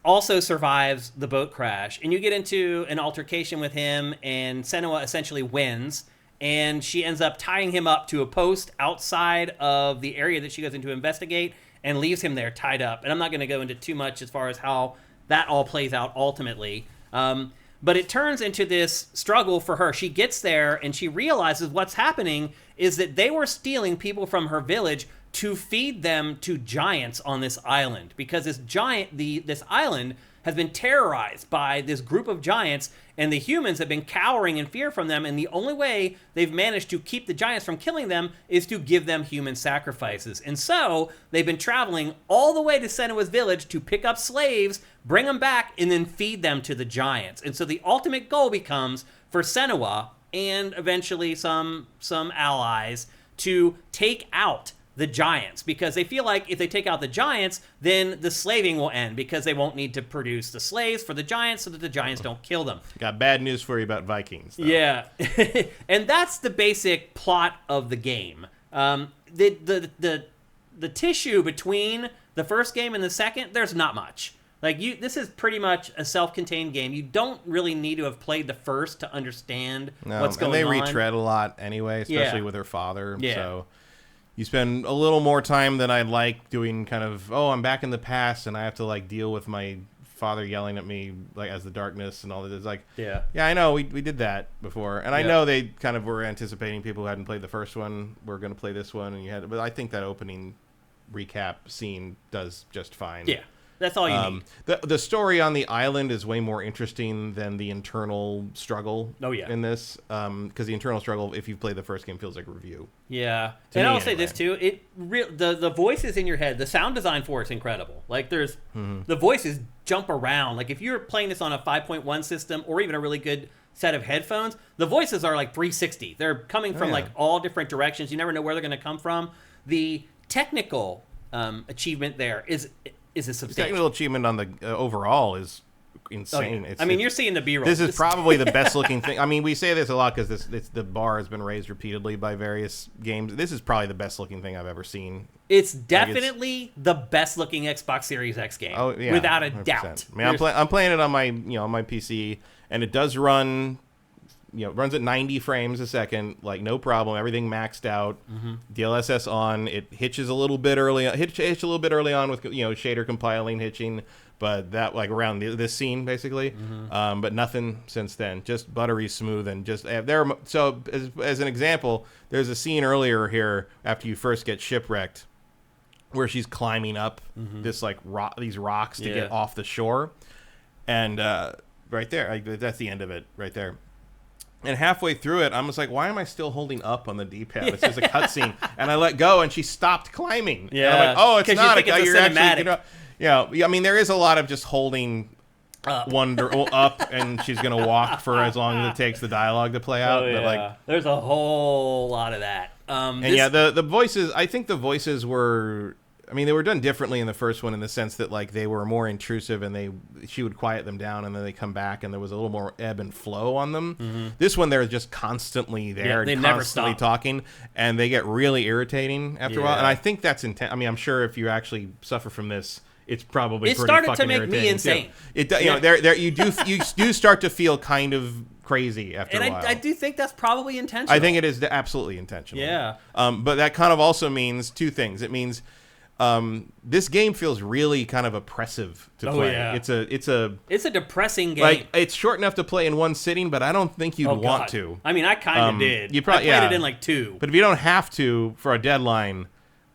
also survives the boat crash, and you get into an altercation with him, and Senua essentially wins, and she ends up tying him up to a post outside of the area that she goes in to investigate, and leaves him there tied up. And I'm not going to go into too much as far as how that all plays out ultimately. But it turns into this struggle for her. She gets there and she realizes what's happening is that they were stealing people from her village to feed them to giants on this island, because this island has been terrorized by this group of giants, and the humans have been cowering in fear from them, and the only way they've managed to keep the giants from killing them is to give them human sacrifices. And so they've been traveling all the way to Senua's village to pick up slaves, bring them back, and then feed them to the giants. And so the ultimate goal becomes for Senua, and eventually some allies, to take out the giants, because they feel like if they take out the giants, then the slaving will end, because they won't need to produce the slaves for the giants so that the giants don't kill them. Got bad news for you about Vikings, though. Yeah. And that's the basic plot of the game. The tissue between the first game and the second, there's not much. Like, this is pretty much a self-contained game. You don't really need to have played the first to understand what's going on. And they retread a lot anyway, especially with her father. Yeah. So you spend a little more time than I'd like doing kind of, I'm back in the past and I have to, like, deal with my father yelling at me, like, as the darkness and all that. It's like, yeah, I know, we did that before. And I know they kind of were anticipating people who hadn't played the first one were going to play this one. But I think that opening recap scene does just fine. Yeah. That's all you need. The story on the island is way more interesting than the internal struggle in this. Because the internal struggle, if you've played the first game, feels like a review. Yeah. And I'll say this, too. The voices in your head, the sound design for it's incredible. Like, there's... The voices jump around. Like, if you're playing this on a 5.1 system or even a really good set of headphones, the voices are, like, 360. They're coming from, like, all different directions. You never know where they're going to come from. The technical achievement there is a substantial. The technical achievement on the overall is insane. Oh, yeah. You're seeing the B-roll. This is probably the best looking thing. I mean, we say this a lot because the bar has been raised repeatedly by various games. This is probably the best looking thing I've ever seen. It's definitely the best looking Xbox Series X game. Oh, yeah, without a 100%. Doubt. I mean, I'm playing it on my on my PC, and it does run. Runs at 90 frames a second, like no problem. Everything maxed out. DLSS on. It hitches a little bit early. Hitch a little bit early on with shader compiling, hitching, but that like around this scene basically. But nothing since then. Just buttery smooth and just there. So as an example, there's a scene earlier here after you first get shipwrecked, where she's climbing up this like these rocks to get off the shore, and right there, that's the end of it right there. And halfway through it, I'm just like, why am I still holding up on the D-pad? It's just a cutscene. And I let go, and she stopped climbing. Yeah. And I'm like, oh, it's not. You're cinematic. Actually, I mean, there is a lot of just holding up, and she's going to walk for as long as it takes the dialogue to play out. Oh, yeah. But like, there's a whole lot of that. The voices, I think the voices were... I mean, they were done differently in the first one in the sense that like they were more intrusive and she would quiet them down and then they come back and there was a little more ebb and flow on them. This one, they're just constantly there, they constantly never stop talking, and they get really irritating after a while. And I think that's intent. I mean, I'm sure if you actually suffer from this, it's probably pretty fucking irritating. It started to make me insane. You do start to feel kind of crazy after a while. And I do think that's probably intentional. I think it is absolutely intentional. Yeah. But that kind of also means two things. It means this game feels really kind of oppressive to play. Yeah. It's a depressing game. Like, it's short enough to play in one sitting, but I don't think you'd want to. I mean, I kind of did. You probably, I played it in like 2. But if you don't have to for a deadline,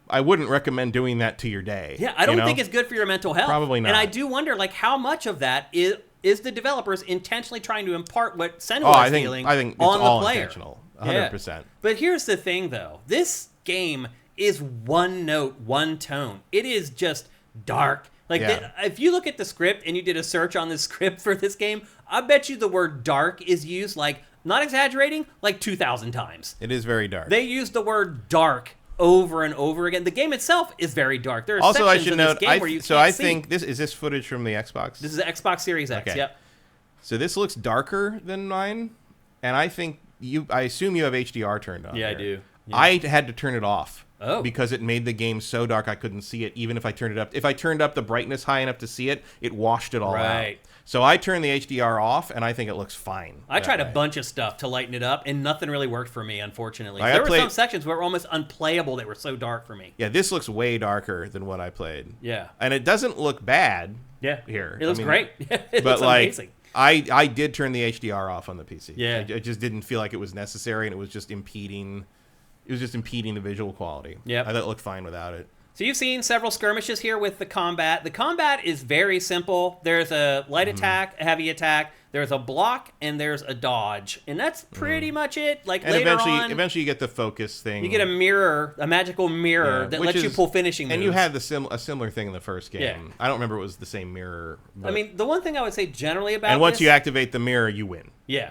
I wouldn't recommend doing that to your day. Yeah, I don't think it's good for your mental health. Probably not. And I do wonder, like, how much of that is the developers intentionally trying to impart what Senua is feeling I think it's on all the player. Intentional, 100%. Yeah. But here's the thing, though. This game is one note, one tone. It is just dark. Like, if you look at the script and you did a search on the script for this game, I bet you the word dark is used, like, not exaggerating, like 2,000 times. It is very dark. They use the word dark over and over again. The game itself is very dark. There are also, sections in this game where you can't see. think is this footage from the Xbox? This is the Xbox Series X, yep. So this looks darker than mine, and I assume you have HDR turned on. Yeah, here. I do. Yeah. I had to turn it off. Oh. Because it made the game so dark I couldn't see it, even if I turned it up. If I turned up the brightness high enough to see it, it washed it all out. So I turned the HDR off, and I think it looks fine. I tried a bunch of stuff to lighten it up, and nothing really worked for me, unfortunately. There were some sections where it were almost unplayable. They were so dark for me. Yeah, this looks way darker than what I played. Yeah. And it doesn't look bad here. It looks great. It looks amazing. I did turn the HDR off on the PC. Yeah. I just didn't feel like it was necessary, and it was just impeding... It was just impeding the visual quality. Yeah, I thought it looked fine without it. So you've seen several skirmishes here with the combat. The combat is very simple. There's a light attack, a heavy attack. There's a block, and there's a dodge. And that's pretty much it. Like, and eventually you get the focus thing. You get a mirror, a magical mirror that lets you pull finishing moves. And you had a similar thing in the first game. Yeah. I don't remember it was the same mirror. I mean, the one thing I would say generally about once you activate the mirror, you win. Yeah.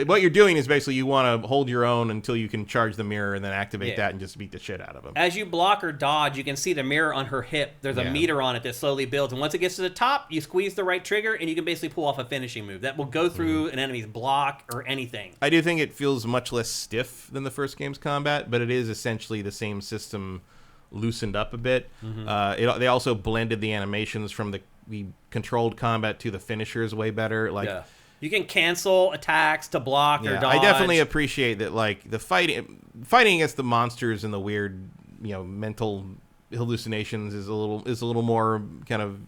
What you're doing is basically you want to hold your own until you can charge the mirror and then activate that and just beat the shit out of them. As you block or dodge, you can see the mirror on her hip. There's a meter on it that slowly builds. And once it gets to the top, you squeeze the right trigger and you can basically pull off a finishing move that will go through an enemy's block or anything. I do think it feels much less stiff than the first game's combat, but it is essentially the same system loosened up a bit. They also blended the animations from the controlled combat to the finishers way better. You can cancel attacks to block or dodge. I definitely appreciate that. Like the fighting against the monsters and the weird, mental hallucinations is a little more kind of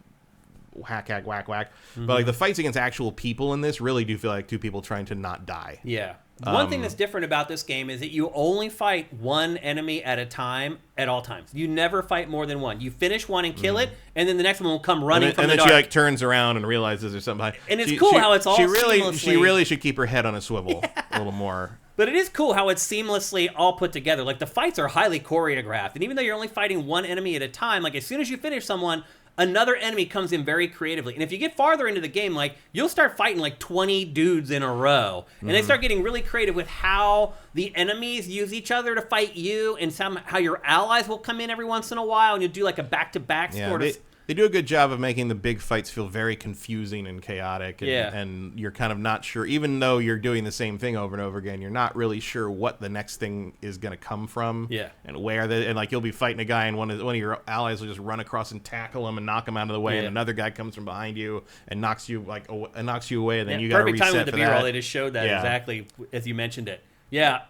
whack. But like the fights against actual people in this really do feel like two people trying to not die. Yeah. One thing that's different about this game is that you only fight one enemy at a time at all times. You never fight more than one. You finish one and kill it, and then the next one will come running from the dark. And then she turns around and realizes there's something behind. And it's cool how it's all seamlessly... She really should keep her head on a swivel a little more. But it is cool how it's seamlessly all put together. Like, the fights are highly choreographed. And even though you're only fighting one enemy at a time, like, as soon as you finish someone, another enemy comes in very creatively. And if you get farther into the game, like, you'll start fighting like 20 dudes in a row. And they start getting really creative with how the enemies use each other to fight you, and how your allies will come in every once in a while, and you'll do like a back-to-back sort of... They do a good job of making the big fights feel very confusing and chaotic, and you're kind of not sure, even though you're doing the same thing over and over again, you're not really sure what the next thing is going to come from, and where and like you'll be fighting a guy, and one of your allies will just run across and tackle him and knock him out of the way, and another guy comes from behind you and knocks you away, and then you got to reset. Perfect time with the B-roll. They just showed that exactly as you mentioned it. Yeah.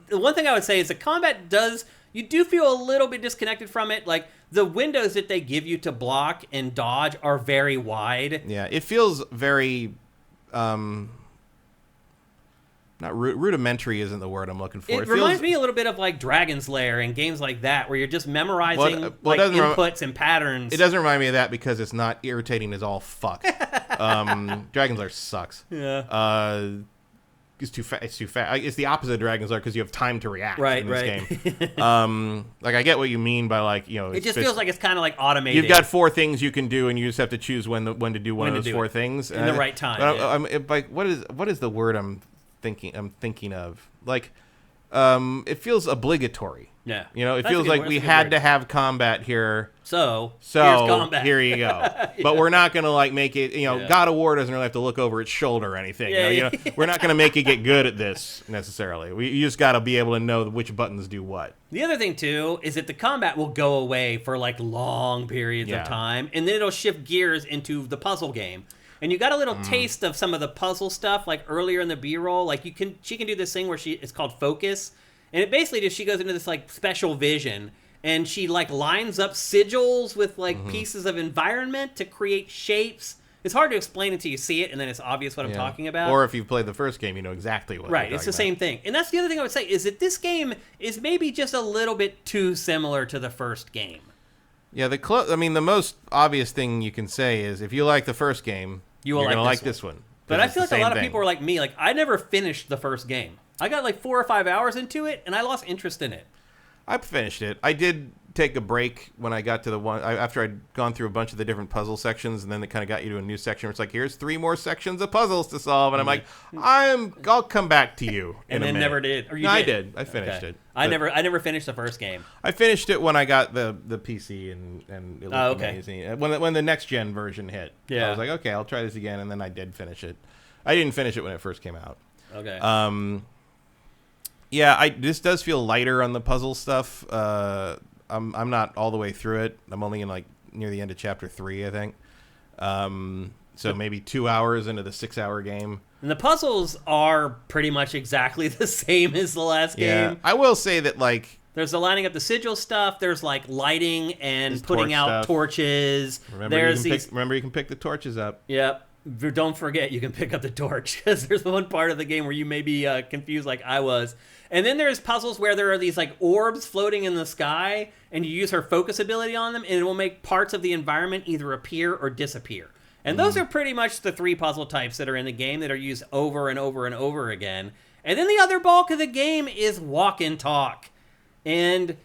The one thing I would say is the combat you do feel a little bit disconnected from it. Like, the windows that they give you to block and dodge are very wide. Yeah, it feels very, not rudimentary isn't the word I'm looking for. It reminds me a little bit of like Dragon's Lair and games like that, where you're just memorizing inputs and patterns. It doesn't remind me of that because it's not irritating as all fuck. Dragon's Lair sucks. Yeah. It's too fast. It's the opposite of Dragon's Lair because you have time to react in this game. Like, I get what you mean by like, it just feels like it's kind of like automated. You've got 4 things you can do, and you just have to choose when to do one of those 4 things in the right time. Like, what is the word I'm thinking of? Like, it feels obligatory. Yeah. It feels like we had to have combat here. So here's combat. Here you go. But we're not going to like make it, God of War doesn't really have to look over its shoulder or anything. We're not going to make it get good at this necessarily. You just got to be able to know which buttons do what. The other thing too is that the combat will go away for like long periods of time, and then it'll shift gears into the puzzle game. And you got a little taste of some of the puzzle stuff like earlier in the B-roll. Like she can do this thing where it's called focus. And it basically just, she goes into this like special vision, and she like lines up sigils with like pieces of environment to create shapes. It's hard to explain until you see it, and then it's obvious what I'm talking about. Or if you've played the first game, you know exactly what. Right, it's the same thing. And that's the other thing I would say is that this game is maybe just a little bit too similar to the first game. Yeah, the most obvious thing you can say is if you like the first game, you're going to like this one. But I feel like a lot of people are like me. Like, I never finished the first game. I got like 4 or 5 hours into it, and I lost interest in it. I finished it. I did take a break when I got to the one after I'd gone through a bunch of the different puzzle sections, and then they kind of got you to a new section where it's like, here's 3 more sections of puzzles to solve, and I'm like, I'll come back to you in a minute. Never did. Or I did. I finished it. I never finished the first game. I finished it when I got the PC and it looked amazing. When the next gen version hit, I was like, okay, I'll try this again, and then I did finish it. I didn't finish it when it first came out. Okay. Yeah, this does feel lighter on the puzzle stuff. I'm not all the way through it. I'm only in like near the end of chapter 3, I think. So maybe 2 hours into the 6-hour game. And the puzzles are pretty much exactly the same as the last game. I will say that like there's the lining up the sigil stuff. There's like lighting and putting out torches. Remember, you can pick the torches up. Yep. Don't forget you can pick up the torch, because there's one part of the game where you may be confused like I was. And then there's puzzles where there are these like orbs floating in the sky, and you use her focus ability on them, and it will make parts of the environment either appear or disappear. And those are pretty much the 3 puzzle types that are in the game that are used over and over and over again. And then the other bulk of the game is walk and talk. And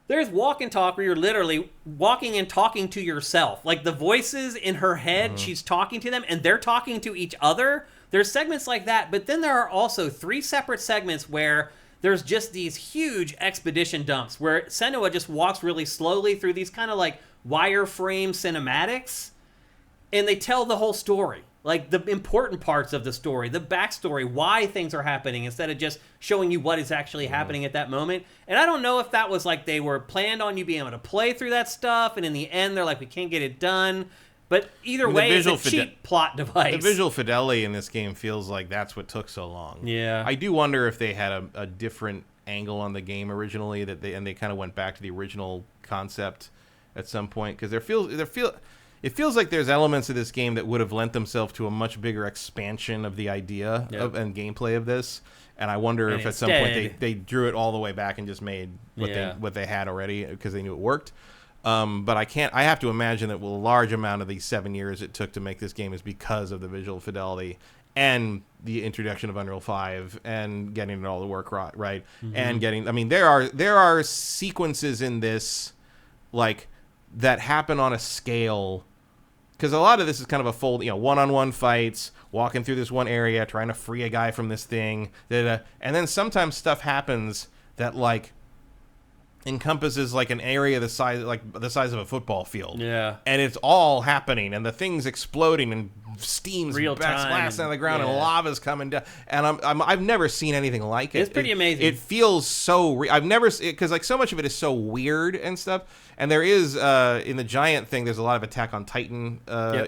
there's walk and talk where you're literally walking and talking to yourself. Like the voices in her head, she's talking to them, and they're talking to each other. there's segments like that, but then there are also 3 separate segments where there's just these huge expedition dumps where Senua just walks really slowly through these kind of like wireframe cinematics, and they tell the whole story. Like the important parts of the story, the backstory, why things are happening, instead of just showing you what is actually happening at that moment. And I don't know if that was like they were planned on you being able to play through that stuff, and in the end they're like, we can't get it done. But either way, it's a cheap plot device. The visual fidelity in this game feels like that's what took so long. Yeah. I do wonder if they had a different angle on the game originally, that they kind of went back to the original concept at some point, because it feels like there's elements of this game that would have lent themselves to a much bigger expansion of the idea and gameplay of this. And I wonder if at some point they drew it all the way back and just made what they had already because they knew it worked. But I have to imagine that a large amount of these 7 years it took to make this game is because of the visual fidelity and the introduction of Unreal 5 and getting it all to work right. And there are sequences in this like that happen on a scale, because a lot of this is kind of a one-on-one fights, walking through this one area, trying to free a guy from this thing, and then sometimes stuff happens that like encompasses like an area the size of a football field. Yeah. And it's all happening, and the thing's exploding, and steam's blasting on the ground, and lava's coming down. And I've never seen anything like it. It's pretty amazing. It feels so I've never, because like so much of it is so weird and stuff. And there is in the giant thing, there's a lot of Attack on Titan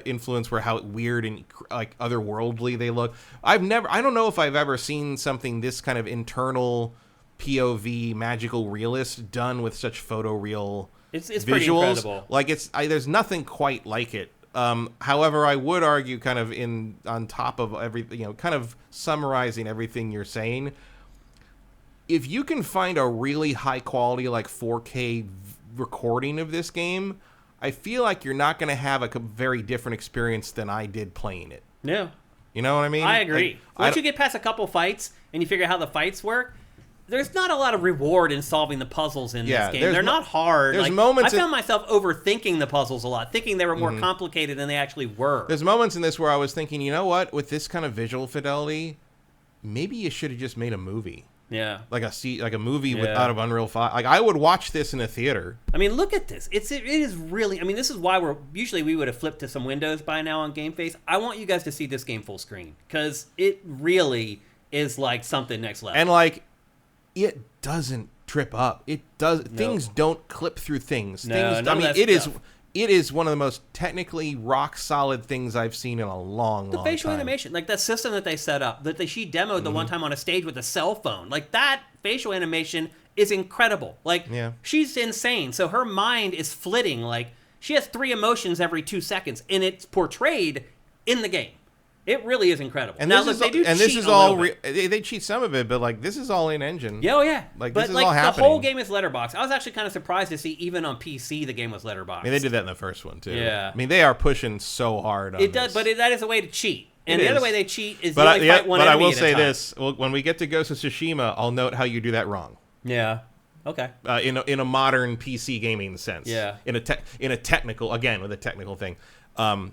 influence, where how weird and like otherworldly they look. I don't know if I've ever seen something this kind of internal POV magical realist done with such photoreal it's visuals. Pretty incredible. Like there's nothing quite like it. However, I would argue, kind of on top of everything, kind of summarizing everything you're saying, if you can find a really high quality like 4K recording of this game, I feel like you're not going to have a very different experience than I did playing it. Yeah. You know what I mean? I agree. Once you get past a couple fights and you figure out how the fights work, there's not a lot of reward in solving the puzzles in this game. They're not hard. There's moments I found myself overthinking the puzzles a lot, thinking they were more complicated than they actually were. There's moments in this where I was thinking, you know what? With this kind of visual fidelity, maybe you should have just made a movie. Yeah. Like a movie out of Unreal 5. Like, I would watch this in a theater. I mean, look at this. It is really, I mean, this is why we would have flipped to some Windows by now on GameFace. I want you guys to see this game full screen, because it really is like something next level. And like, it doesn't trip up. It does. No. Things don't clip through things. It is one of the most technically rock solid things I've seen in a long time. The facial animation, like that system that they set up, she demoed the one time on a stage with a cell phone. Like that facial animation is incredible. Like she's insane. So her mind is flitting. Like she has 3 emotions every 2 seconds, and it's portrayed in the game. It really is incredible. And now, they cheat some of it, but like this is all in engine. Yeah, oh yeah. Like but this is like all happening. The whole game is letterbox. I was actually kind of surprised to see even on PC the game was letterbox. I mean, they did that in the first one too. Yeah. I mean, they are pushing so hard on it. Does, but that is a way to cheat. And the other way they cheat is you only fight one enemy But I will at say a time. this: when we get to Ghost of Tsushima, I'll note how you do that wrong. Yeah. Okay. In a modern PC gaming sense. Yeah. In a technical thing.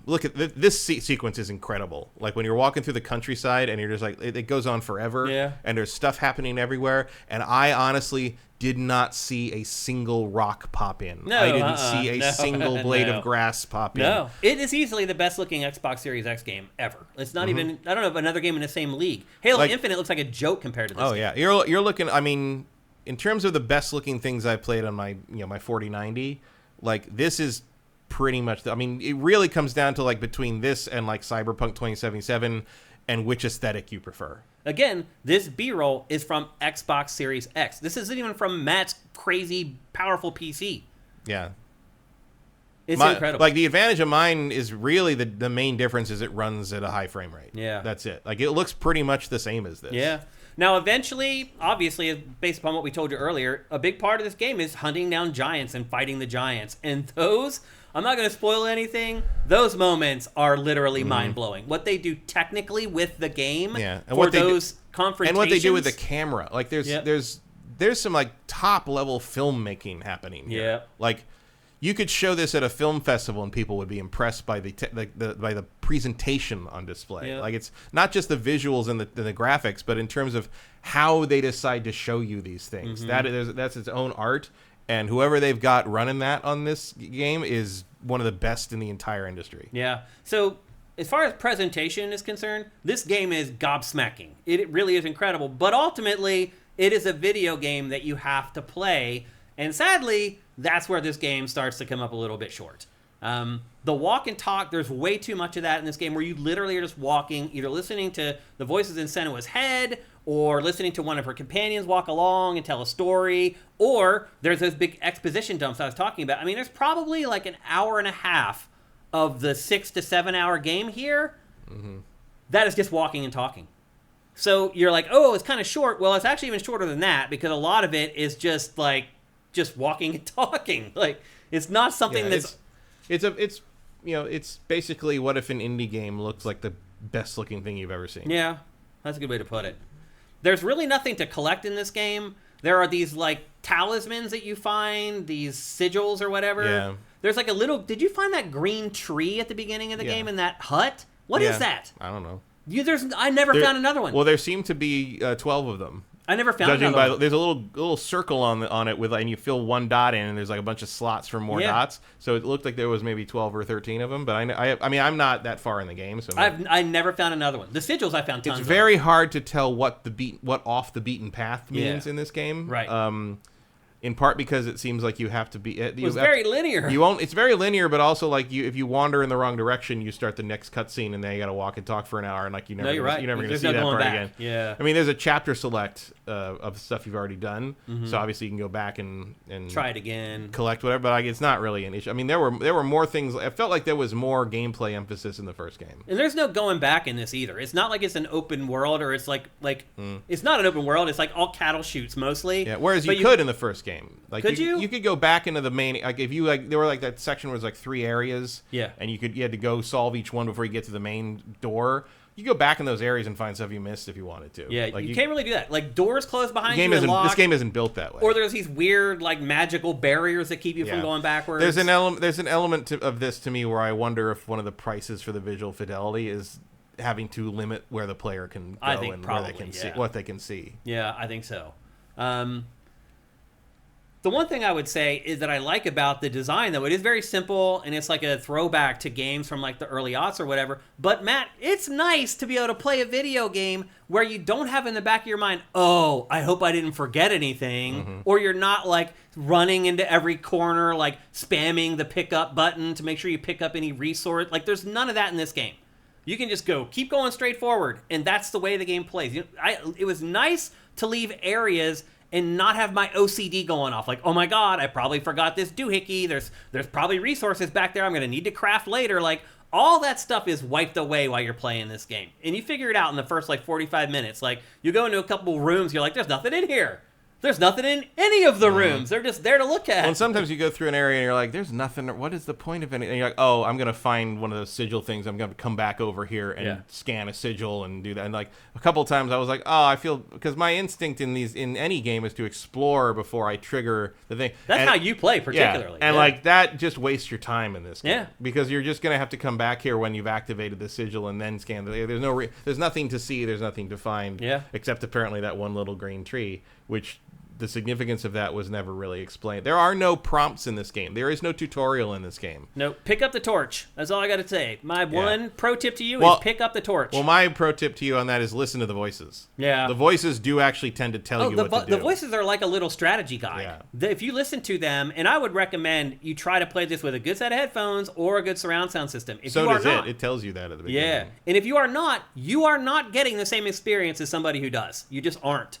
Look at this sequence is incredible. Like when you're walking through the countryside and you're just like, it goes on forever. Yeah. And there's stuff happening everywhere. And I honestly did not see a single rock pop in. No, I didn't see a single blade of grass pop in. No, it is easily the best looking Xbox Series X game ever. It's not even, I don't know, another game in the same league. Halo Infinite looks like a joke compared to this game. Yeah. You're looking, I mean, in terms of the best looking things I played on my, my 4090, like this is pretty much it really comes down to like between this and like Cyberpunk 2077 and which aesthetic you prefer. Again, this B-roll is from Xbox Series X. This isn't even from Matt's crazy powerful PC. Yeah. It's incredible. Like the advantage of mine is really the main difference is it runs at a high frame rate. Yeah. That's it. Like it looks pretty much the same as this. Yeah. Now, eventually, obviously, based upon what we told you earlier, a big part of this game is hunting down giants and fighting the giants. And those, I'm not going to spoil anything, those moments are literally mind-blowing. What they do technically with the game for those confrontations. And what they do with the camera. Like, there's some, like, top-level filmmaking happening here. Yeah. Like, you could show this at a film festival and people would be impressed by by the presentation on display. Yeah. Like, it's not just the visuals and the graphics, but in terms of how they decide to show you these things. That's its own art, and whoever they've got running that on this game is one of the best in the entire industry. Yeah. So as far as presentation is concerned, this game is gobsmacking. It really is incredible. But ultimately, it is a video game that you have to play. And sadly, that's where this game starts to come up a little bit short. The walk and talk, there's way too much of that in this game where you literally are just walking, either listening to the voices in Senua's head or listening to one of her companions walk along and tell a story, or there's those big exposition dumps I was talking about. I mean, there's probably like an hour and a half of the 6 to 7 hour game here that is just walking and talking. So you're like, oh, it's kind of short. Well, it's actually even shorter than that because a lot of it is just walking and talking. Like, it's not something it's basically what if an indie game looks like the best looking thing you've ever seen. Yeah, that's a good way to put it. There's really nothing to collect in this game. There are these talismans that you find, these sigils or whatever. Yeah. There's like a little. Did you find that green tree at the beginning of the game in that hut? What is that? I don't know. I never found another one. Well, there seem to be 12 of them. I never found another one. There's a little circle on it with, and you fill one dot in, and there's like a bunch of slots for more dots. So it looked like there was maybe 12 or 13 of them. But I mean, I'm not that far in the game, so I never found another one. The sigils I found tons. It's very hard to tell what off the beaten path means in this game, right? In part because it seems like you have to be. It's very linear. It's very linear, but also if you wander in the wrong direction, you start the next cutscene, and then you got to walk and talk for an hour, and you're never going to see that part again. Yeah. I mean, there's a chapter select of stuff you've already done, so obviously you can go back and try it again, collect whatever. But it's not really an issue. I mean, there were more things. I felt like there was more gameplay emphasis in the first game, and there's no going back in this either. It's not like it's an open world, or it's it's not an open world. It's like all cattle shoots mostly. Yeah. Whereas you could in the first game. Could you? You could go back into the main. If you there were that section was 3 areas. Yeah. And you had to go solve each one before you get to the main door. You go back in those areas and find stuff you missed if you wanted to. Yeah. You can't really do that. Doors close behind you. This game isn't built that way. Or there's these weird magical barriers that keep you from going backwards. There's an element of this to me where I wonder if one of the prices for the visual fidelity is having to limit where the player can go and where they can see what they can see. Yeah, I think so. The one thing I would say is that I like about the design, though, it is very simple, and it's like a throwback to games from the early aughts or whatever. But, Matt, it's nice to be able to play a video game where you don't have in the back of your mind, oh, I hope I didn't forget anything, or you're not, running into every corner, spamming the pickup button to make sure you pick up any resource. There's none of that in this game. You can just keep going straight forward, and that's the way the game plays. It was nice to leave areas and not have my OCD going off. Oh my God, I probably forgot this doohickey. There's probably resources back there I'm going to need to craft later. All that stuff is wiped away while you're playing this game. And you figure it out in the first 45 minutes. You go into a couple rooms, you're like, there's nothing in here. There's nothing in any of the rooms. They're just there to look at. Well, and sometimes you go through an area and you're like, there's nothing. What is the point of anything? And you're like, oh, I'm going to find one of those sigil things. I'm going to come back over here and scan a sigil and do that. And a couple of times I was like, oh, I feel, because my instinct in any game is to explore before I trigger the thing. That's how you play particularly. Yeah. And that just wastes your time in this game. Yeah. Because you're just going to have to come back here when you've activated the sigil and then scan. There's nothing to see. There's nothing to find. Yeah. Except apparently that one little green tree, which the significance of that was never really explained. There are no prompts in this game. There is no tutorial in this game. No, pick up the torch. That's all I got to say. My one pro tip to you is pick up the torch. Well, my pro tip to you on that is listen to the voices. Yeah. The voices do actually tend to tell you what to do. The voices are like a little strategy guide. Yeah. If you listen to them, and I would recommend you try to play this with a good set of headphones or a good surround sound system. It tells you that at the beginning. Yeah. And if you are not getting the same experience as somebody who does. You just aren't.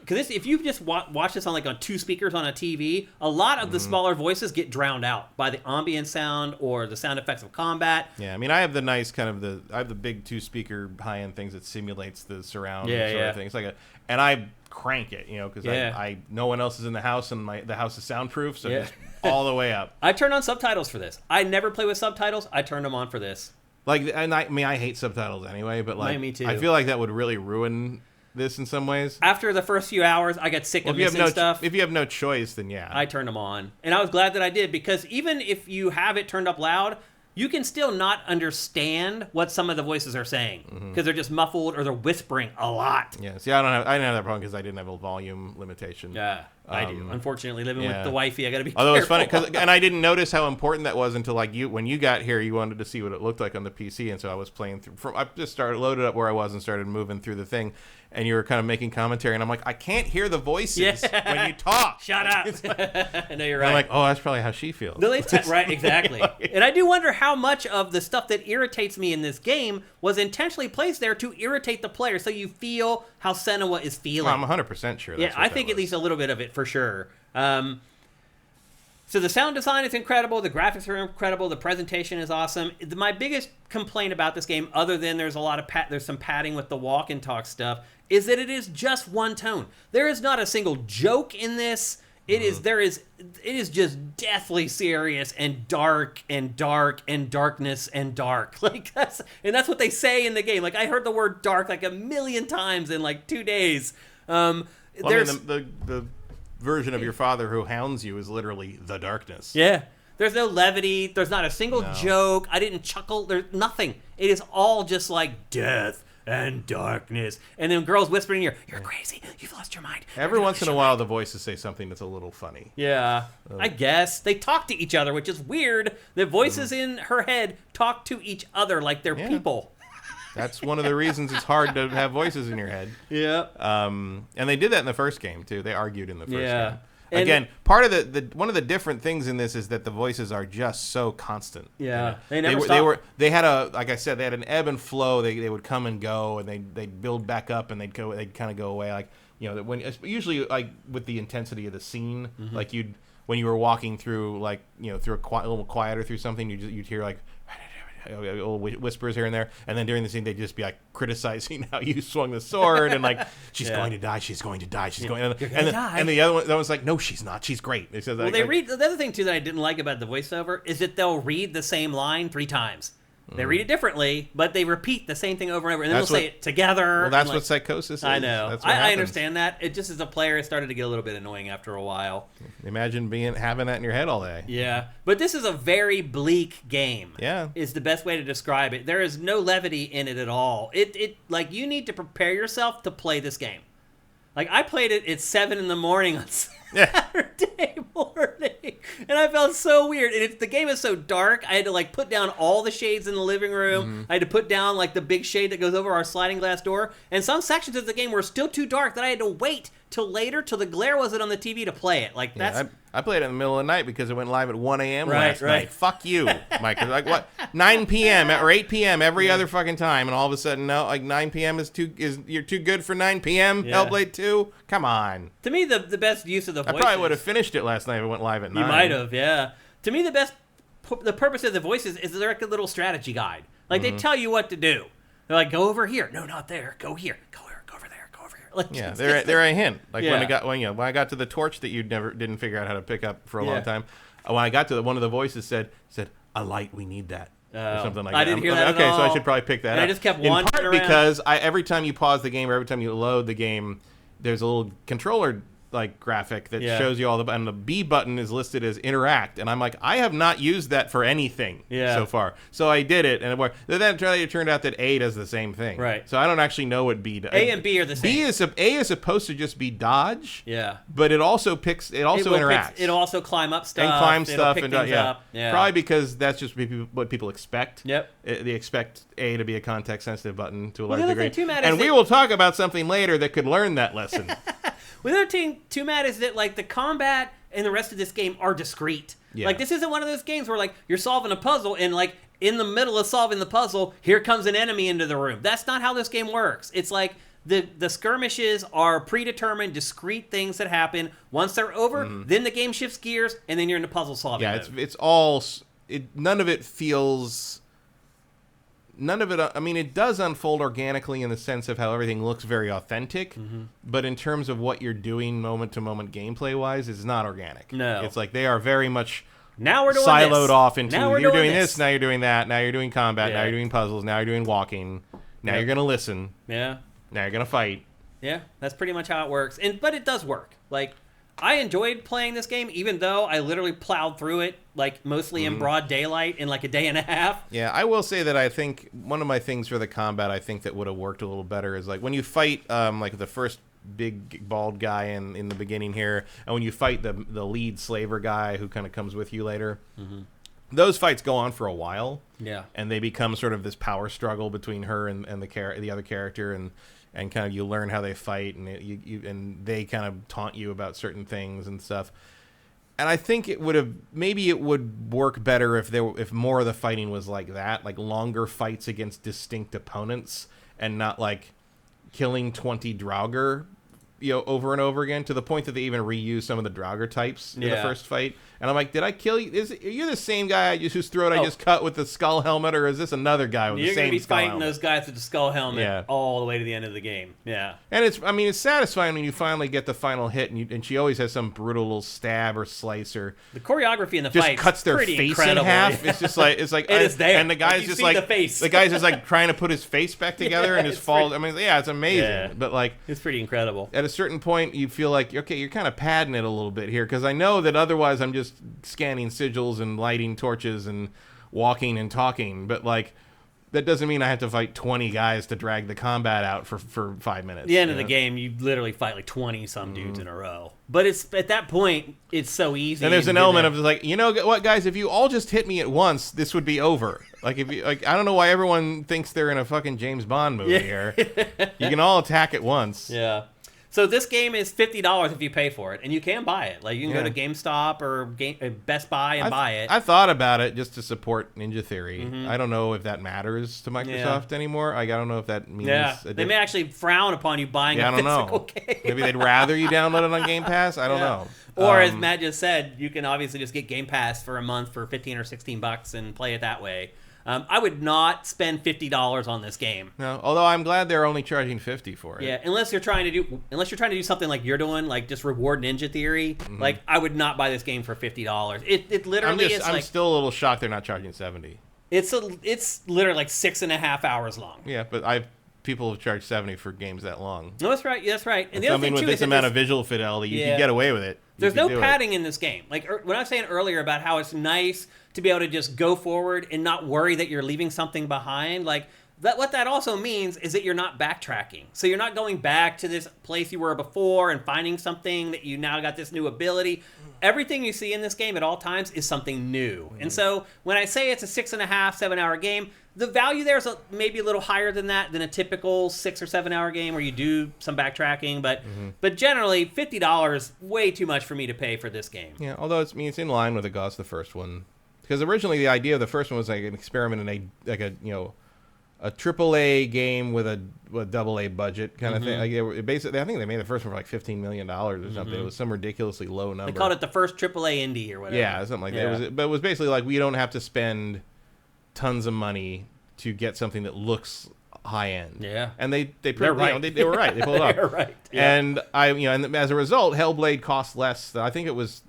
Because if you just watch this on 2 speakers on a TV, a lot of the smaller voices get drowned out by the ambient sound or the sound effects of combat. Yeah, I mean, I have the nice I have the big 2-speaker high-end things that simulates the surround sort of thing. It's and I crank it, because I no one else is in the house and the house is soundproof, so just all the way up. I turned on subtitles for this. I never play with subtitles. I turned them on for this. And I hate subtitles anyway, but me too. I feel like that would really ruin this in some ways. After the first few hours, I got sick of missing stuff. If you have no choice, then yeah. I turned them on. And I was glad that I did, because even if you have it turned up loud, you can still not understand what some of the voices are saying, because they're just muffled or they're whispering a lot. Yeah, see, I didn't have that problem because I didn't have a volume limitation. Yeah, I do. Unfortunately, living with the wifey, I got to be careful. Although it's funny, and I didn't notice how important that was until when you got here, you wanted to see what it looked like on the PC, and so I was playing through. I just loaded up where I was and started moving through the thing. And you were kind of making commentary, and I'm like, I can't hear the voices when you talk. Shut up. I know you're right. I'm like, oh, that's probably how she feels. No, right, exactly. And I do wonder how much of the stuff that irritates me in this game was intentionally placed there to irritate the player, so you feel how Senua is feeling. Well, I'm 100% sure. That's I think at least a little bit of it for sure. So the sound design is incredible, the graphics are incredible, the presentation is awesome. My biggest complaint about this game, other than there's a lot of there's some padding with the walk and talk stuff, is that it is just one tone. There is not a single joke in this. It is just deathly serious and dark and dark and darkness and dark. Like that's what they say in the game. Like I heard the word dark like 1,000,000 times in like 2 days. The version of your father who hounds you is literally the darkness. Yeah. There's no levity. There's not a single joke. I didn't chuckle. There's nothing. It is all just like death and darkness. And then girls whispering in your ear, you're crazy. You've lost your mind. Every once in a while, the voices say something that's a little funny. Yeah. I guess. They talk to each other, which is weird. The voices in her head talk to each other like they're people. That's one of the reasons it's hard to have voices in your head. Yeah. And they did that in the first game, too. They argued in the first game. And again, part of the one of the different things in this is that the voices are just so constant. Yeah. They never stop. They had like I said, they had an ebb and flow. They would come and go, and they'd build back up, and they'd kind of go away. Like, when usually like with the intensity of the scene, like when you were walking through like through a little quieter through something, you'd hear like little whispers here and there, and then during the scene they'd just be like criticizing how you swung the sword and like she's going to die, she's going to die, she's going to die. And the other one that was like, no, she's not, she's great. They said read the other thing too that I didn't like about the voiceover is that they'll read the same line 3 times. They read it differently, but they repeat the same thing over and over, and then they'll say it together. Well, that's what psychosis is. I know. I understand that. It just as a player, it started to get a little bit annoying after a while. Imagine having that in your head all day. Yeah, but this is a very bleak game. Yeah, is the best way to describe it. There is no levity in it at all. It like you need to prepare yourself to play this game. Like I played it at 7 a.m. on Saturday morning, and I felt so weird. And the game is so dark, I had to like put down all the shades in the living room. I had to put down like the big shade that goes over our sliding glass door. And some sections of the game were still too dark that I had to wait till later, till the glare wasn't on the TV to play it. Like that's. I played it in the middle of the night because it went live at 1 a.m. last night. Fuck you, Mike. Like what? 9 p.m. or 8 p.m. every other fucking time, and all of a sudden, no, like 9 p.m. you're too good for 9 p.m. Yeah. Hellblade 2. Come on. To me, the best use of the voices. I probably would have finished it last night if it went live at 9. You might have, yeah. To me, the purpose of the voices is they're like a little strategy guide. Like they tell you what to do. They're like, go over here. No, not there. Go here. Go over there. Like, yeah, they're a hint. Like when I got to the torch that you didn't figure out how to pick up for a long time. When I got to one of the voices said a light, we need that. Or something like that. I didn't hear that at all. Okay, so I should probably pick that up. I just kept wandering around. Because every time you pause the game or every time you load the game, there's a little controller like graphic that shows you all and the B button is listed as interact, and I'm like, I have not used that for anything so far. So I did it, and it worked. Then it turned out that A does the same thing. Right. So I don't actually know what B does. A and B are the same. A is supposed to just be dodge. Yeah. But it also interacts. It'll also climb up stuff. And climb stuff and up. Probably because that's just what people expect. Yep. They expect A to be a context sensitive button to a large degree. Too, Matt, and we will talk about something later that could learn that lesson. The other thing too, Matt, is that like the combat and the rest of this game are discrete. Yeah. Like this isn't one of those games where like you're solving a puzzle and like in the middle of solving the puzzle, here comes an enemy into the room. That's not how this game works. It's like the skirmishes are predetermined, discrete things that happen. Once they're over, then the game shifts gears, and then you're in the puzzle solving. Yeah, it's all. None of it feels. None of it. I mean, it does unfold organically in the sense of how everything looks very authentic, but in terms of what you're doing moment to moment gameplay wise, it's not organic. No, it's like they are very much now we're doing siloed this. Off into now you're doing this, now you're doing that, now you're doing combat, now you're doing puzzles, now you're doing walking, now you're gonna listen, now you're gonna fight. Yeah, that's pretty much how it works. But it does work. Like, I enjoyed playing this game, even though I literally plowed through it, like, mostly in broad daylight in, like, a day and a half. Yeah, I will say that I think one of my things for the combat I think that would have worked a little better is, like, when you fight, like, the first big bald guy in the beginning here, and when you fight the lead slaver guy who kind of comes with you later, those fights go on for a while. Yeah. And they become sort of this power struggle between her and the other character, and kind of you learn how they fight, and and they kind of taunt you about certain things and stuff. And I think it would work better if more of the fighting was like that, like longer fights against distinct opponents, and not like killing 20 Draugr, over and over again, to the point that they even reuse some of the Draugr types in the first fight. And I'm like, did I kill you? Are you the same guy whose throat I just cut with the skull helmet, or is this another guy with the same skull helmet? You're going to be fighting those guys with the skull helmet all the way to the end of the game. Yeah. And it's satisfying when you finally get the final hit, and she always has some brutal little stab or slice, or the choreography in the just fight cuts their face incredible. In half. It's just like it is there. And the guy's just like the guy's just like trying to put his face back together and just falls. I mean, it's amazing. Yeah. But like, it's pretty incredible. At a certain point, you feel like, okay, you're kind of padding it a little bit here, because I know that otherwise I'm just scanning sigils and lighting torches and walking and talking, but like, that doesn't mean I have to fight 20 guys to drag the combat out for 5 minutes. At the end of the game, you literally fight like 20 some dudes in a row. But it's at that point, it's so easy. And there's an element of like, you know what, guys, if you all just hit me at once, this would be over. Like, if you like, I don't know why everyone thinks they're in a fucking James Bond movie here. You can all attack at once. Yeah. So this game is $50 if you pay for it, and you can buy it. Like, you can go to GameStop or Best Buy and buy it. I thought about it just to support Ninja Theory. I don't know if that matters to Microsoft anymore. I don't know if that means... Yeah, they may actually frown upon you buying a physical game. Maybe they'd rather you download it on Game Pass? I don't know. Or, as Matt just said, you can obviously just get Game Pass for a month for $15 or $16 and play it that way. I would not spend $50 on this game. No, although I'm glad they're only charging $50 for it. Yeah, unless you're trying to do something like you're doing, like just reward Ninja Theory. Like, I would not buy this game for $50. It literally I'm still a little shocked they're not charging $70. It's literally like 6.5 hours long. Yeah, but people have charged $70 for games that long. No, that's right. That's right. And the other thing with this amount of visual fidelity, you can get away with it. There's no padding in this game. Like when I was saying earlier about how it's nice to be able to just go forward and not worry that you're leaving something behind. Like what that also means is that you're not backtracking. So you're not going back to this place you were before and finding something that you now got this new ability. Everything you see in this game at all times is something new. And so when I say it's a 6.5, 7 hour game, the value there is maybe a little higher than that, than a typical 6 or 7 hour game where you do some backtracking. But generally, $50 way too much for me to pay for this game. Yeah, although it's in line with the cost of the first one, because originally the idea of the first one was like an experiment in a AAA game with a AA budget kind of thing. Like basically, I think they made the first one for like $15 million or something. It was some ridiculously low number. They called it the first AAA indie or whatever. Yeah, something like that. But it was basically like, we don't have to spend tons of money to get something that looks high end. Yeah, and they were right. They were right. They pulled it off. They're right. Yeah. And and as a result, Hellblade cost less. I think it was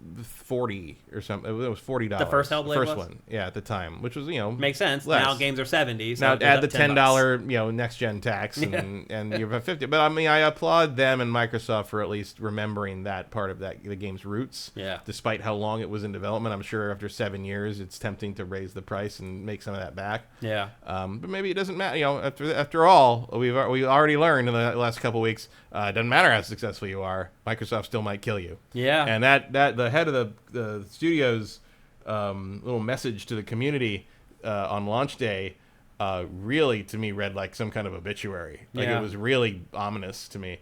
$40 or something. It was $40. The first Hellblade, the first one, at the time, which was makes sense. Less. Now games are $70. So now add the $10 next gen tax, and you're about $50. But I mean, I applaud them and Microsoft for at least remembering that part of the game's roots. Yeah. Despite how long it was in development, I'm sure after 7 years, it's tempting to raise the price and make some of that back. Yeah. But maybe it doesn't matter. After all, we already learned in the last couple of weeks, it doesn't matter how successful you are, Microsoft still might kill you. Yeah. And that the head of the studio's little message to the community on launch day really, to me, read like some kind of obituary. Like, it was really ominous to me.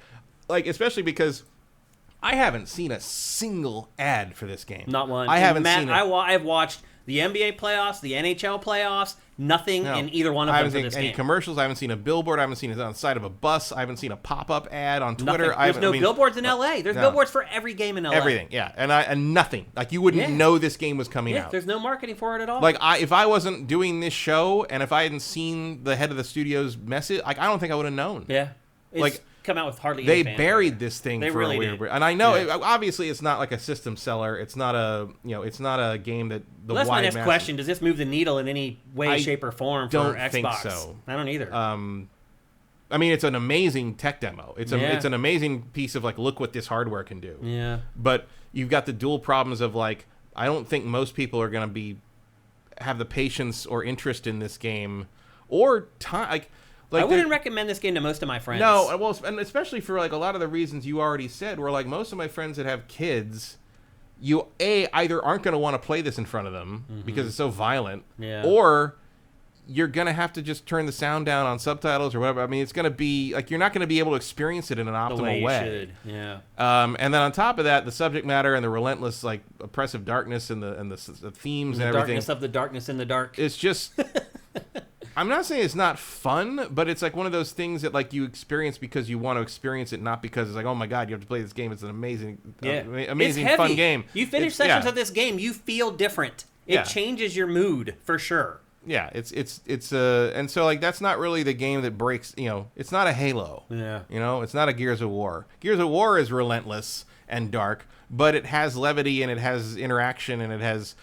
Like, especially because I haven't seen a single ad for this game. Not one. I haven't seen it. I've watched the NBA playoffs, the NHL playoffs, nothing in either one of them for this game. I haven't seen any commercials. I haven't seen a billboard. I haven't seen it on the side of a bus. I haven't seen a pop-up ad on Twitter. There's no billboards in LA. There's billboards for every game in LA. Everything, yeah. And nothing. Like, you wouldn't know this game was coming out. There's no marketing for it at all. Like, if I wasn't doing this show and if I hadn't seen the head of the studio's message, like, I don't think I would have known. Yeah. It's come out with hardly they any buried this thing they for really a weird did. And I know obviously it's not like a system seller. It's not a it's not a game that the that's wide my next mass... question. Does this move the needle in any way, shape, or form for Xbox? Think so. I don't either. I mean, it's an amazing tech demo. It's an amazing piece of like, look what this hardware can do. Yeah. But you've got the dual problems of like, I don't think most people are going to have the patience or interest in this game or time. Like I wouldn't recommend this game to most of my friends. No, well, and especially for like a lot of the reasons you already said, where like most of my friends that have kids, you either aren't going to want to play this in front of them because it's so violent, or you're going to have to just turn the sound down on subtitles or whatever. I mean, it's going to be like you're not going to be able to experience it in an optimal way. Yeah. And then on top of that, the subject matter and the relentless like oppressive darkness and the themes and everything. Darkness of the darkness in the dark. It's just. I'm not saying it's not fun, but it's like one of those things that like you experience because you want to experience it, not because it's like, oh my god, you have to play this game. It's an amazing, amazing fun game. You finish sessions of this game, you feel different. It changes your mood for sure. Yeah, it's and so like that's not really the game that breaks. It's not a Halo. Yeah. It's not a Gears of War. Gears of War is relentless and dark, but it has levity and it has interaction and it has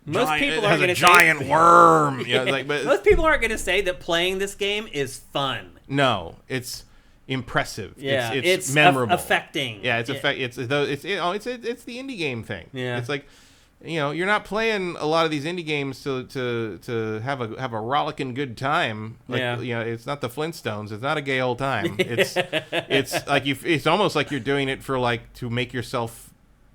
Most people aren't going to say giant worm. But most people aren't going to say that playing this game is fun. No, it's impressive. Yeah, it's memorable, affecting. Yeah, it's the indie game thing. Yeah, it's like you're not playing a lot of these indie games to have a rollicking good time. It's not the Flintstones. It's not a gay old time. It's like it's almost like you're doing it for like to make yourself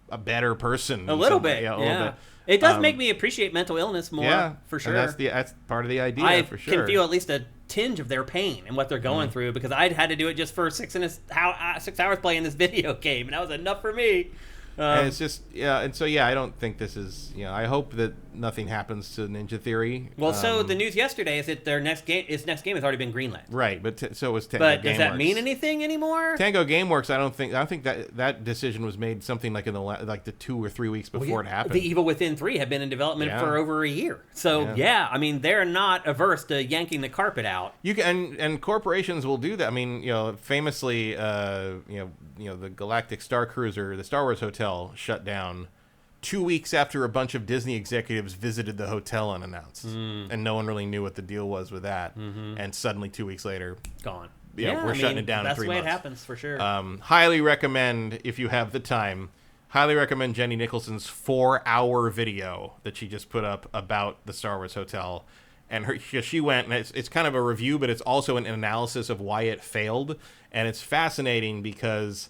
a better person. A little bit. A little bit. It does make me appreciate mental illness more, for sure. And that's part of the idea, for sure. I can feel at least a tinge of their pain and what they're going through, because I'd had to do it just for 6 hours playing this video game, and that was enough for me. And it's just, I don't think this is, I hope that nothing happens to Ninja Theory. Well, so the news yesterday is that their next game has already been greenlit. Right, but so was Tango But GameWorks. does that mean anything anymore? Tango GameWorks, I don't think that decision was made something like in the 2 or 3 weeks before it happened. The Evil Within 3 had been in development for over a year. So, I mean, they're not averse to yanking the carpet out. You can, and corporations will do that. I mean, famously, the Galactic Star Cruiser, the Star Wars Hotel, shut down 2 weeks after a bunch of Disney executives visited the hotel unannounced, and no one really knew what the deal was with that. And suddenly 2 weeks later, gone. We're shutting it down in 3 months. That's the way it happens, for sure. Highly recommend, if you have the time, Jenny Nicholson's 4-hour video that she just put up about the Star Wars Hotel. And she went, and it's kind of a review, but it's also an analysis of why it failed. And it's fascinating because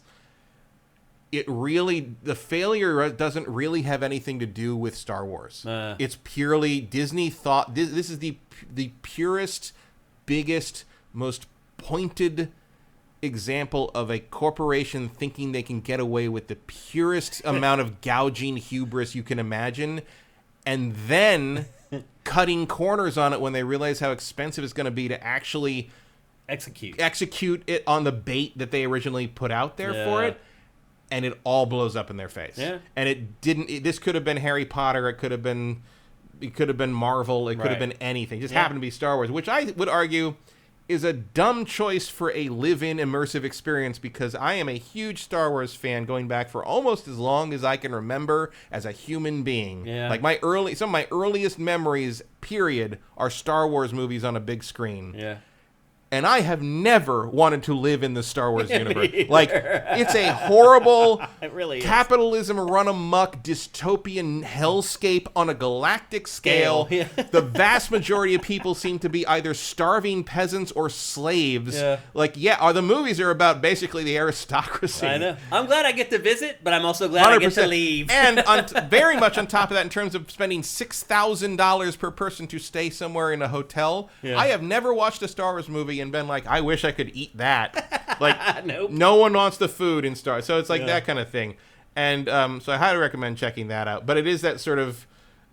the failure doesn't really have anything to do with Star Wars. It's purely Disney thought this is the purest, biggest, most pointed example of a corporation thinking they can get away with the purest amount of gouging hubris you can imagine, and then cutting corners on it when they realize how expensive it's going to be to actually execute it on the bait that they originally put out there for it. And it all blows up in their face. Yeah. And it didn't. This could have been Harry Potter. It could have been Marvel. It could have been anything. It just happened to be Star Wars, which I would argue is a dumb choice for a live-in immersive experience, because I am a huge Star Wars fan going back for almost as long as I can remember as a human being. Yeah. Like some of my earliest memories, period, are Star Wars movies on a big screen. Yeah. And I have never wanted to live in the Star Wars universe. Like, it's a horrible, it really capitalism run amok dystopian hellscape on a galactic scale. Yeah. The vast majority of people seem to be either starving peasants or slaves. Yeah. The movies are about basically the aristocracy. I know. I'm glad I get to visit, but I'm also glad 100%. I get to leave. And very much on top of that, in terms of spending $6,000 per person to stay somewhere in a hotel, I have never watched a Star Wars movie and been like, I wish I could eat that. Like, nope. No one wants the food in Star. So it's like that kind of thing. And so I highly recommend checking that out. But it is that sort of,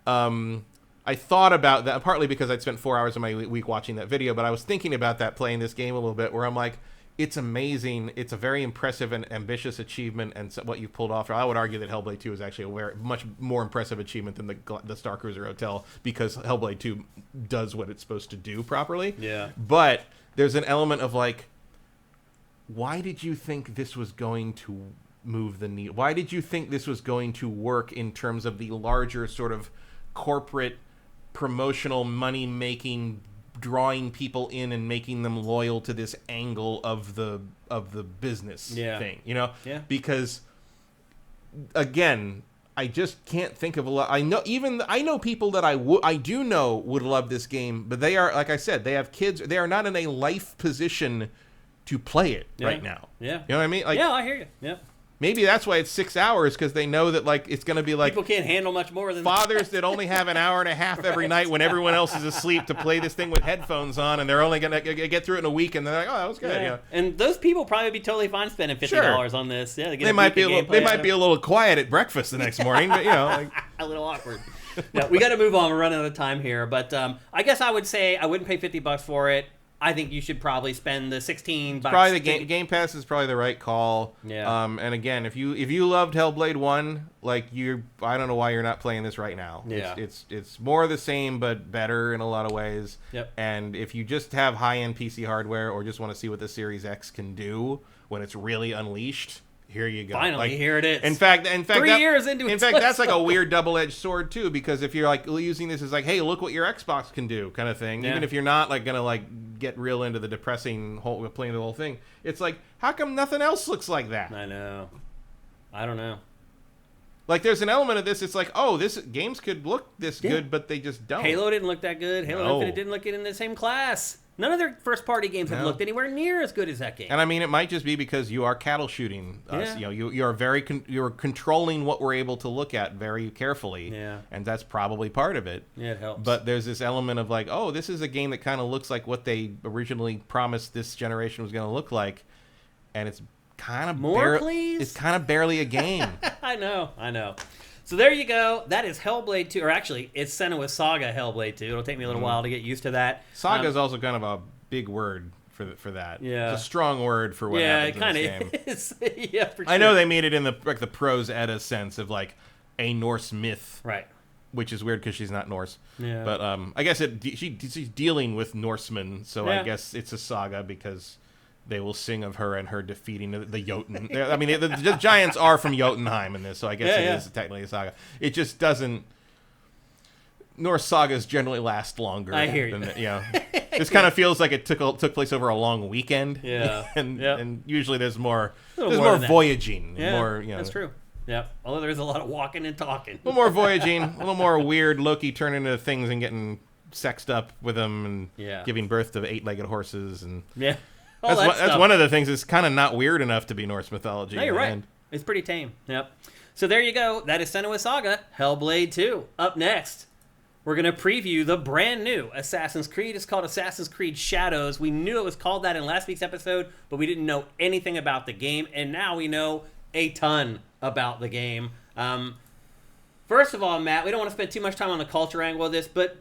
I thought about that partly because I'd spent 4 hours of my week watching that video, but I was thinking about that playing this game a little bit, where I'm like, it's amazing. It's a very impressive and ambitious achievement, and what you've pulled off. I would argue that Hellblade 2 is actually a much more impressive achievement than the Star Cruiser Hotel, because Hellblade 2 does what it's supposed to do properly. Yeah. But there's an element of like, why did you think this was going to move the needle? Why did you think this was going to work in terms of the larger sort of corporate promotional money-making drawing people in and making them loyal to this angle of the business thing, you know? Yeah. Because again, I just can't think of a lot. I know people that I do know would love this game, but they are, like I said, they have kids. They are not in a life position to play it right now. Yeah. You know what I mean? Like, yeah, I hear you. Yeah. Maybe that's why it's 6 hours, because they know that like it's going to be like people can't handle much more than fathers that only have an hour and a half every night when everyone else is asleep to play this thing with headphones on, and they're only going to get through it in a week, and they're like, oh, that was good. Yeah. And those people probably be totally fine spending $50 on this. Yeah, they might be a little quiet at breakfast the next morning, but you know, like, a little awkward. No, we got to move on. We're running out of time here, but I guess I would say I wouldn't pay $50 for it. I think you should probably spend the $16. Probably the Game Pass is probably the right call. Yeah. And again, if you loved Hellblade 1, like I don't know why you're not playing this right now. Yeah. It's more of the same but better in a lot of ways. Yep. And if you just have high-end PC hardware or just want to see what the Series X can do when it's really unleashed, here you go. Finally, here it is. In fact, 3 years into it. In fact, that's like a weird double-edged sword too, because if you're like using this as like, hey, look what your Xbox can do, kind of thing. Yeah. Even if you're not like gonna like get real into the depressing whole playing the whole thing, it's like, how come nothing else looks like that? I know. I don't know. Like, there's an element of this. It's like, oh, this games could look this good, but they just don't. Halo didn't look that good. Halo Infinite didn't look in the same class. None of their first-party games have looked anywhere near as good as that game. And I mean, it might just be because you are cattle shooting us. You know, you are you're controlling what we're able to look at very carefully. Yeah. And that's probably part of it. Yeah, it helps. But there's this element of like, oh, this is a game that kind of looks like what they originally promised this generation was going to look like, and it's kind of please. It's kind of barely a game. I know. So there you go. That is Hellblade 2. Or actually, it's Senua Saga Hellblade 2. It'll take me a little while to get used to that. Saga is also kind of a big word for that. Yeah. It's a strong word for what happens in this game. Yeah, it kind of is. Yeah, for sure. I know they made it in the prose edda sense of like a Norse myth. Right. Which is weird because she's not Norse. Yeah. But I guess she's dealing with Norsemen, so Yeah. I guess it's a saga because they will sing of her and her defeating the Jotun. I mean, the giants are from Jotunheim in this, so I guess it is technically a saga. It just doesn't. Norse sagas generally last longer. I hear you. This kind of feels like it took place over a long weekend. Yeah. And usually there's more more voyaging. Yeah, more, that's true. Yeah. Although there's a lot of walking and talking. A little more voyaging, a little more weird Loki turning into things and getting sexed up with them and giving birth to 8-legged horses and That's one of the things that's kind of not weird enough to be Norse mythology. No, you're right. It's pretty tame. Yep. So there you go. That is Senua Saga, Hellblade 2. Up next, we're going to preview the brand new Assassin's Creed. It's called Assassin's Creed Shadows. We knew it was called that in last week's episode, but we didn't know anything about the game, and now we know a ton about the game. First of all, Matt, we don't want to spend too much time on the culture angle of this, but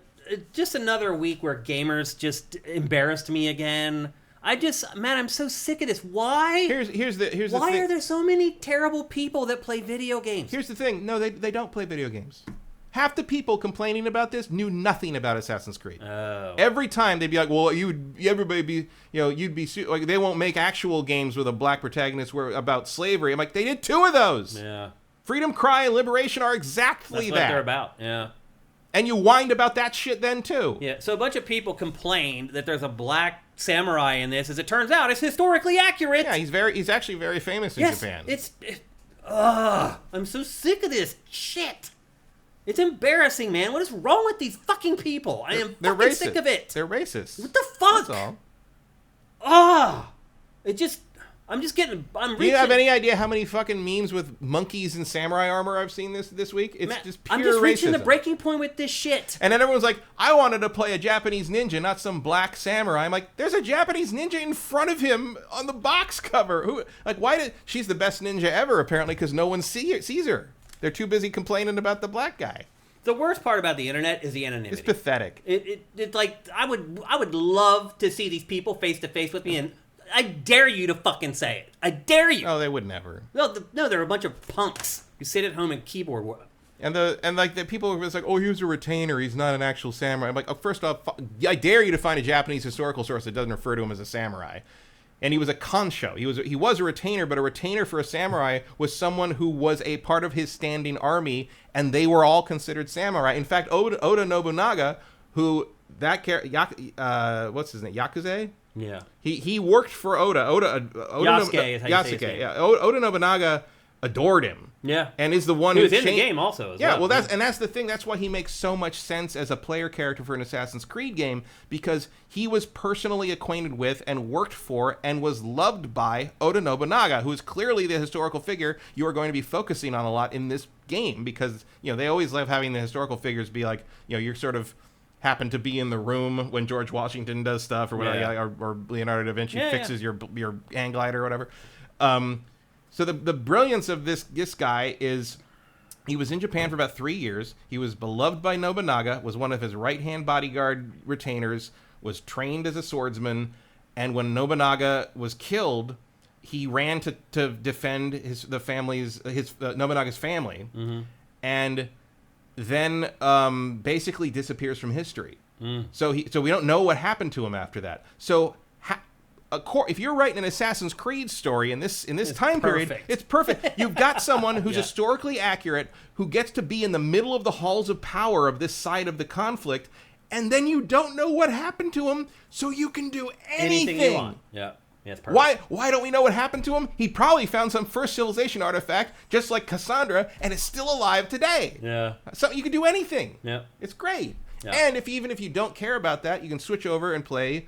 just another week where gamers just embarrassed me again. I'm so sick of this. Why? Here's the thing. Why are there so many terrible people that play video games? Here's the thing. No, they don't play video games. Half the people complaining about this knew nothing about Assassin's Creed. Oh. Every time they'd be like, "Well, you'd be like they won't make actual games with a black protagonist about slavery." I'm like, they did 2 of those. Yeah. Freedom Cry and Liberation are exactly That's what they're about. Yeah. And you whined about that shit then too. Yeah. So a bunch of people complained that there's a black samurai in this. As it turns out, it's historically accurate. Yeah, he's actually very famous in Japan. I'm so sick of this shit. It's embarrassing, man. What is wrong with these fucking people? I am fucking sick of it. They're racist. What the fuck? That's all. I'm reaching. Do you have any idea how many fucking memes with monkeys and samurai armor I've seen this week? It's just pure racism. I'm just reaching the breaking point with this shit. And then everyone's like, I wanted to play a Japanese ninja, not some black samurai. I'm like, there's a Japanese ninja in front of him on the box cover. She's the best ninja ever, apparently, because no one sees her. They're too busy complaining about the black guy. The worst part about the internet is the anonymity. It's pathetic. It's like, I would love to see these people face to face with me, and I dare you to fucking say it. I dare you. Oh, they would never. No, they're a bunch of punks who sit at home and keyboard work. And the people were like, oh, he was a retainer. He's not an actual samurai. I'm like, first off, I dare you to find a Japanese historical source that doesn't refer to him as a samurai. And he was a kansho. He was a retainer, but a retainer for a samurai was someone who was a part of his standing army, and they were all considered samurai. In fact, Oda Nobunaga, who what's his name? Yakuza? Yeah. He worked for Oda. Yasuke is how you say his name. Yeah. Oda Nobunaga adored him. Yeah. And is the one who who was in the game also as well. well. That's the thing. That's why he makes so much sense as a player character for an Assassin's Creed game, because he was personally acquainted with and worked for and was loved by Oda Nobunaga, who is clearly the historical figure you are going to be focusing on a lot in this game, because they always love having the historical figures be like, you're sort of happen to be in the room when George Washington does stuff or whatever, or Leonardo da Vinci fixes your hang glider or whatever. So the brilliance of this guy is he was in Japan for about 3 years. He was beloved by Nobunaga, was one of his right-hand bodyguard retainers, was trained as a swordsman, and when Nobunaga was killed, he ran to defend Nobunaga's family, and then basically disappears from history. So we don't know what happened to him after that. So if you're writing an Assassin's Creed story in this time period, it's perfect. You've got someone who's historically accurate, who gets to be in the middle of the halls of power of this side of the conflict, and then you don't know what happened to him, so you can do anything you want. Yeah. Yeah, it's perfect. Why don't we know what happened to him? He probably found some first civilization artifact, just like Cassandra, and is still alive today. Yeah. So you can do anything. Yeah. It's great. Yeah. And even if you don't care about that, you can switch over and play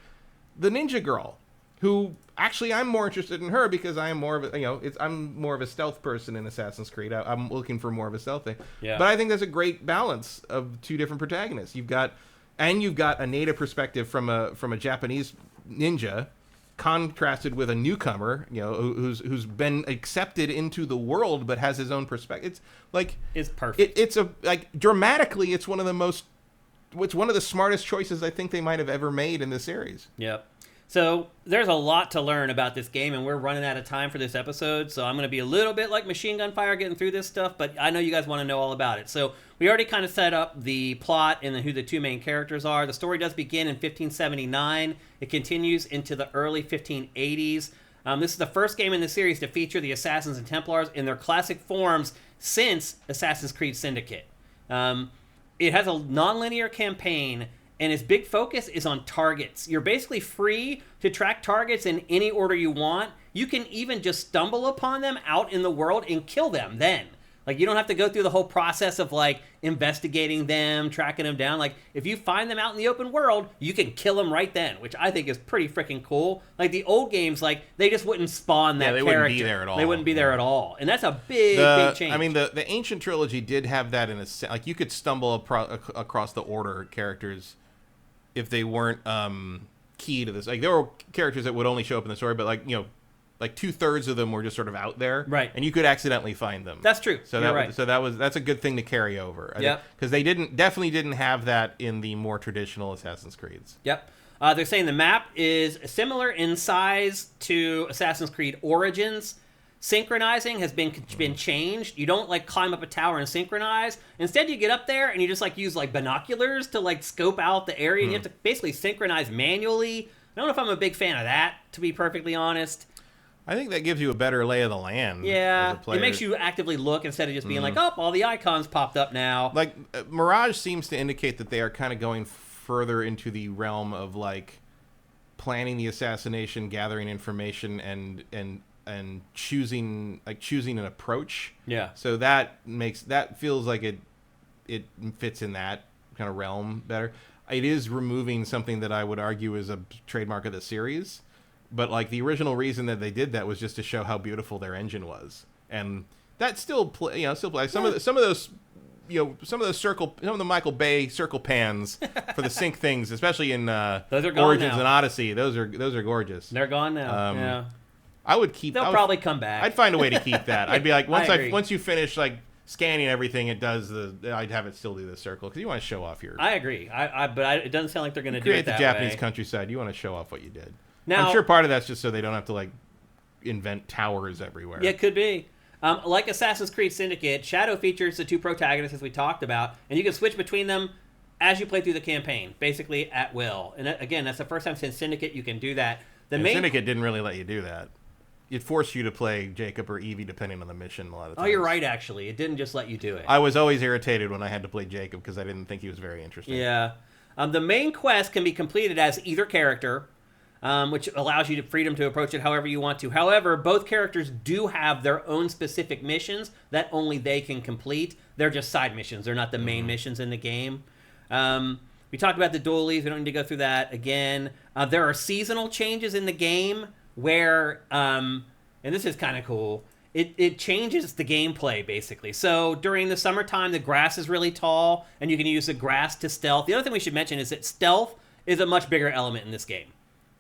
the ninja girl, who actually I'm more interested in her because I am more of a, I'm more of a stealth person in Assassin's Creed. I'm looking for more of a stealth thing. Yeah. But I think there's a great balance of two different protagonists. You've got a native perspective from a Japanese ninja, contrasted with a newcomer, who's been accepted into the world but has his own perspective. It's perfect. It's dramatically, it's one of the smartest choices I think they might have ever made in this series. Yep. So there's a lot to learn about this game, and we're running out of time for this episode, so I'm going to be a little bit like Machine Gun Fire getting through this stuff, but I know you guys want to know all about it. So we already kind of set up the plot and who the two main characters are. The story does begin in 1579. It continues into the early 1580s. This is the first game in the series to feature the Assassins and Templars in their classic forms since Assassin's Creed Syndicate. It has a non-linear campaign, and its big focus is on targets. You're basically free to track targets in any order you want. You can even just stumble upon them out in the world and kill them then. You don't have to go through the whole process of, investigating them, tracking them down. If you find them out in the open world, you can kill them right then, which I think is pretty freaking cool. The old games, they just wouldn't spawn that character. They wouldn't be there at all. They wouldn't be there at all. And that's a big change. I mean, the Ancient Trilogy did have that in a sense. You could stumble across the Order characters if they weren't key to this. There were characters that would only show up in the story, but 2/3 of them were just sort of out there, right? And you could accidentally find them. That's true. So that's a good thing to carry over. Yep. Because they definitely didn't have that in the more traditional Assassin's Creeds. Yep. They're saying the map is similar in size to Assassin's Creed Origins. Synchronizing has been changed. You don't climb up a tower and synchronize. Instead, you get up there and you just use binoculars to scope out the area. And you have to basically synchronize manually. I don't know if I'm a big fan of that, to be perfectly honest. I think that gives you a better lay of the land. Yeah, as a player. It makes you actively look instead of just being all the icons popped up now. Mirage seems to indicate that they are kind of going further into the realm of planning the assassination, gathering information, and choosing an approach. Yeah. So that feels like it fits in that kind of realm better. It is removing something that I would argue is a trademark of the series. But the original reason that they did that was just to show how beautiful their engine was, and that still play. Some of those Michael Bay circle pans for the sync things, especially in Origins and Odyssey. Those are gorgeous. They're gone now. Yeah. I would keep. They'll probably come back. I'd find a way to keep that. I'd be once you finish scanning everything, I'd have it still do the circle because you want to show off your. I agree. But it doesn't sound like they're going to do it that way. Create the Japanese countryside. You want to show off what you did. Now, I'm sure part of that's just so they don't have to invent towers everywhere. Yeah, it could be. Like Assassin's Creed Syndicate, Shadow features the two protagonists as we talked about, and you can switch between them as you play through the campaign, basically at will. And again, that's the first time since Syndicate you can do that. Syndicate didn't really let you do that. It forced you to play Jacob or Evie depending on the mission a lot of times. Oh, you're right, actually. It didn't just let you do it. I was always irritated when I had to play Jacob because I didn't think he was very interesting. Yeah. The main quest can be completed as either character, which allows you the freedom to approach it however you want to. However, both characters do have their own specific missions that only they can complete. They're just side missions. They're not the main missions in the game. We talked about the dualies. We don't need to go through that again. There are seasonal changes in the game where, and this is kind of cool, it changes the gameplay, basically. So during the summertime, the grass is really tall, and you can use the grass to stealth. The other thing we should mention is that stealth is a much bigger element in this game.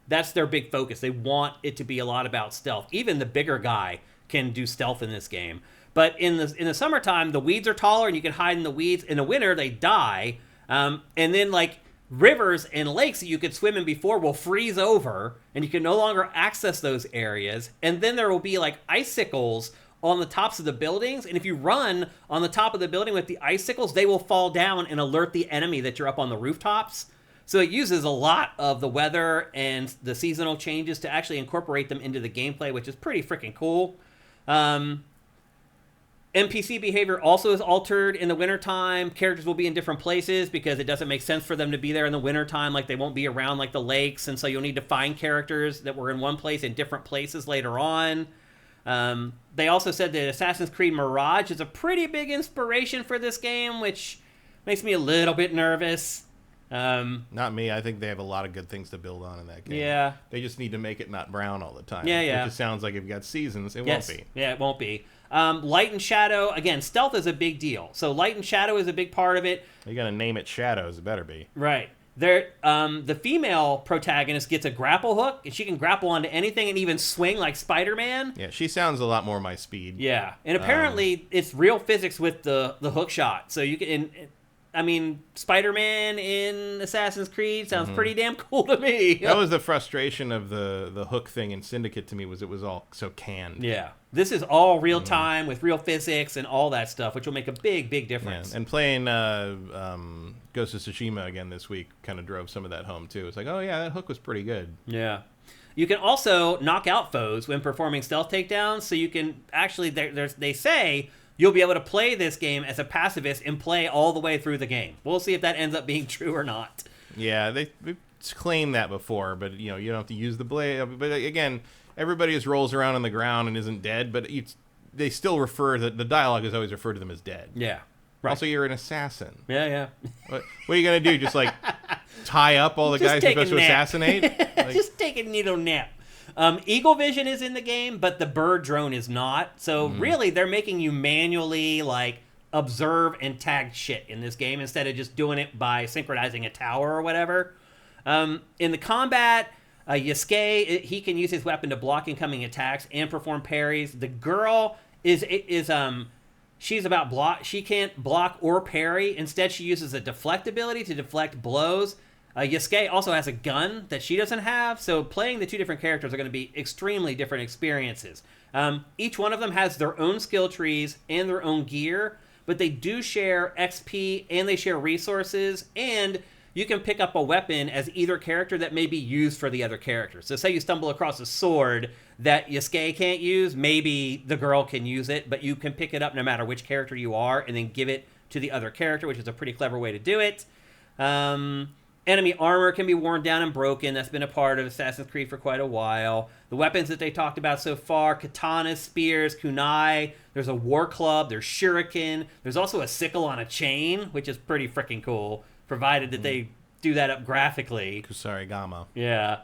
That's their big focus. They want it to be a lot about stealth. Even the bigger guy can do stealth in this game. But in the summertime, the weeds are taller, and you can hide in the weeds. In the winter, they die. And then, like, rivers and lakes that you could swim in before will freeze over, and you can no longer access those areas. And then there will be, like, icicles on the tops of the buildings. And if you run on the top of the building with the icicles, they will fall down and alert the enemy that you're up on the rooftops. So it uses a lot of the weather and the seasonal changes to actually incorporate them into the gameplay, which is pretty freaking cool. NPC behavior also is altered in the wintertime. Characters will be in different places because it doesn't make sense for them to be there in the wintertime. Like, they won't be around, like, the lakes, and so you'll need to find characters that were in one place in different places later on. They also said that Assassin's Creed Mirage is a pretty big inspiration for this game, which makes me a little bit nervous. Not me. I think they have a lot of good things to build on in that game. Yeah. They just need to make it not brown all the time. Yeah. It just sounds like if you've got seasons, it won't be. Yeah, it won't be. Light and shadow, again, stealth is a big deal. So light and shadow is a big part of it. You gotta name it Shadows. It better be. Right. The female protagonist gets a grapple hook, and she can grapple onto anything and even swing like Spider-Man. Yeah, she sounds a lot more my speed. Yeah, and apparently it's real physics with the hook shot. So you can... I mean, Spider-Man in Assassin's Creed sounds pretty damn cool to me. That was the frustration of the hook thing in Syndicate to me, was it was all so canned. Yeah. This is all real time with real physics and all that stuff, which will make a big, big difference. Yeah. And playing Ghost of Tsushima again this week kind of drove some of that home, too. It's like, oh, yeah, that hook was pretty good. Yeah. You can also knock out foes when performing stealth takedowns, so you can actually, they say... You'll be able to play this game as a pacifist and play all the way through the game. We'll see if that ends up being true or not. Yeah, they've claimed that before, but you don't have to use the blade. But again, everybody just rolls around on the ground and isn't dead, but they still refer to the dialogue is always referred to them as dead. Yeah. Right. Also, you're an assassin. Yeah. What are you gonna do? Just like tie up all the guys you're supposed to assassinate? Just take a needle nap. Eagle Vision is in the game, but the bird drone is not. So really, they're making you manually, like, observe and tag shit in this game instead of just doing it by synchronizing a tower or whatever. In the combat, Yasuke, he can use his weapon to block incoming attacks and perform parries. The girl she's about block. She can't block or parry. Instead, she uses a deflect ability to deflect blows. Yasuke also has a gun that she doesn't have, so playing the two different characters are going to be extremely different experiences. Each one of them has their own skill trees and their own gear, but they do share XP and they share resources, and you can pick up a weapon as either character that may be used for the other character. So say you stumble across a sword that Yasuke can't use, maybe the girl can use it, but you can pick it up no matter which character you are and then give it to the other character, which is a pretty clever way to do it. Enemy armor can be worn down and broken. That's been a part of Assassin's Creed for quite a while. The weapons that they talked about so far, katanas, spears, kunai. There's a war club. There's shuriken. There's also a sickle on a chain, which is pretty freaking cool, provided that they do that up graphically. Kusarigama. Yeah.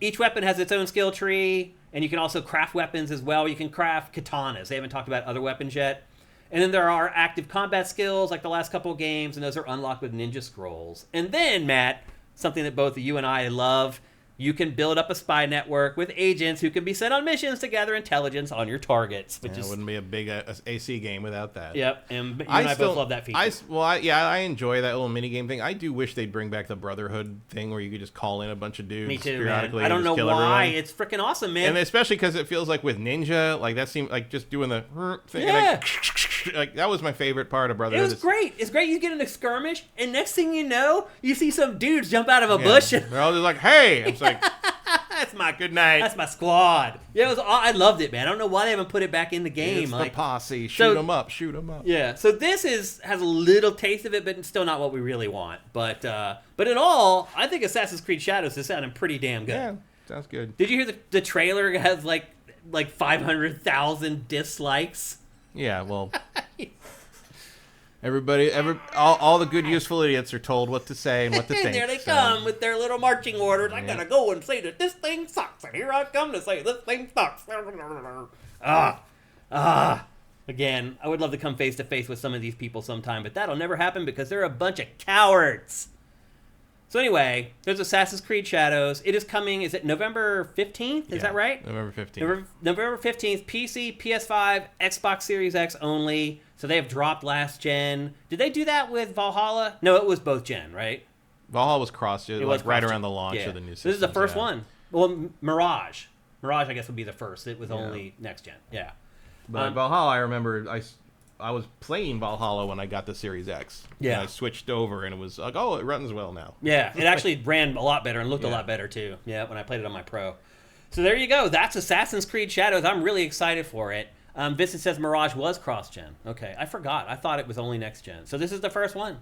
Each weapon has its own skill tree, and you can also craft weapons as well. You can craft katanas. They haven't talked about other weapons yet. And then there are active combat skills like the last couple of games, and those are unlocked with ninja scrolls. And then, Matt, something that both you and I love, you can build up a spy network with agents who can be sent on missions to gather intelligence on your targets. Which is, wouldn't be a big AC game without that. Yep, and you and I both love that feature. I enjoy that little minigame thing. I do wish they'd bring back the Brotherhood thing where you could just call in a bunch of dudes. Me too, periodically. man. I don't know why. It's freaking awesome, man. And especially because it feels like with Ninja, like that seemed like just doing the thing. Yeah. Like that was my favorite part of Brotherhood. It was great. It's great. You get in a skirmish, and next thing you know, you see some dudes jump out of a bush. They're all just like, "Hey!" It's like, that's my good night. That's my squad. Yeah, I loved it, man. I don't know why they haven't put it back in the game. It's like, the posse. Shoot them up. Yeah. So this has a little taste of it, but still not what we really want. But in all, I think Assassin's Creed Shadows is sounding pretty damn good. Yeah, sounds good. Did you hear the trailer has like 500,000 dislikes? Yeah, well, all the good, useful idiots are told what to say and what to think. And there they come with their little marching orders. I gotta go and say that this thing sucks, and here I come to say this thing sucks. Again, I would love to come face to face with some of these people sometime, but that'll never happen because they're a bunch of cowards. So anyway, there's Assassin's Creed Shadows. It is coming, is it November 15th? Is that right? November 15th. November 15th, PC, PS5, Xbox Series X only. So they have dropped last gen. Did they do that with Valhalla? No, it was both gen, right? Valhalla was cross-gen, It was right cross-gen. around the launch Yeah. of the new system. So this is the first one. Well, Mirage. Mirage, I guess, would be the first. It was only next gen. Yeah. But Valhalla, I remember I was playing Valhalla when I got the Series X. Yeah. And I switched over, and it was like, oh, it runs well now. Yeah, it actually ran a lot better and looked a lot better, too. Yeah, when I played it on my Pro. So there you go. That's Assassin's Creed Shadows. I'm really excited for it. Vincent says Mirage was cross-gen. Okay, I forgot. I thought it was only next-gen. So this is the first one.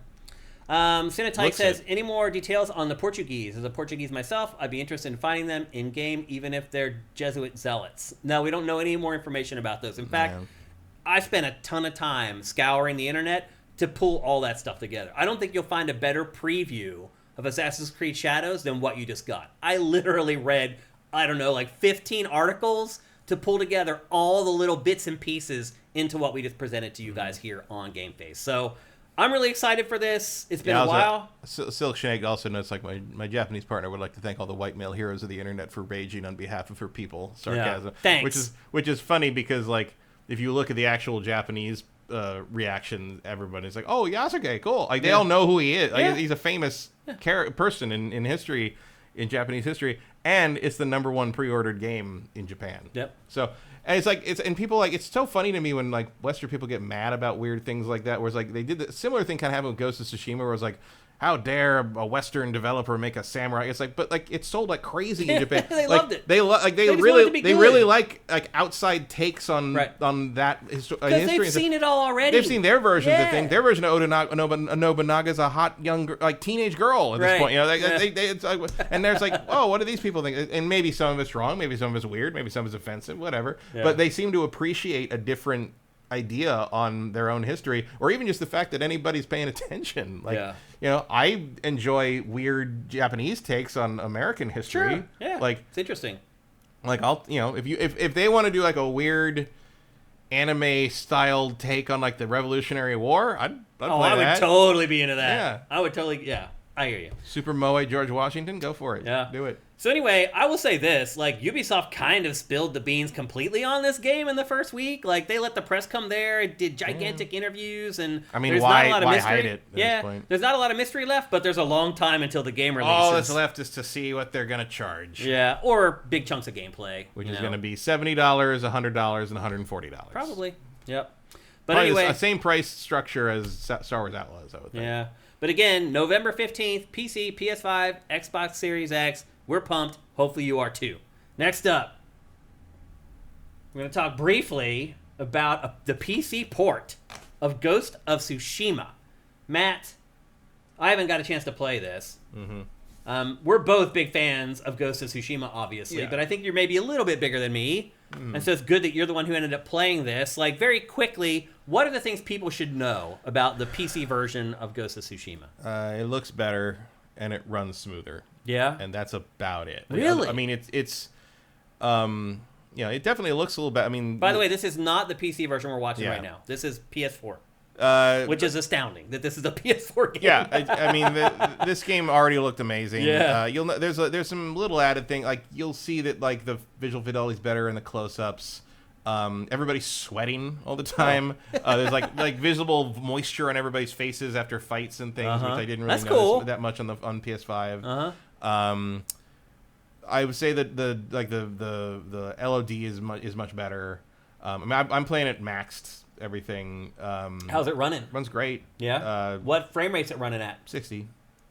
Cinetype says, any more details on the Portuguese? As a Portuguese myself, I'd be interested in finding them in-game, even if they're Jesuit zealots. No, we don't know any more information about those. In fact, I spent a ton of time scouring the internet to pull all that stuff together. I don't think you'll find a better preview of Assassin's Creed Shadows than what you just got. I literally read, 15 articles to pull together all the little bits and pieces into what we just presented to you guys here on GameFace. So I'm really excited for this. It's been a while. Silk Snake also notes, like, my Japanese partner would like to thank all the white male heroes of the internet for raging on behalf of her people. Sarcasm. Yeah, thanks. Which is funny because, like, if you look at the actual Japanese reaction, everybody's like, oh, Yasuke, cool. Like, they all know who he is. Like, he's a famous person in history, in Japanese history, and it's the #1 pre-ordered game in Japan. Yep. So, and it's so funny to me when, like, Western people get mad about weird things like that, where it's like, they did the similar thing kind of happened with Ghost of Tsushima, where it's like, how dare a Western developer make a samurai? It's like, but like it's sold like crazy in Japan. They like, loved it. They really like outside takes on that history. Because they've seen it all already. They've seen their versions of things. Their version of Nobunaga's a hot young teenage girl at this point. You know, it's like, and there's like, oh, what do these people think? And maybe some of it's wrong, maybe some of it's weird, maybe some of it's offensive, whatever. Yeah. But they seem to appreciate a different idea on their own history, or even just the fact that anybody's paying attention. Like, you know, I enjoy weird Japanese takes on American history. Sure. Yeah, like it's interesting. Like, I'll, you know, if they want to do like a weird anime style take on like the Revolutionary War, I'd play that. I would totally be into that. Yeah, I would totally. Yeah, I hear you. Super Moe George Washington, go for it. Yeah, do it. So anyway, I will say this, like, Ubisoft kind of spilled the beans completely on this game in the first week. Like, they let the press come there, did gigantic interviews, and I mean, there's why, not a lot of why mystery. hide it at this point? There's not a lot of mystery left, but there's a long time until the game releases. All that's left is to see what they're going to charge. Yeah, or big chunks of gameplay. Which is going to be $70, $100, and $140. Probably, yep. But probably anyway, the same price structure as Star Wars Outlaws, I would think. Yeah, but again, November 15th, PC, PS5, Xbox Series X. We're pumped. Hopefully you are too. Next up, we're going to talk briefly about the PC port of Ghost of Tsushima. Matt, I haven't got a chance to play this. Mm-hmm. We're both big fans of Ghost of Tsushima, obviously, but I think you're maybe a little bit bigger than me. And so it's good that you're the one who ended up playing this. Like, very quickly, what are the things people should know about the PC version of Ghost of Tsushima? It looks better, and it runs smoother. Yeah, and that's about it. Really? I mean, it's you know, it definitely looks a little better. I mean, by the way, this is not the PC version we're watching right now. This is PS4, which is astounding that this is a PS4 game. Yeah, I mean, this game already looked amazing. Yeah, there's some little added thing, like you'll see that like the visual fidelity's better in the close-ups. Everybody's sweating all the time. There's like visible moisture on everybody's faces after fights and things, which I didn't really notice that much on PS5. I would say that the LOD is much better. I mean, I'm playing it maxed everything. How's it running? Runs great. Yeah. What frame rate's it running at? 60.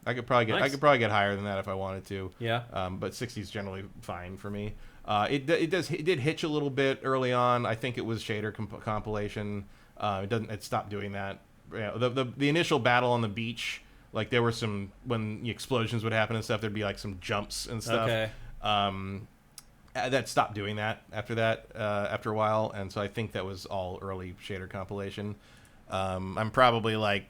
I could probably get higher than that if I wanted to. Yeah. But 60 is generally fine for me. It did hitch a little bit early on. I think it was shader compilation. It stopped doing that. Yeah, the initial battle on the beach, like there were some, when the explosions would happen and stuff, there'd be like some jumps and stuff. Okay. That stopped doing that after a while, and so I think that was all early shader compilation. I'm probably like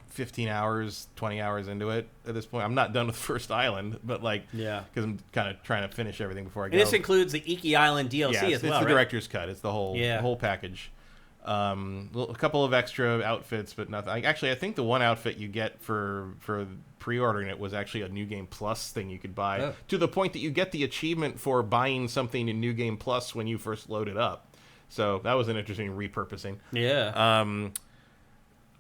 15 hours, 20 hours into it at this point. I'm not done with First Island, but like, yeah, because I'm kind of trying to finish everything before I go. And this includes the Iki Island DLC as well, it's the right? director's cut. It's the whole package. A couple of extra outfits, but nothing. Actually, I think the one outfit you get for pre-ordering it was actually a New Game Plus thing you could buy, to the point that you get the achievement for buying something in New Game Plus when you first load it up. So that was an interesting repurposing. Yeah.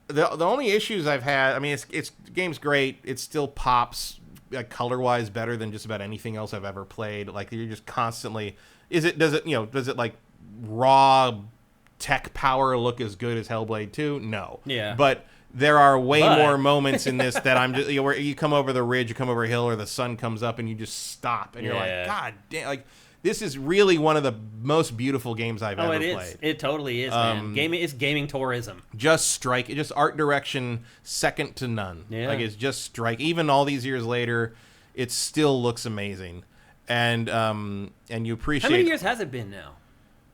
The only issues I've had, I mean, the game's great. It still pops color-wise better than just about anything else I've ever played. Like, you're just constantly, does it like raw tech power look as good as Hellblade 2? No. Yeah. But there are way more moments in this that I'm just, where you come over the ridge, you come over a hill, or the sun comes up and you just stop and you're like, God damn, like, this is really one of the most beautiful games I've ever played. It totally is, man. It's gaming tourism. Just art direction second to none. Yeah. Like, it's just strike. Even all these years later, it still looks amazing. And you appreciate. How many years has it been now?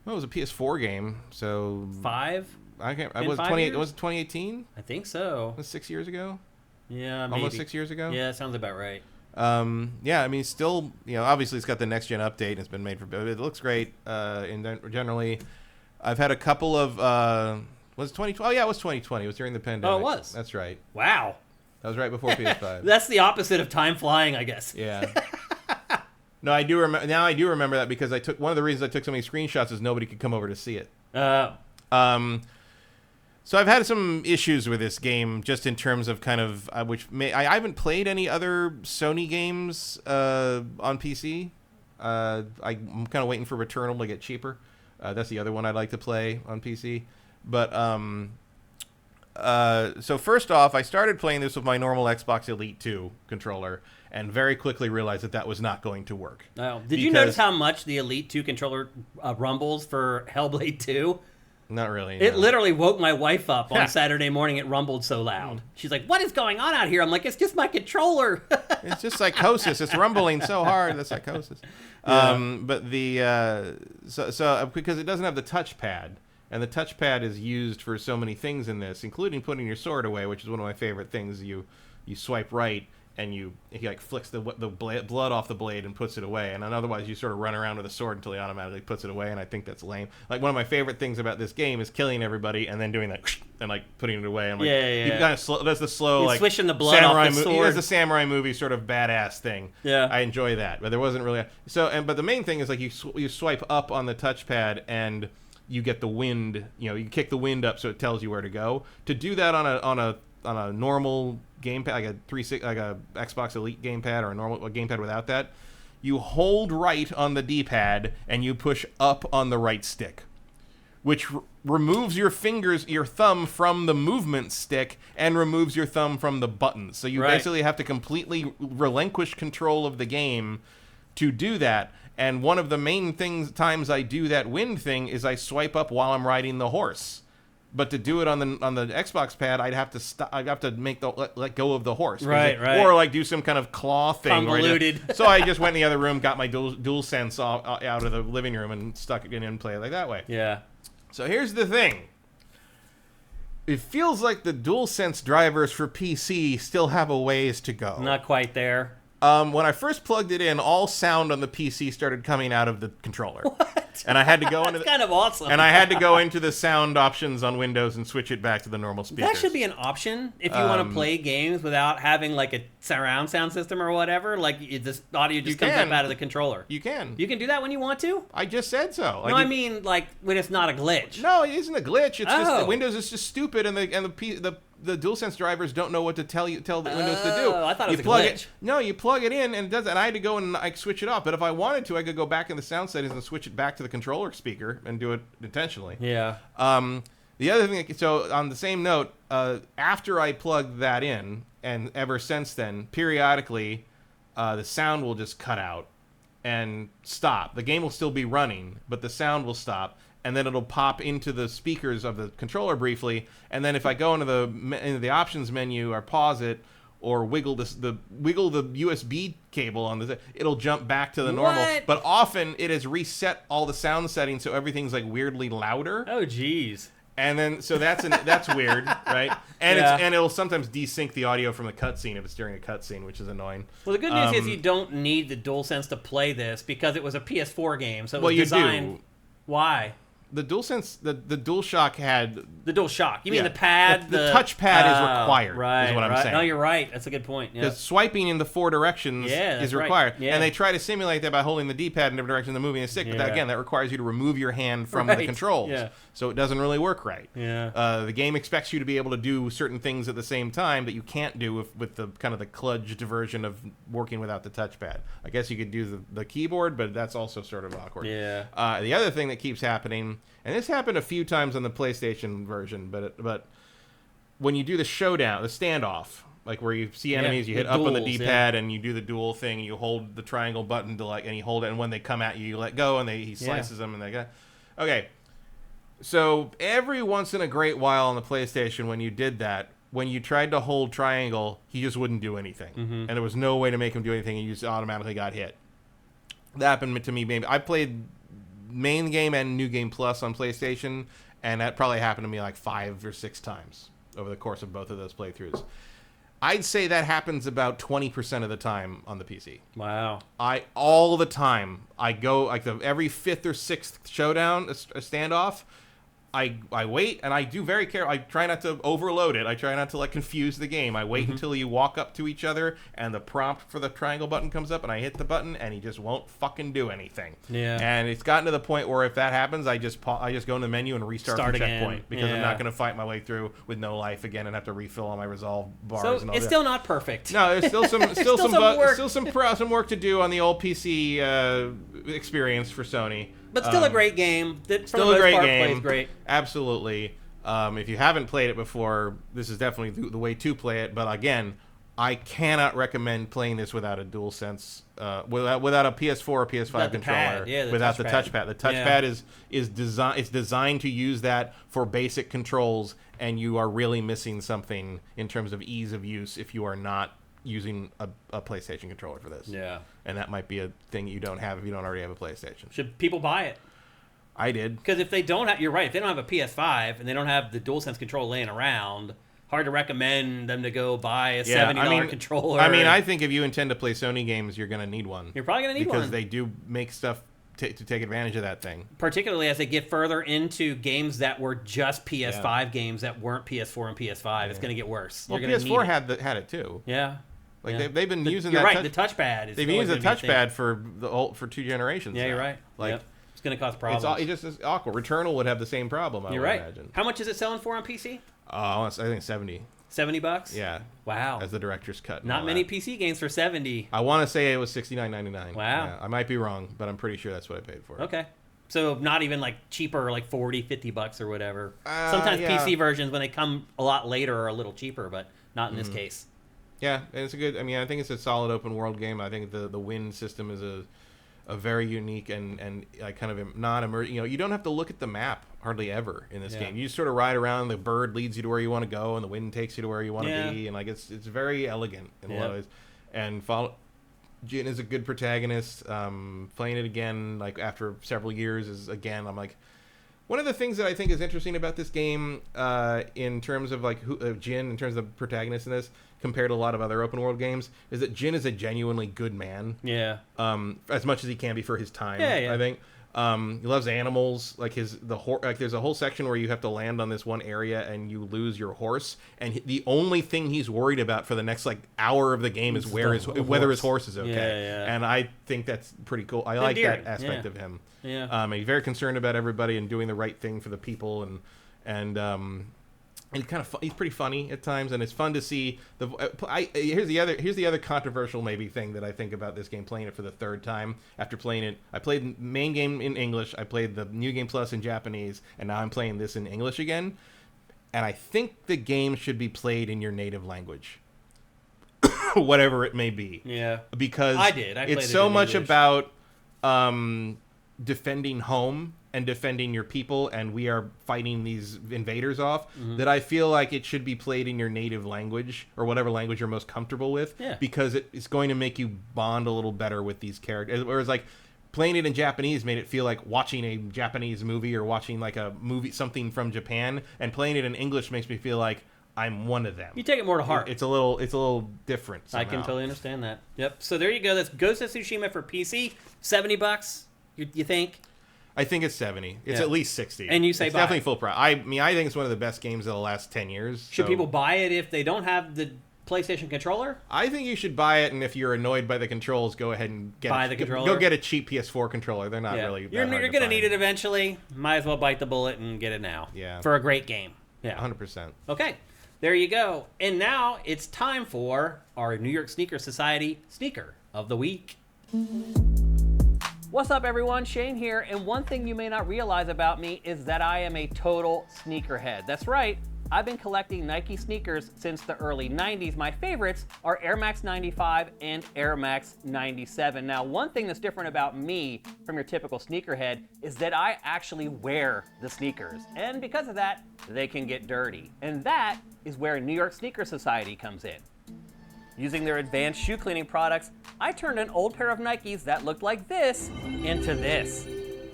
Well, it was a PS4 game, so 5. I can't. Been Was 5 years? 2018? I think so. Was 6 years ago? Yeah, maybe. Almost 6 years ago. Yeah, sounds about right. Yeah, I mean, still, obviously it's got the next gen update and it's been made for. It looks great. And generally, I've had a couple of. Was it 2020? Oh yeah, it was 2020. It was during the pandemic. Oh, it was. That's right. Wow. That was right before PS5. That's the opposite of time flying, I guess. Yeah. No, I do remember. Now I do remember that because one of the reasons I took so many screenshots is nobody could come over to see it. So I've had some issues with this game, just in terms of kind of I haven't played any other Sony games on PC. I'm kind of waiting for Returnal to get cheaper. That's the other one I'd like to play on PC. But so first off, I started playing this with my normal Xbox Elite 2 controller, and very quickly realized that was not going to work. Oh. Did you notice how much the Elite 2 controller rumbles for Hellblade 2? Not really. It literally woke my wife up on Saturday morning. It rumbled so loud. She's like, "What is going on out here?" I'm like, "It's just my controller." It's just psychosis. It's rumbling so hard. That's psychosis. Yeah. But the so because it doesn't have the touchpad, and the touchpad is used for so many things in this, including putting your sword away, which is one of my favorite things. You swipe right, and he like flicks the blood off the blade and puts it away, and then otherwise you sort of run around with a sword until he automatically puts it away, and I think that's lame. Like, one of my favorite things about this game is killing everybody and then doing that and like putting it away. I'm like, he kind of does the slow, like, swishing the blood samurai off the sword. He does the samurai movie sort of badass thing. Yeah, I enjoy that, but there wasn't really but the main thing is, like, you swipe up on the touchpad and you get the wind. You kick the wind up so it tells you where to go. To do that on a normal gamepad, like a Xbox Elite gamepad, or a gamepad without that, you hold right on the D-pad and you push up on the right stick, which removes your thumb from the movement stick and removes your thumb from the buttons. So you basically have to completely relinquish control of the game to do that. And one of the main times I do that wind thing is I swipe up while I'm riding the horse. But to do it on the Xbox pad, I'd have to stop. I'd have to make let go of the horse, right, or like do some kind of claw thing. Convoluted. So I just went in the other room, got my DualSense out of the living room, and stuck it in and play it like that way. Yeah. So here's the thing. It feels like the DualSense drivers for PC still have a ways to go. Not quite there. When I first plugged it in, all sound on the PC started coming out of the controller. What? And I had to go into That's kind of awesome. And I had to go into the sound options on Windows and switch it back to the normal speakers. That should be an option if you want to play games without having like a surround sound system or whatever. Like, this audio just comes up out of the controller. You can. You can do that when you want to? I just said so. No, I mean, like, when it's not a glitch. No, it isn't a glitch. It's just Windows is just stupid, and the DualSense drivers don't know what to tell the Windows to do. I thought it was a glitch. No, you plug it in and it does. And I had to go and switch it off. But if I wanted to, I could go back in the sound settings and switch it back to the controller speaker and do it intentionally. Yeah. The other thing, so on the same note, after I plugged that in, and ever since then, periodically, the sound will just cut out and stop. The game will still be running, but the sound will stop, and then it'll pop into the speakers of the controller briefly, and then if I go into the options menu or pause it or wiggle the USB cable on it'll jump back to the normal. But often it has reset all the sound settings so everything's like weirdly louder. Oh, geez. And then, so that's weird, right? And it'll sometimes desync the audio from the cutscene if it's during a cutscene, which is annoying. Well, the good news is you don't need the DualSense to play this because it was a PS4 game, so it was designed. You do. Why? The DualSense, the DualShock had the DualShock. You mean the pad? The touchpad is required. Right, is what I'm saying. No, you're right. That's a good point. Because swiping in the 4 directions is required, and they try to simulate that by holding the D-pad in different directions and moving the stick. But that requires you to remove your hand from the controls, so it doesn't really work right. Yeah. The game expects you to be able to do certain things at the same time that you can't do with the kind of the kludged version of working without the touchpad. I guess you could do the keyboard, but that's also sort of awkward. Yeah. The other thing that keeps happening. And this happened a few times on the PlayStation version, but when you do the showdown, the standoff, like where you see enemies, you hit up on the D-pad and you do the duel thing, and you hold the triangle button to and you hold it, and when they come at you, you let go, and he slices them, and they go. Okay, so every once in a great while on the PlayStation, when you did that, when you tried to hold triangle, he just wouldn't do anything, and there was no way to make him do anything, and you just automatically got hit. That happened to me. Maybe I played main game and new game plus on PlayStation, and that probably happened to me like 5 or 6 times over the course of both of those playthroughs. I'd say that happens about 20% of the time on the PC. Wow. All the time I go like every 5th or 6th showdown, a standoff, I wait, and I do very careful. I try not to overload it. I try not to confuse the game. I wait until you walk up to each other and the prompt for the triangle button comes up, and I hit the button, and he just won't fucking do anything. Yeah. And it's gotten to the point where if that happens, I just go in the menu and restart from checkpoint because I'm not going to fight my way through with no life again and have to refill all my resolve bars. So and all it's that. still not perfect. No, there's still some work to do on the old PC experience for Sony. But still a great game. That for the most part plays great. Absolutely. If you haven't played it before, this is definitely the way to play it. But again, I cannot recommend playing this without a DualSense, without a PS4 or PS5 controller, without the touchpad. The touchpad is designed to use that for basic controls, and you are really missing something in terms of ease of use if you are not using a PlayStation controller for this. Yeah. And that might be a thing you don't have if you don't already have a PlayStation. Should people buy it? I did. Because if they don't have, you're right, if they don't have a PS5 and they don't have the DualSense controller laying around, hard to recommend them to go buy a $70 controller. I mean, I think if you intend to play Sony games, you're going to need one. You're probably going to need one. Because they do make stuff to take advantage of that thing. Particularly as they get further into games that were just PS5 games that weren't PS4 and PS5. It's going to get worse. Well, PS4 had it too. Yeah. Like they've been using you're that. Right. The touchpad. They've used the touchpad for 2 generations. Yeah, now. You're right. Like it's going to cause problems. It just is awkward. Returnal would have the same problem. I would imagine. How much is it selling for on PC? I think $70. $70? Yeah. Wow. As the director's cut. Not many PC games for $70. I want to say it was $69.99. Wow. Yeah, I might be wrong, but I'm pretty sure that's what I paid for it. Okay. So not even cheaper, like $40, $50 or whatever. Sometimes PC versions, when they come a lot later, are a little cheaper, but not in this case. Yeah, and it's a good. I mean, I think it's a solid open world game. I think the win system is a very unique and kind of non-emergent. You don't have to look at the map hardly ever in this game. You just sort of ride around. The bird leads you to where you want to go, and the wind takes you to where you want to be. And it's very elegant in a lot of ways. And Jin is a good protagonist. Playing it again, after several years, is again. I'm like. One of the things that I think is interesting about this game, in terms of Jin, in terms of the protagonist in this, compared to a lot of other open world games, is that Jin is a genuinely good man. Yeah. As much as he can be for his time. Yeah. I think. He loves animals. There's a whole section where you have to land on this one area and you lose your horse, and the only thing he's worried about for the next hour of the game is whether his horse is okay. Yeah. And I think that's pretty cool. I like that aspect of him. Yeah. He's very concerned about everybody and doing the right thing for the people, and he's pretty funny at times, and it's fun to see here's the other controversial maybe thing that I think about this game, playing it for the 3rd time after playing it. I played the main game in English, I played the new game plus in Japanese, and now I'm playing this in English again. And I think the game should be played in your native language. whatever it may be. Yeah. Because I played it's it so in much English. about defending home and defending your people, and we are fighting these invaders off, that I feel like it should be played in your native language or whatever language you're most comfortable with, because it's going to make you bond a little better with these characters. Whereas like playing it in Japanese made it feel like watching a Japanese movie or watching like a movie, something from Japan, and playing it in English makes me feel like I'm one of them. You take it more to heart. It's a little different somehow. I can totally understand that. Yep. So there you go. That's Ghost of Tsushima for PC. $70. You think? I think it's 70. It's at least 60. And you say it's buy definitely it. full price. I mean, I think it's one of the best games of the last 10 years. Should so people buy it if they don't have the PlayStation controller? I think you should buy it, and if you're annoyed by the controls, go ahead and Buy the controller? Go get a cheap PS4 controller. They're not really. You're going to need it eventually. Might as well bite the bullet and get it now. Yeah. For a great game. Yeah. 100%. Okay. There you go. And now it's time for our New York Sneaker Society Sneaker of the Week. What's up, everyone? Shane here, and one thing you may not realize about me is that I am a total sneakerhead. That's right. I've been collecting Nike sneakers since the early 90s. My favorites are Air Max 95 and Air Max 97. Now, one thing that's different about me from your typical sneakerhead is that I actually wear the sneakers. And because of that, they can get dirty. And that is where New York Sneaker Society comes in. Using their advanced shoe cleaning products, I turned an old pair of Nikes that looked like this into this.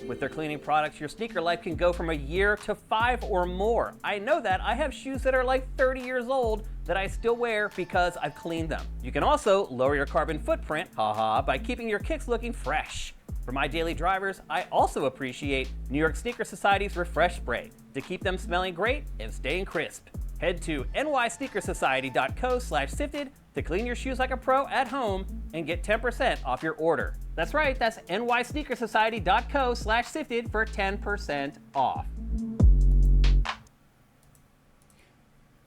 With their cleaning products, your sneaker life can go from a year to 5 or more. I know that. I have shoes that are like 30 years old that I still wear because I've cleaned them. You can also lower your carbon footprint, by keeping your kicks looking fresh. For my daily drivers, I also appreciate New York Sneaker Society's Refresh Spray to keep them smelling great and staying crisp. Head to nysneakersociety.co/sifted to clean your shoes like a pro at home and get 10% off your order. That's right, that's nysneakersociety.co/sifted for 10% off.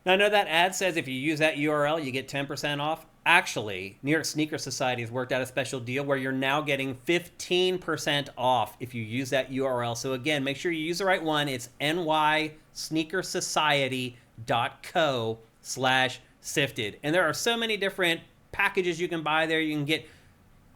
Now, I know that ad says if you use that URL, you get 10% off. Actually, New York Sneaker Society has worked out a special deal where you're now getting 15% off if you use that URL. So again, make sure you use the right one. It's nysneakersociety.co/sifted. And there are so many different packages you can buy there. You can get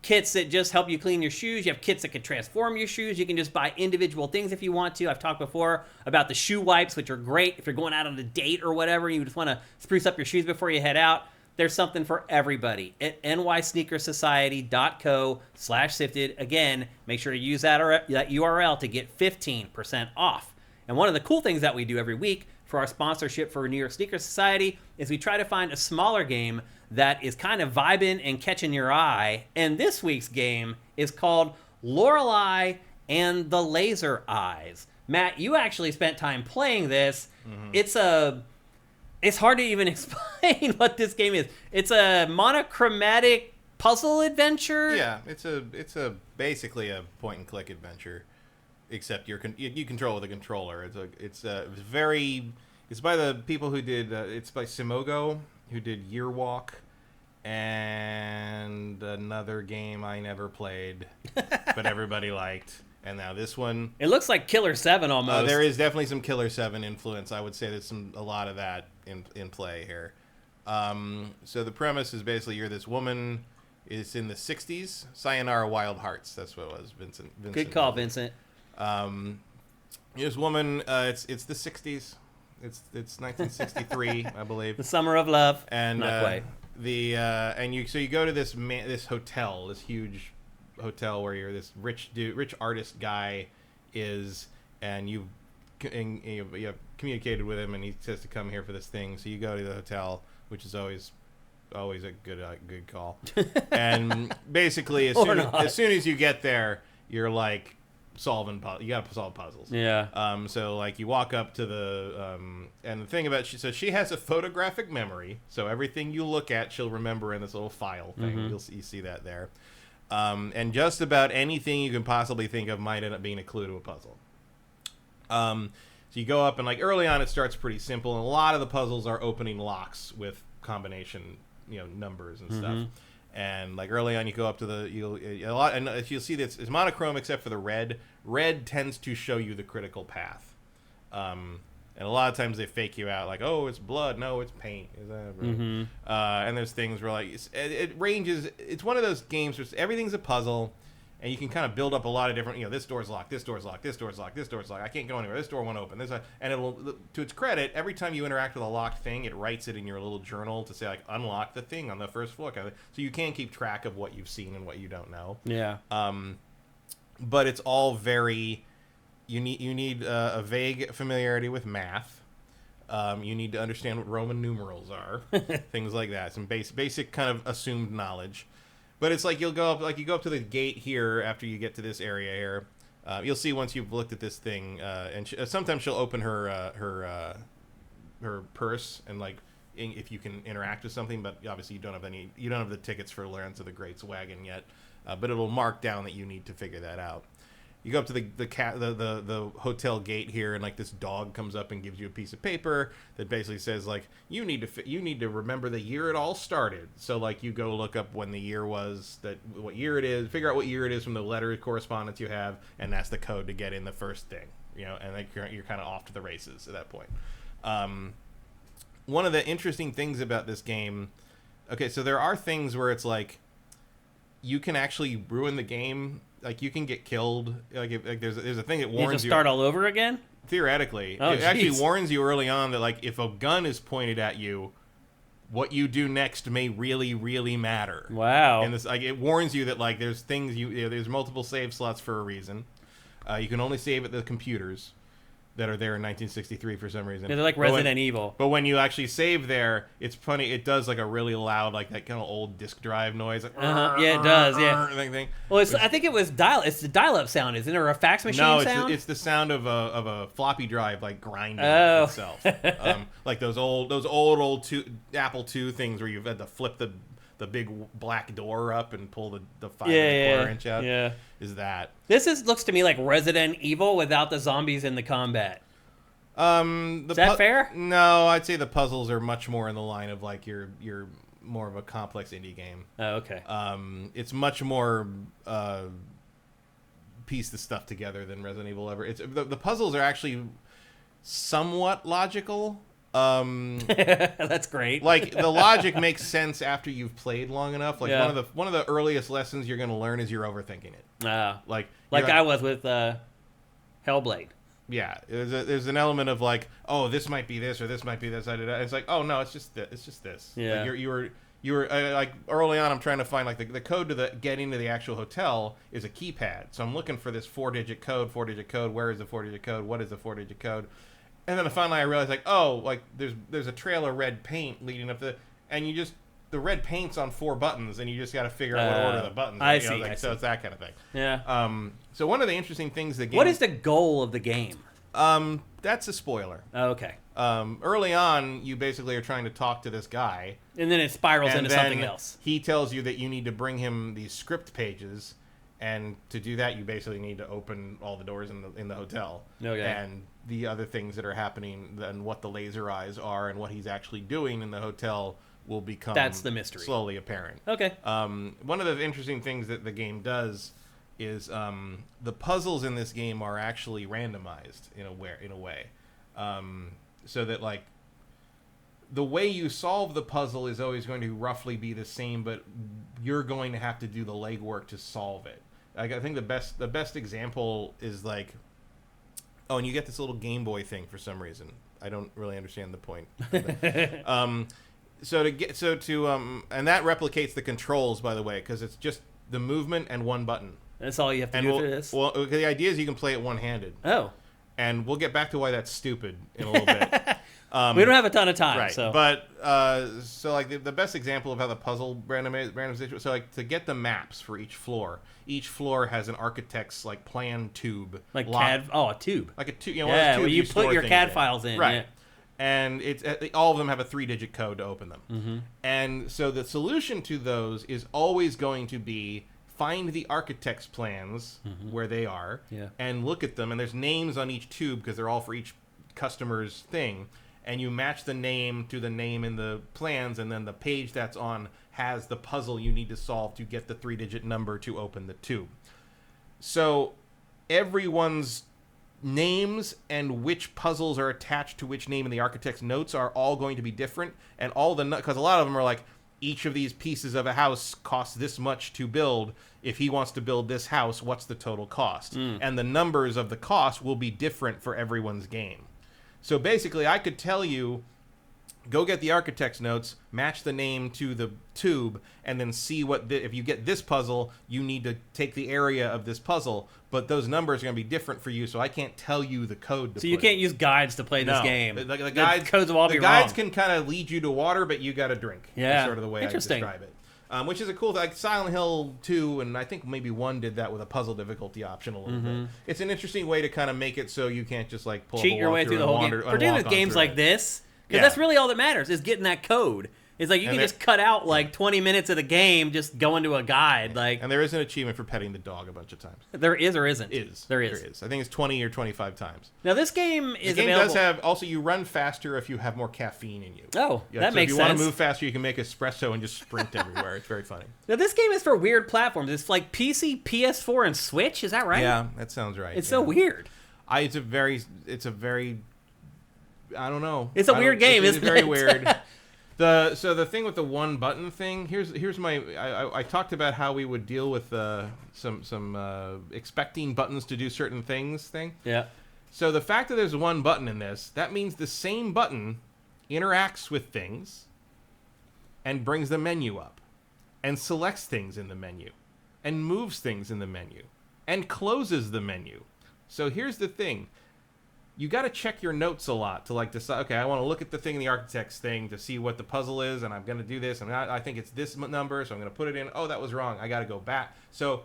kits that just help you clean your shoes. You have kits that can transform your shoes. You can just buy individual things if you want to. I've talked before about the shoe wipes, which are great if you're going out on a date or whatever. You just want to spruce up your shoes before you head out. There's something for everybody at nysneakersociety.co/sifted. Again, make sure to use that URL to get 15% off. And one of the cool things that we do every week for our sponsorship for New York Sneaker Society is we try to find a smaller game that is kind of vibing and catching your eye. And this week's game is called Lorelei and the Laser Eyes. Matt, you actually spent time playing this. Mm-hmm. It's hard to even explain what this game is. It's a monochromatic puzzle adventure. Yeah, it's basically a point and click adventure, except you control with a controller. It's by the people who did it's by Simogo, who did Year Walk and another game I never played but everybody liked. And now this one, it looks like Killer 7 almost. There is definitely some Killer 7 influence. I would say there's a lot of that in play here. So the premise is basically you're this woman. It's in the 60s. Sayonara Wild Hearts. That's what it was. Vincent. Good call, Vincent. This woman. It's the 60s. It's 1963, I believe. The Summer of Love. And not quite. So you go to this hotel, this huge hotel where you're this rich artist guy and you have communicated with him and he says to come here for this thing. So you go to the hotel, which is always a good call. And basically as soon as you get there, you're like you gotta solve puzzles. Yeah. So like you walk up to the and the thing about she has a photographic memory, so everything you look at she'll remember in this little file thing. Mm-hmm. You see that there. And just about anything you can possibly think of might end up being a clue to a puzzle. So you go up and like early on it starts pretty simple, and a lot of the puzzles are opening locks with combination numbers and stuff. And like early on, you go up to you'll see that it's monochrome except for the red. Red tends to show you the critical path. And a lot of times they fake you out, like, oh, it's blood. No, it's paint. And there's things where, like, it ranges. It's one of those games where everything's a puzzle, and you can kind of build up a lot of different, this door's locked, this door's locked, this door's locked, this door's locked. I can't go anywhere. This door won't open. And it'll, to its credit, every time you interact with a locked thing, it writes it in your little journal to say, like, unlock the thing on the first floor. So you can keep track of what you've seen and what you don't know. Yeah. But it's all very... You need a vague familiarity with math. You need to understand what Roman numerals are, things like that. Some basic kind of assumed knowledge. But it's like you go up to the gate here after you get to this area here. You'll see once you've looked at this thing, and sometimes she'll open her purse and like if you can interact with something. But obviously you don't have the tickets for Lawrence of the Great's wagon yet. But it'll mark down that you need to figure that out. You go up to the hotel gate here, and like this dog comes up and gives you a piece of paper that basically says like you need to remember the year it all started. So like you go look up when the year was, what year it is, figure out what year it is from the letter correspondence you have, and that's the code to get in the first thing. And like you're kind of off to the races at that point. One of the interesting things about this game, okay, so there are things where it's like you can actually ruin the game. Like, you can get killed. Like there's a thing that warns you. You just start all over again? Theoretically. Oh, it actually warns you early on that, like, if a gun is pointed at you, what you do next may really, really matter. Wow. And this, like, it warns you that, like, there's things there's multiple save slots for a reason. You can only save at the computers that are there in 1963 for some reason. Yeah, they're like Resident Evil. But when you actually save there, it's funny. It does like a really loud, like that kind of old disk drive noise. Like, yeah, it does. Yeah. Thing. Well, I think it was It's the dial-up sound, isn't it, or a fax machine sound? No, it's the sound of a floppy drive like grinding itself. Like those old Apple II things where you've had to flip the big black door up and pull the 5 1/4 inch out. Yeah. Is that this looks to me like Resident Evil without the zombies in the combat. Is that fair? No, I'd say the puzzles are much more in the line of like you're more of a complex indie game. Oh, okay. It's much more piece the stuff together than Resident Evil ever. It's the puzzles are actually somewhat logical. That's great. Like the logic makes sense after you've played long enough. Like one of the earliest lessons you're going to learn is you're overthinking it. Like I was with Hellblade. Yeah, there's an element of like, oh, this might be this or this might be this. It's like, oh no, it's just this. Yeah. Like you were like early on. I'm trying to find like the code to get into the actual hotel is a keypad. So I'm looking for this 4-digit code. Where is the 4-digit code? What is the 4-digit code? And then finally I realized like, oh, like there's a trail of red paint leading up and the red paint's on 4 buttons, and you just got to figure out what order the buttons are. I see. So it's that kind of thing. Yeah. So one of the interesting things the game. What is the goal of the game? That's a spoiler. Oh, okay. Early on, you basically are trying to talk to this guy, and then it spirals into something else. He tells you that you need to bring him these script pages, and to do that, you basically need to open all the doors in the hotel. Okay. And the other things that are happening, and what the laser eyes are, and what he's actually doing in the hotel will become that's the mystery slowly apparent. Okay. One of the interesting things that the game does is the puzzles in this game are actually randomized in a way, so that like the way you solve the puzzle is always going to roughly be the same, but you're going to have to do the legwork to solve it. Like, I think the best example is like, oh, and you get this little Game Boy thing for some reason. I don't really understand the point. And that replicates the controls, by the way, because it's just the movement and one button. That's all you have to do for this? Well, the idea is you can play it one-handed. Oh. And we'll get back to why that's stupid in a little bit. We don't have a ton of time, right? So. But so like the best example of how the puzzle randomization. So like to get the maps for each floor has an architect's like plan tube, like CAD. Oh, a tube. Like a tube. Yeah, where you put your CAD files in. Right. Yeah. And it's all of them have a 3-digit code to open them. Mm-hmm. And so the solution to those is always going to be find the architect's plans where they are, and look at them. And there's names on each tube because they're all for each customer's thing. And you match the name to the name in the plans, and then the page that's on has the puzzle you need to solve to get the 3-digit number to open the tube. So everyone's names and which puzzles are attached to which name in the architect's notes are all going to be different, and all the because a lot of them are like, each of these pieces of a house costs this much to build. If he wants to build this house, what's the total cost? And the numbers of the cost will be different for everyone's game. So basically, I could tell you, go get the architect's notes, match the name to the tube, and then see what if you get this puzzle, you need to take the area of this puzzle. But those numbers are going to be different for you, so I can't tell you the code. So you can't use guides to play this game. The guides, codes will all be wrong. The guides can kind of lead you to water, but you got to drink. Yeah, that's sort of the way I describe it. Which is a cool thing. Like Silent Hill 2, and I think maybe 1 did that with a puzzle difficulty option a little bit. It's an interesting way to kind of make it so you can't just like cheat your way through the whole game. Particularly with games like this, because that's really all that matters is getting that code. It's like you can just cut out like 20 minutes of the game just going to a guide. And there is an achievement for petting the dog a bunch of times. There is or isn't? There is. I think it's 20 or 25 times. Now this game is available. available. Does have also you run faster if you have more caffeine in you. Oh, that makes sense. If you want to move faster, you can make espresso and just sprint everywhere. It's very funny. Now this game is for weird platforms. It's like PC, PS4, and Switch. Is that right? Yeah, that sounds right. It's so weird. It's a very. I don't know. It's a weird game. It's very weird. So the thing with the one button thing, here's my I talked about how we would deal with some expecting buttons to do certain things thing. Yeah. So the fact that there's one button in this, that means the same button interacts with things and brings the menu up and selects things in the menu and moves things in the menu and closes the menu. So here's the thing. You got to check your notes a lot to like decide, okay, I want to look at the thing in the architect's thing to see what the puzzle is, and I'm going to do this, and I think it's this number, so I'm going to put it in. Oh, that was wrong. I got to go back. So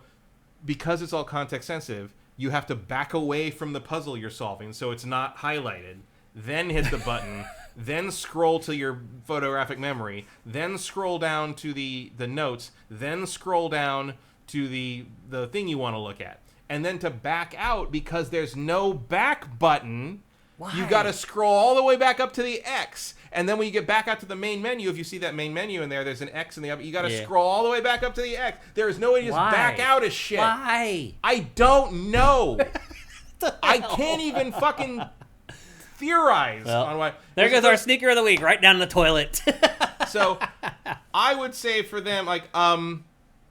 because it's all context sensitive, you have to back away from the puzzle you're solving so it's not highlighted, then hit the button, then scroll to your photographic memory, then scroll down to the notes, then scroll down to the thing you want to look at. And then to back out, because there's no back button, you got to scroll all the way back up to the X. And then when you get back out to the main menu, if you see that main menu in there, there's an X in the upper. You got to scroll all the way back up to the X. There is no way to just back out of shit. Why? I don't know. I can't even fucking theorize on why. There goes our sneaker of the week, right down the toilet. So I would say for them, like,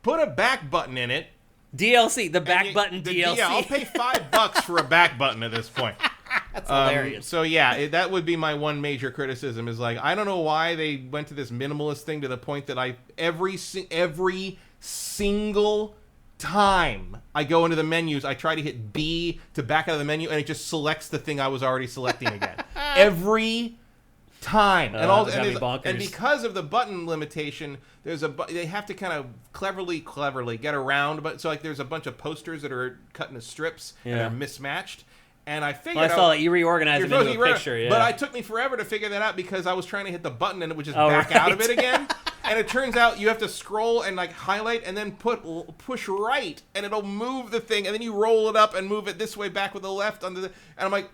put a back button in it. DLC, the back button DLC. Yeah, I'll pay $5 for a back button at this point. That's hilarious. So yeah, that would be my one major criticism is like, I don't know why they went to this minimalist thing to the point that every single time I go into the menus, I try to hit B to back out of the menu, and it just selects the thing I was already selecting again. Every time. And because of the button limitation, they have to kind of cleverly get around, but so like there's a bunch of posters that are cut into strips and they're mismatched. And I figured I saw that you reorganized them into a picture, but it took me forever to figure that out because I was trying to hit the button and it would just back out of it again. And it turns out you have to scroll and like highlight and then push right and it'll move the thing, and then you roll it up and move it this way back with the left and I'm like,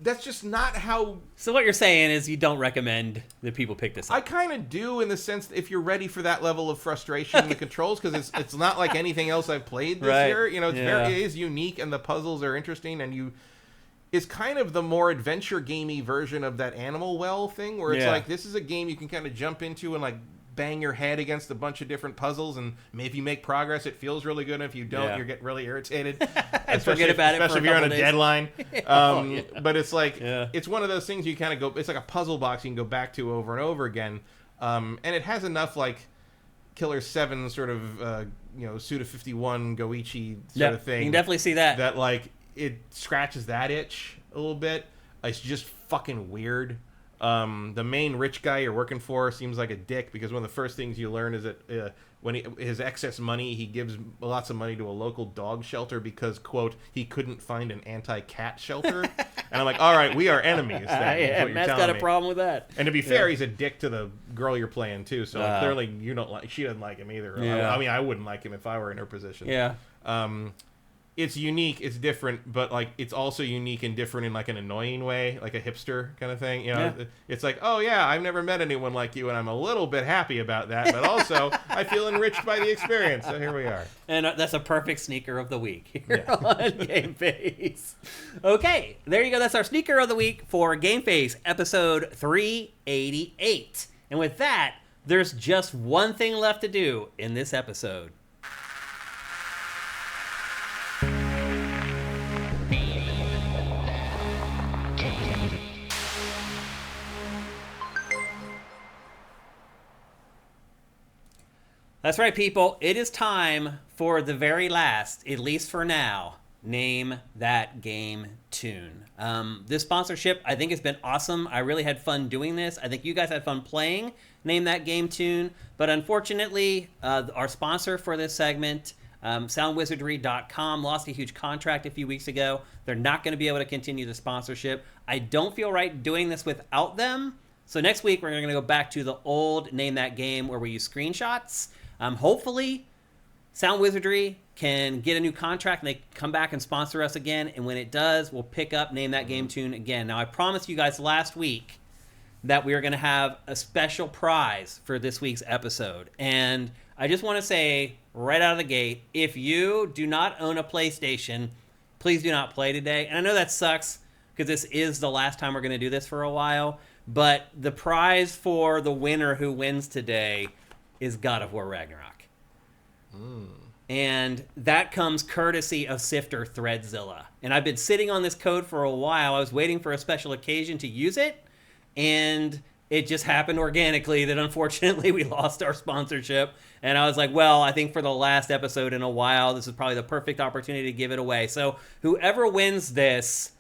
that's just not how... So what you're saying is you don't recommend that people pick this up? I kind of do, in the sense that if you're ready for that level of frustration in the controls, because it's not like anything else I've played this year. You know, it is unique, and the puzzles are interesting, and it's kind of the more adventure gamey version of that Animal Well thing, where it's like, this is a game you can kind of jump into and like bang your head against a bunch of different puzzles, and maybe you make progress, it feels really good, and if you don't, you get really irritated. And forget about it, especially if you're on a deadline. But it's like, it's one of those things you kind of go, it's like a puzzle box you can go back to over and over again. And it has enough like Killer 7 sort of, Suda 51 Goichi sort of thing. You can definitely see that. That like, it scratches that itch a little bit. It's just fucking weird. The main rich guy you're working for seems like a dick, because one of the first things you learn is that when his excess money, he gives lots of money to a local dog shelter because, quote, he couldn't find an anti-cat shelter. And I'm like, all right, we are enemies. Matt's got a problem with that. And to be fair, he's a dick to the girl you're playing too. So clearly she doesn't like him either. Yeah. I mean, I wouldn't like him if I were in her position. Yeah. it's unique, it's different, but like it's also unique and different in like an annoying way, like a hipster kind of thing. You know, It's like, oh yeah, I've never met anyone like you, and I'm a little bit happy about that, but also I feel enriched by the experience. So here we are. And that's a perfect sneaker of the week here on GameFace. Okay, there you go. That's our sneaker of the week for GameFace episode 388. And with that, there's just one thing left to do in this episode. That's right, people. It is time for the very last, at least for now, Name That Game tune. This sponsorship, I think, has been awesome. I really had fun doing this. I think you guys had fun playing Name That Game tune. But unfortunately, our sponsor for this segment, SoundWizardry.com, lost a huge contract a few weeks ago. They're not going to be able to continue the sponsorship. I don't feel right doing this without them. So next week, we're going to go back to the old Name That Game where we use screenshots. Hopefully, Sound Wizardry can get a new contract and they come back and sponsor us again. And when it does, we'll pick up Name That Game tune again. Now, I promised you guys last week that we are going to have a special prize for this week's episode. And I just want to say right out of the gate, if you do not own a PlayStation, please do not play today. And I know that sucks because this is the last time we're going to do this for a while. But the prize for the winner who wins today is God of War Ragnarok. And that comes courtesy of Sifter Threadzilla. And I've been sitting on this code for a while. I was waiting for a special occasion to use it, and it just happened organically that unfortunately we lost our sponsorship. And I was like, well, I think for the last episode in a while, this is probably the perfect opportunity to give it away. So whoever wins this,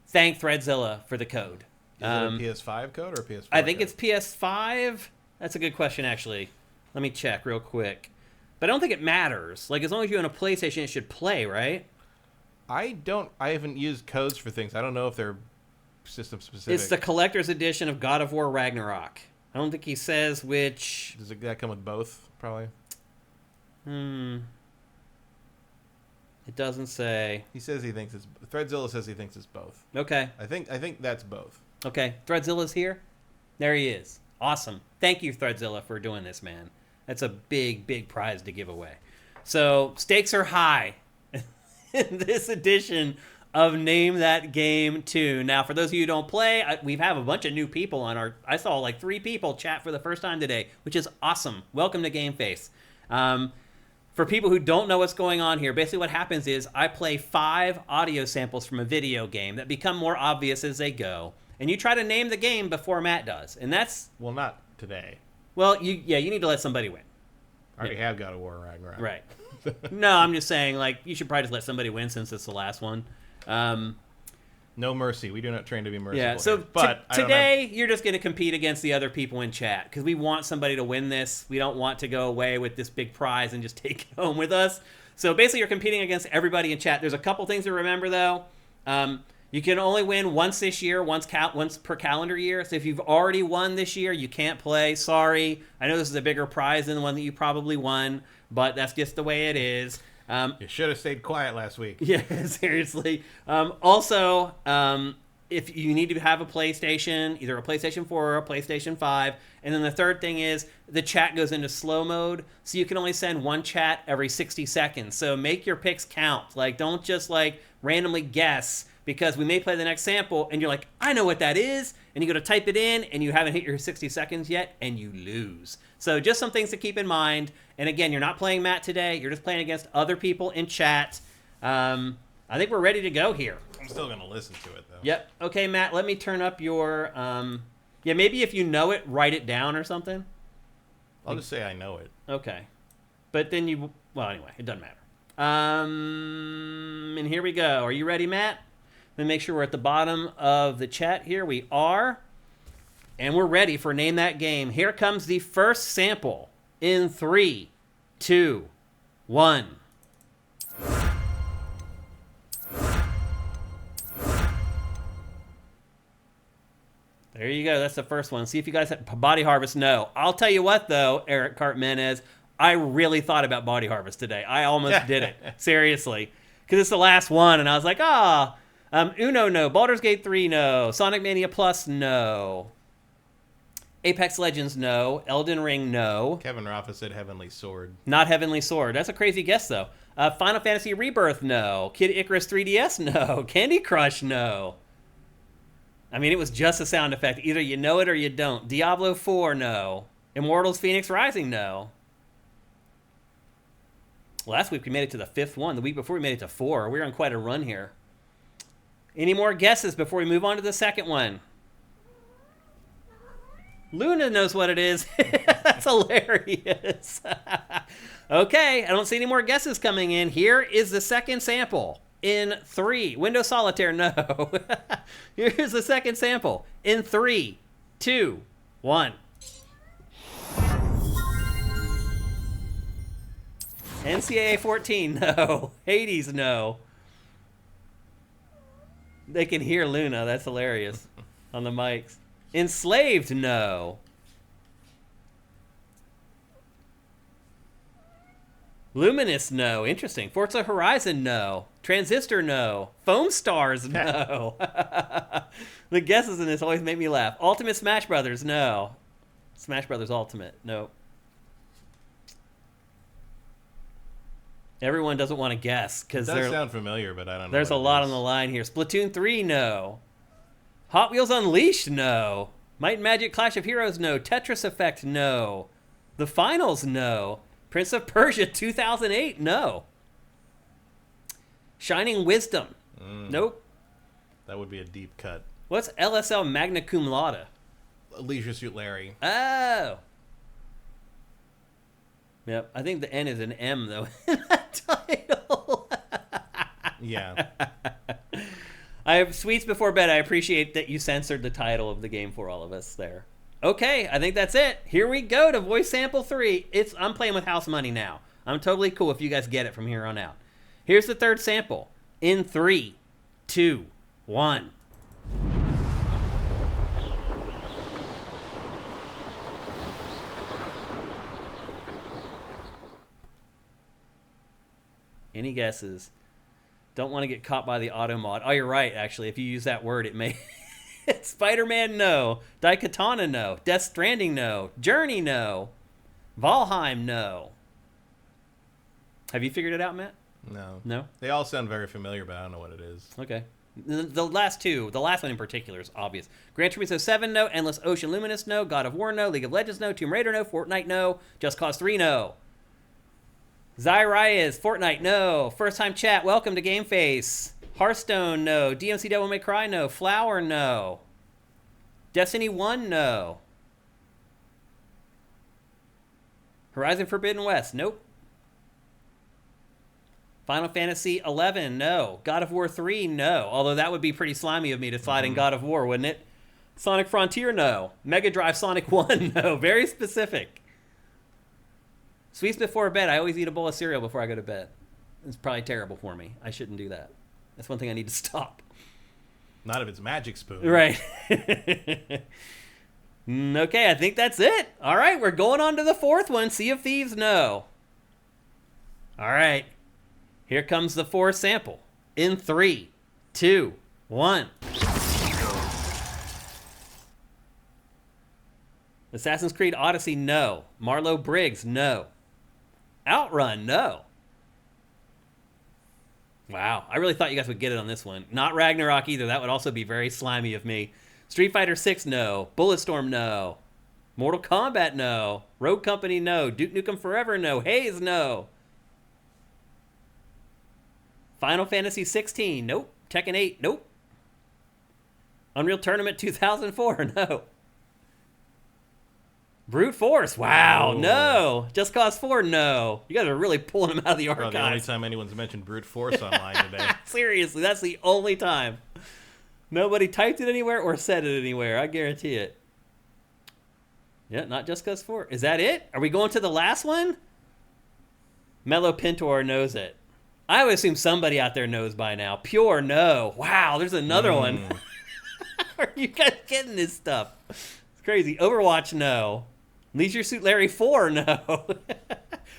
thank Threadzilla for the code. Is it a PS5 code or a PS4 I think code? it's PS5. That's a good question, actually. Let me check real quick. But I don't think it matters. Like, as long as you own a PlayStation, it should play, right? I haven't used codes for things. I don't know if they're system specific. It's the collector's edition of God of War Ragnarok. I don't think he says which... Does that come with both, probably? It doesn't say. He says he thinks it's... Threadzilla says he thinks it's both. Okay. I think that's both. Okay. Threadzilla's here? There he is. Awesome. Thank you, Threadzilla, for doing this, man. That's a big, big prize to give away. So, stakes are high in this edition of Name That Game 2. Now, for those of you who don't play, we have a bunch of new people on our... I saw like 3 people chat for the first time today, which is awesome. Welcome to GameFace. For people who don't know what's going on here, basically what happens is I play 5 audio samples from a video game that become more obvious as they go. And you try to name the game before Matt does. And that's... Well, not today. Well, you need to let somebody win. I already have God of War Ragnarok. Right. No, I'm just saying, like, you should probably just let somebody win since it's the last one. No mercy. We do not train to be merciful. Yeah, so here. But today you're just going to compete against the other people in chat because we want somebody to win this. We don't want to go away with this big prize and just take it home with us. So basically you're competing against everybody in chat. There's a couple things to remember, though. You can only win once this year, once per calendar year. So if you've already won this year, you can't play. Sorry. I know this is a bigger prize than the one that you probably won, but that's just the way it is. You should have stayed quiet last week. Yeah, seriously. Also, if you need to have a PlayStation, either a PlayStation 4 or a PlayStation 5. And then the third thing is the chat goes into slow mode, so you can only send one chat every 60 seconds. So make your picks count. Like, don't just, like, randomly guess, because we may play the next sample, and you're like, I know what that is, and you go to type it in, and you haven't hit your 60 seconds yet, and you lose. So just some things to keep in mind. And again, you're not playing Matt today. You're just playing against other people in chat. I think we're ready to go here. I'm still going to listen to it, though. Yep. Okay, Matt, let me turn up your... yeah, maybe if you know it, write it down or something. I'll just say I know it. Okay. But then you... Well, anyway, it doesn't matter. And here we go. Are you ready, Matt? Let me make sure we're at the bottom of the chat here. We are. And we're ready for Name That Game. Here comes the first sample in 3, 2, 1. There you go. That's the first one. See if you guys have Body Harvest. No. I'll tell you what, though, Eric Cartmenez, I really thought about Body Harvest today. I almost did it. Seriously. because it's the last one, and I was like, Uno, no. Baldur's Gate 3, no. Sonic Mania Plus, no. Apex Legends, no. Elden Ring, no. Kevin Rafa said Heavenly Sword. Not Heavenly Sword. That's a crazy guess, though. Final Fantasy Rebirth, no. Kid Icarus 3DS, no. Candy Crush, no. I mean, it was just a sound effect. Either you know it or you don't. Diablo 4, no. Immortals Phoenix Rising, no. Last week we made it to the 5th one. The week before we made it to 4. We're on quite a run here. Any more guesses before we move on to the second one? Luna knows what it is. That's hilarious. Okay, I don't see any more guesses coming in. Here is the second sample. In 3. Windows Solitaire, no. Here's the second sample. In 3, 2, 1. NCAA 14, no. Hades, no. They can hear Luna. That's hilarious. On the mics. Enslaved, no. Luminous, no. Interesting. Forza Horizon, no. Transistor, no. Foam Stars, no. The guesses in this always make me laugh. Ultimate Smash Brothers, no. Smash Brothers Ultimate, no. Everyone doesn't want to guess because It does sound familiar, but I don't know. There's a lot on the line here. Splatoon 3, no. Hot Wheels Unleashed, no. Might and Magic Clash of Heroes, no. Tetris Effect, no. The Finals, no. Prince of Persia 2008, no. Shining Wisdom, nope. That would be a deep cut. What's LSL Magna Cum Laude? Leisure Suit Larry. Oh. Yep, I think the N is an M, though, in that title. Yeah. I have Sweets Before Bed. I appreciate that you censored the title of the game for all of us there. Okay, I think that's it. Here we go to voice sample 3. I'm playing with house money now. I'm totally cool if you guys get it from here on out. Here's the third sample. In 3, 2, 1. Any guesses? Don't want to get caught by the auto mod. Oh, you're right, actually. If you use that word, it may... Spider-Man, no. Daikatana, no. Death Stranding, no. Journey, no. Valheim, no. Have you figured it out, Matt? No. No? They all sound very familiar, but I don't know what it is. Okay. The last one in particular is obvious. Gran Turismo 7, no. Endless Ocean Luminous, no. God of War, no. League of Legends, no. Tomb Raider, no. Fortnite, no. Just Cause 3, no. Zyrayas, Fortnite, no. First time chat, welcome to GameFace. Hearthstone, no. DMC Devil May Cry, no. Flower, no. Destiny 1, no. Horizon Forbidden West, nope. Final Fantasy 11, no. God of War 3, no. Although that would be pretty slimy of me to slide in God of War, wouldn't it? Sonic Frontier, no. Mega Drive Sonic 1, no. Very specific. Sweets Before Bed, I always eat a bowl of cereal before I go to bed. It's probably terrible for me. I shouldn't do that. That's one thing I need to stop. Not if it's Magic Spoon. Right. Okay, I think that's it. All right, we're going on to the fourth one. Sea of Thieves, no. All right. Here comes the fourth sample. In 3, 2, 1. Assassin's Creed Odyssey, no. Marlowe Briggs, no. Outrun, no. Wow, I really thought you guys would get it on this one. Not Ragnarok either. That would also be very slimy of me. Street Fighter 6, no. Bulletstorm, no. Mortal Kombat, no. Rogue Company, no. Duke Nukem Forever, no. Haze, no. Final Fantasy 16, nope. Tekken 8, nope. Unreal Tournament 2004, no. Brute Force, wow, no. Just Cause 4, no. You guys are really pulling them out of the archives. The only time anyone's mentioned Brute Force online today. Seriously, that's the only time. Nobody typed it anywhere or said it anywhere, I guarantee it. Yeah, not Just Cause 4. Is that it? Are we going to the last one? Mellow Pintor knows it. I would assume somebody out there knows by now. Pure, no. Wow, there's another one. Are you guys getting this stuff? It's crazy. Overwatch, no. Leisure Suit Larry 4, no.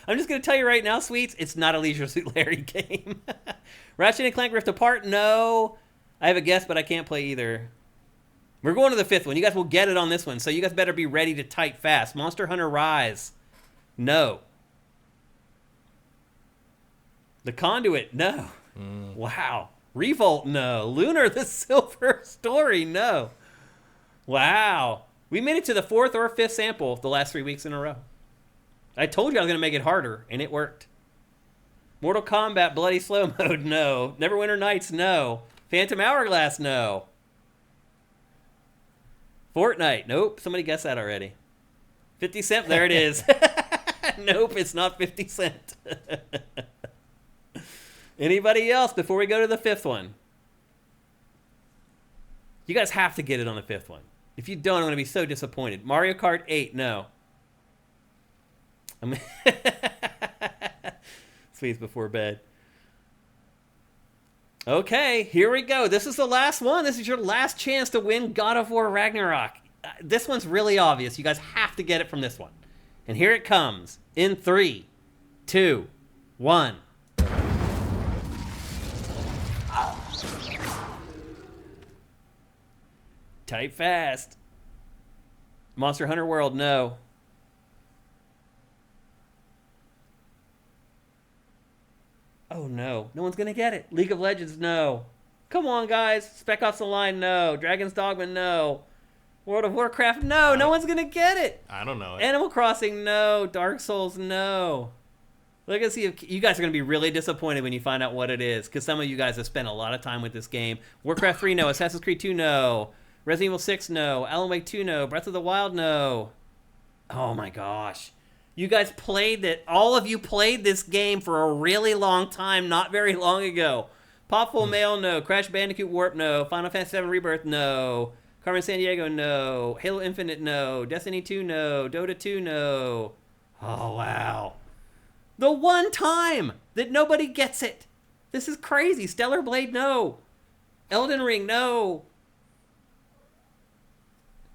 I'm just going to tell you right now, Sweets, it's not a Leisure Suit Larry game. Ratchet and Clank Rift Apart, no. I have a guess, but I can't play either. We're going to the fifth one. You guys will get it on this one, so you guys better be ready to type fast. Monster Hunter Rise, no. The Conduit, no. Wow. Revolt, no. Lunar the Silver Story, no. Wow. We made it to the fourth or fifth sample the last 3 weeks in a row. I told you I was going to make it harder, and it worked. Mortal Kombat Bloody Slow Mode, no. Neverwinter Nights, no. Phantom Hourglass, no. Fortnite, nope. Somebody guessed that already. 50 Cent, there it is. Nope, it's not 50 Cent. Anybody else before we go to the fifth one? You guys have to get it on the fifth one. If you don't, I'm going to be so disappointed. Mario Kart 8, no. Sweets before bed. Okay, here we go. This is the last one. This is your last chance to win God of War Ragnarok. This one's really obvious. You guys have to get it from this one. And here it comes in 3, 2, 1. Type fast. Monster Hunter World, no. Oh, no. No one's going to get it. League of Legends, no. Come on, guys. Spec Ops The Line, no. Dragon's Dogma, no. World of Warcraft, no. No one's going to get it. I don't know it. Animal Crossing, no. Dark Souls, no. Look and see if you guys are going to be really disappointed when you find out what it is, because some of you guys have spent a lot of time with this game. Warcraft 3, no. Assassin's Creed 2, no. Resident Evil 6, no. Alan Wake 2, no. Breath of the Wild, no. Oh, my gosh. You guys played it. All of you played this game for a really long time, not very long ago. Popful Mail, no. Crash Bandicoot Warp, no. Final Fantasy VII Rebirth, no. Carmen Sandiego, no. Halo Infinite, no. Destiny 2, no. Dota 2, no. Oh, wow. The one time that nobody gets it. This is crazy. Stellar Blade, no. Elden Ring, no.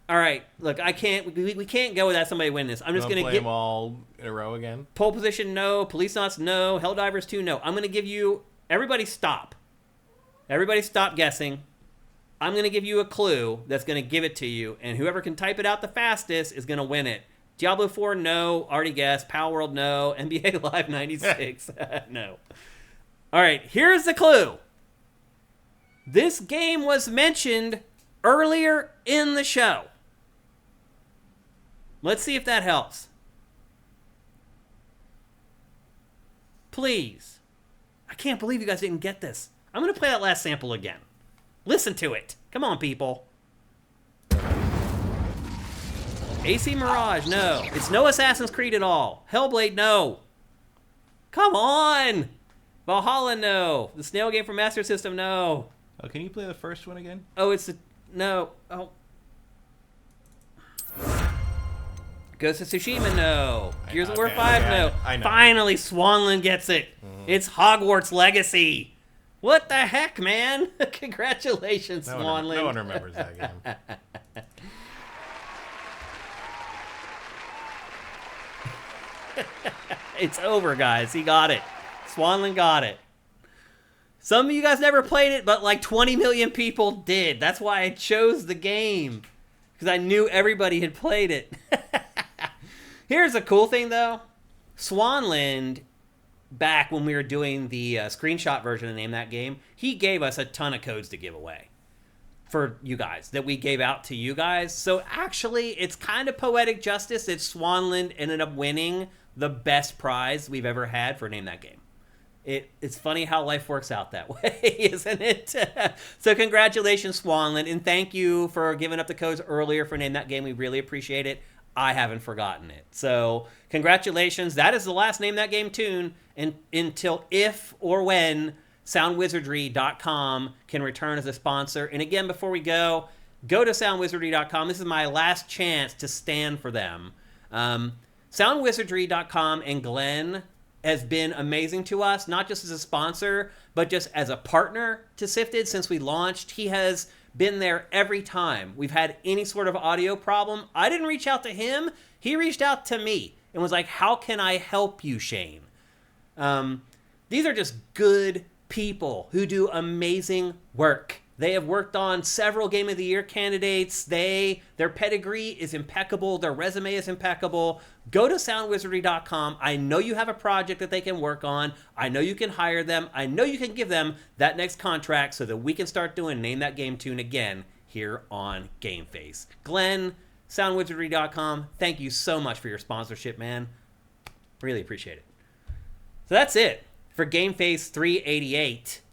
All right, look, I can't. We can't go without somebody winning this. I'm just gonna play them all in a row again. Pole Position, no. Police Knots, no. Helldivers 2, no. I'm gonna give you. Everybody stop. Everybody stop guessing. I'm gonna give you a clue that's gonna give it to you, and whoever can type it out the fastest is gonna win it. Diablo 4, no. Already guessed. Power World, no. NBA Live 96, no. All right, here's the clue. This game was mentioned earlier in the show. Let's see if that helps. Please. I can't believe you guys didn't get this. I'm going to play that last sample again. Listen to it. Come on, people. AC Mirage, no. It's no Assassin's Creed at all. Hellblade, no. Come on. Valhalla, no. The snail game from Master System, no. Oh, can you play the first one again? Oh, it's a... No. Oh. Ghost of Tsushima, no. Gears of War 5, no. I know. Finally, Swanland gets it. It's Hogwarts Legacy. What the heck, man? Congratulations, Swanland. No one remembers that game. It's over, guys. He got it. Swanland got it. Some of you guys never played it, but like 20 million people did. That's why I chose the game. Because I knew everybody had played it. Here's a cool thing, though. Swanland, back when we were doing the screenshot version of Name That Game, he gave us a ton of codes to give away for you guys, that we gave out to you guys. So actually, it's kind of poetic justice that Swanland ended up winning the best prize we've ever had for Name That Game. It's funny how life works out that way, isn't it? So congratulations, Swanland, and thank you for giving up the codes earlier for Name That Game. We really appreciate it. I haven't forgotten it. So congratulations. That is the last Name That Game tune until if or when SoundWizardry.com can return as a sponsor. And again, before we go to SoundWizardry.com. This is my last chance to stand for them. SoundWizardry.com and Glenn has been amazing to us, not just as a sponsor, but just as a partner to SIFTD since we launched. He has been there every time we've had any sort of audio problem. I didn't reach out to him. He reached out to me. and was like, how can I help you, Shane? These are just good people who do amazing work. They have worked on several Game of the Year candidates. Their pedigree is impeccable. Their resume is impeccable. Go to soundwizardry.com. I know you have a project that they can work on. I know you can hire them. I know you can give them that next contract so that we can start doing Name That Game Tune again here on GameFace. Glenn, soundwizardry.com, thank you so much for your sponsorship, man. Really appreciate it. So that's it for GameFace 388.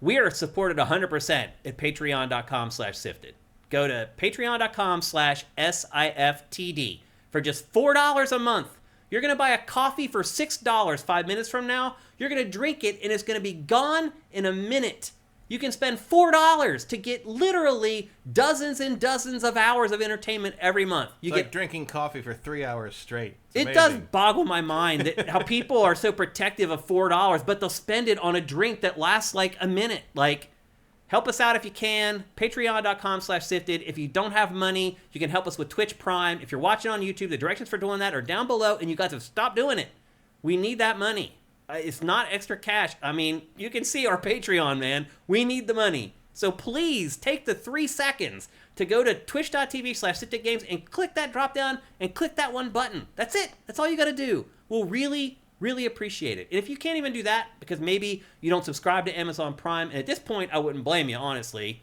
We are supported 100% at patreon.com/sifted. Go to patreon.com/SIFTD. For just $4 a month, you're going to buy a coffee for $6 5 minutes from now. You're going to drink it, and it's going to be gone in a minute. You can spend $4 to get literally dozens and dozens of hours of entertainment every month. You it's get like drinking coffee for 3 hours straight. It does boggle my mind that how people are so protective of $4, but they'll spend it on a drink that lasts like a minute. Like, help us out if you can. Patreon.com/sifted. If you don't have money, you can help us with Twitch Prime. If you're watching on YouTube, the directions for doing that are down below, and you guys have stopped doing it. We need that money. It's not extra cash. I mean, you can see our Patreon, man. We need the money. So please take the 3 seconds to go to twitch.tv/sifted and click that drop down and click that one button. That's it. That's all you got to do. We'll really, really appreciate it. And if you can't even do that because maybe you don't subscribe to Amazon Prime, and at this point, I wouldn't blame you, honestly,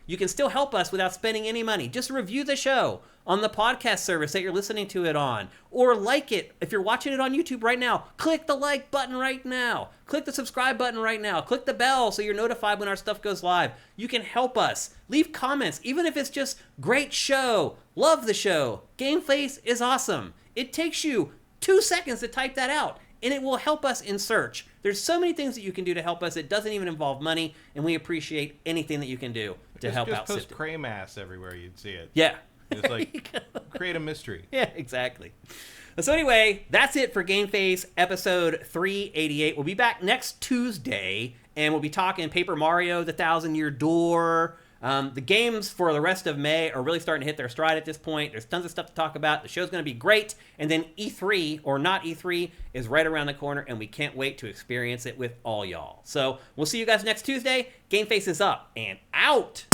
you can still help us without spending any money. Just review the show on the podcast service that you're listening to it on, or like it. If you're watching it on YouTube right now, click the like button right now. Click the subscribe button right now. Click the bell so you're notified when our stuff goes live. You can help us. Leave comments, even if it's just great show, love the show, GameFace is awesome. It takes you 2 seconds to type that out, and it will help us in search. There's so many things that you can do to help us. It doesn't even involve money, and we appreciate anything that you can do to help out. Just post Craymass everywhere you'd see it. Yeah. Just like create a mystery. Yeah, exactly. So anyway, that's it for GameFace episode 388. We'll be back next Tuesday, and we'll be talking Paper Mario, The Thousand Year Door. The games for the rest of May are really starting to hit their stride at this point. There's tons of stuff to talk about. The show's going to be great. And then E3, or not E3, is right around the corner, and we can't wait to experience it with all y'all. So we'll see you guys next Tuesday. GameFace is up and out.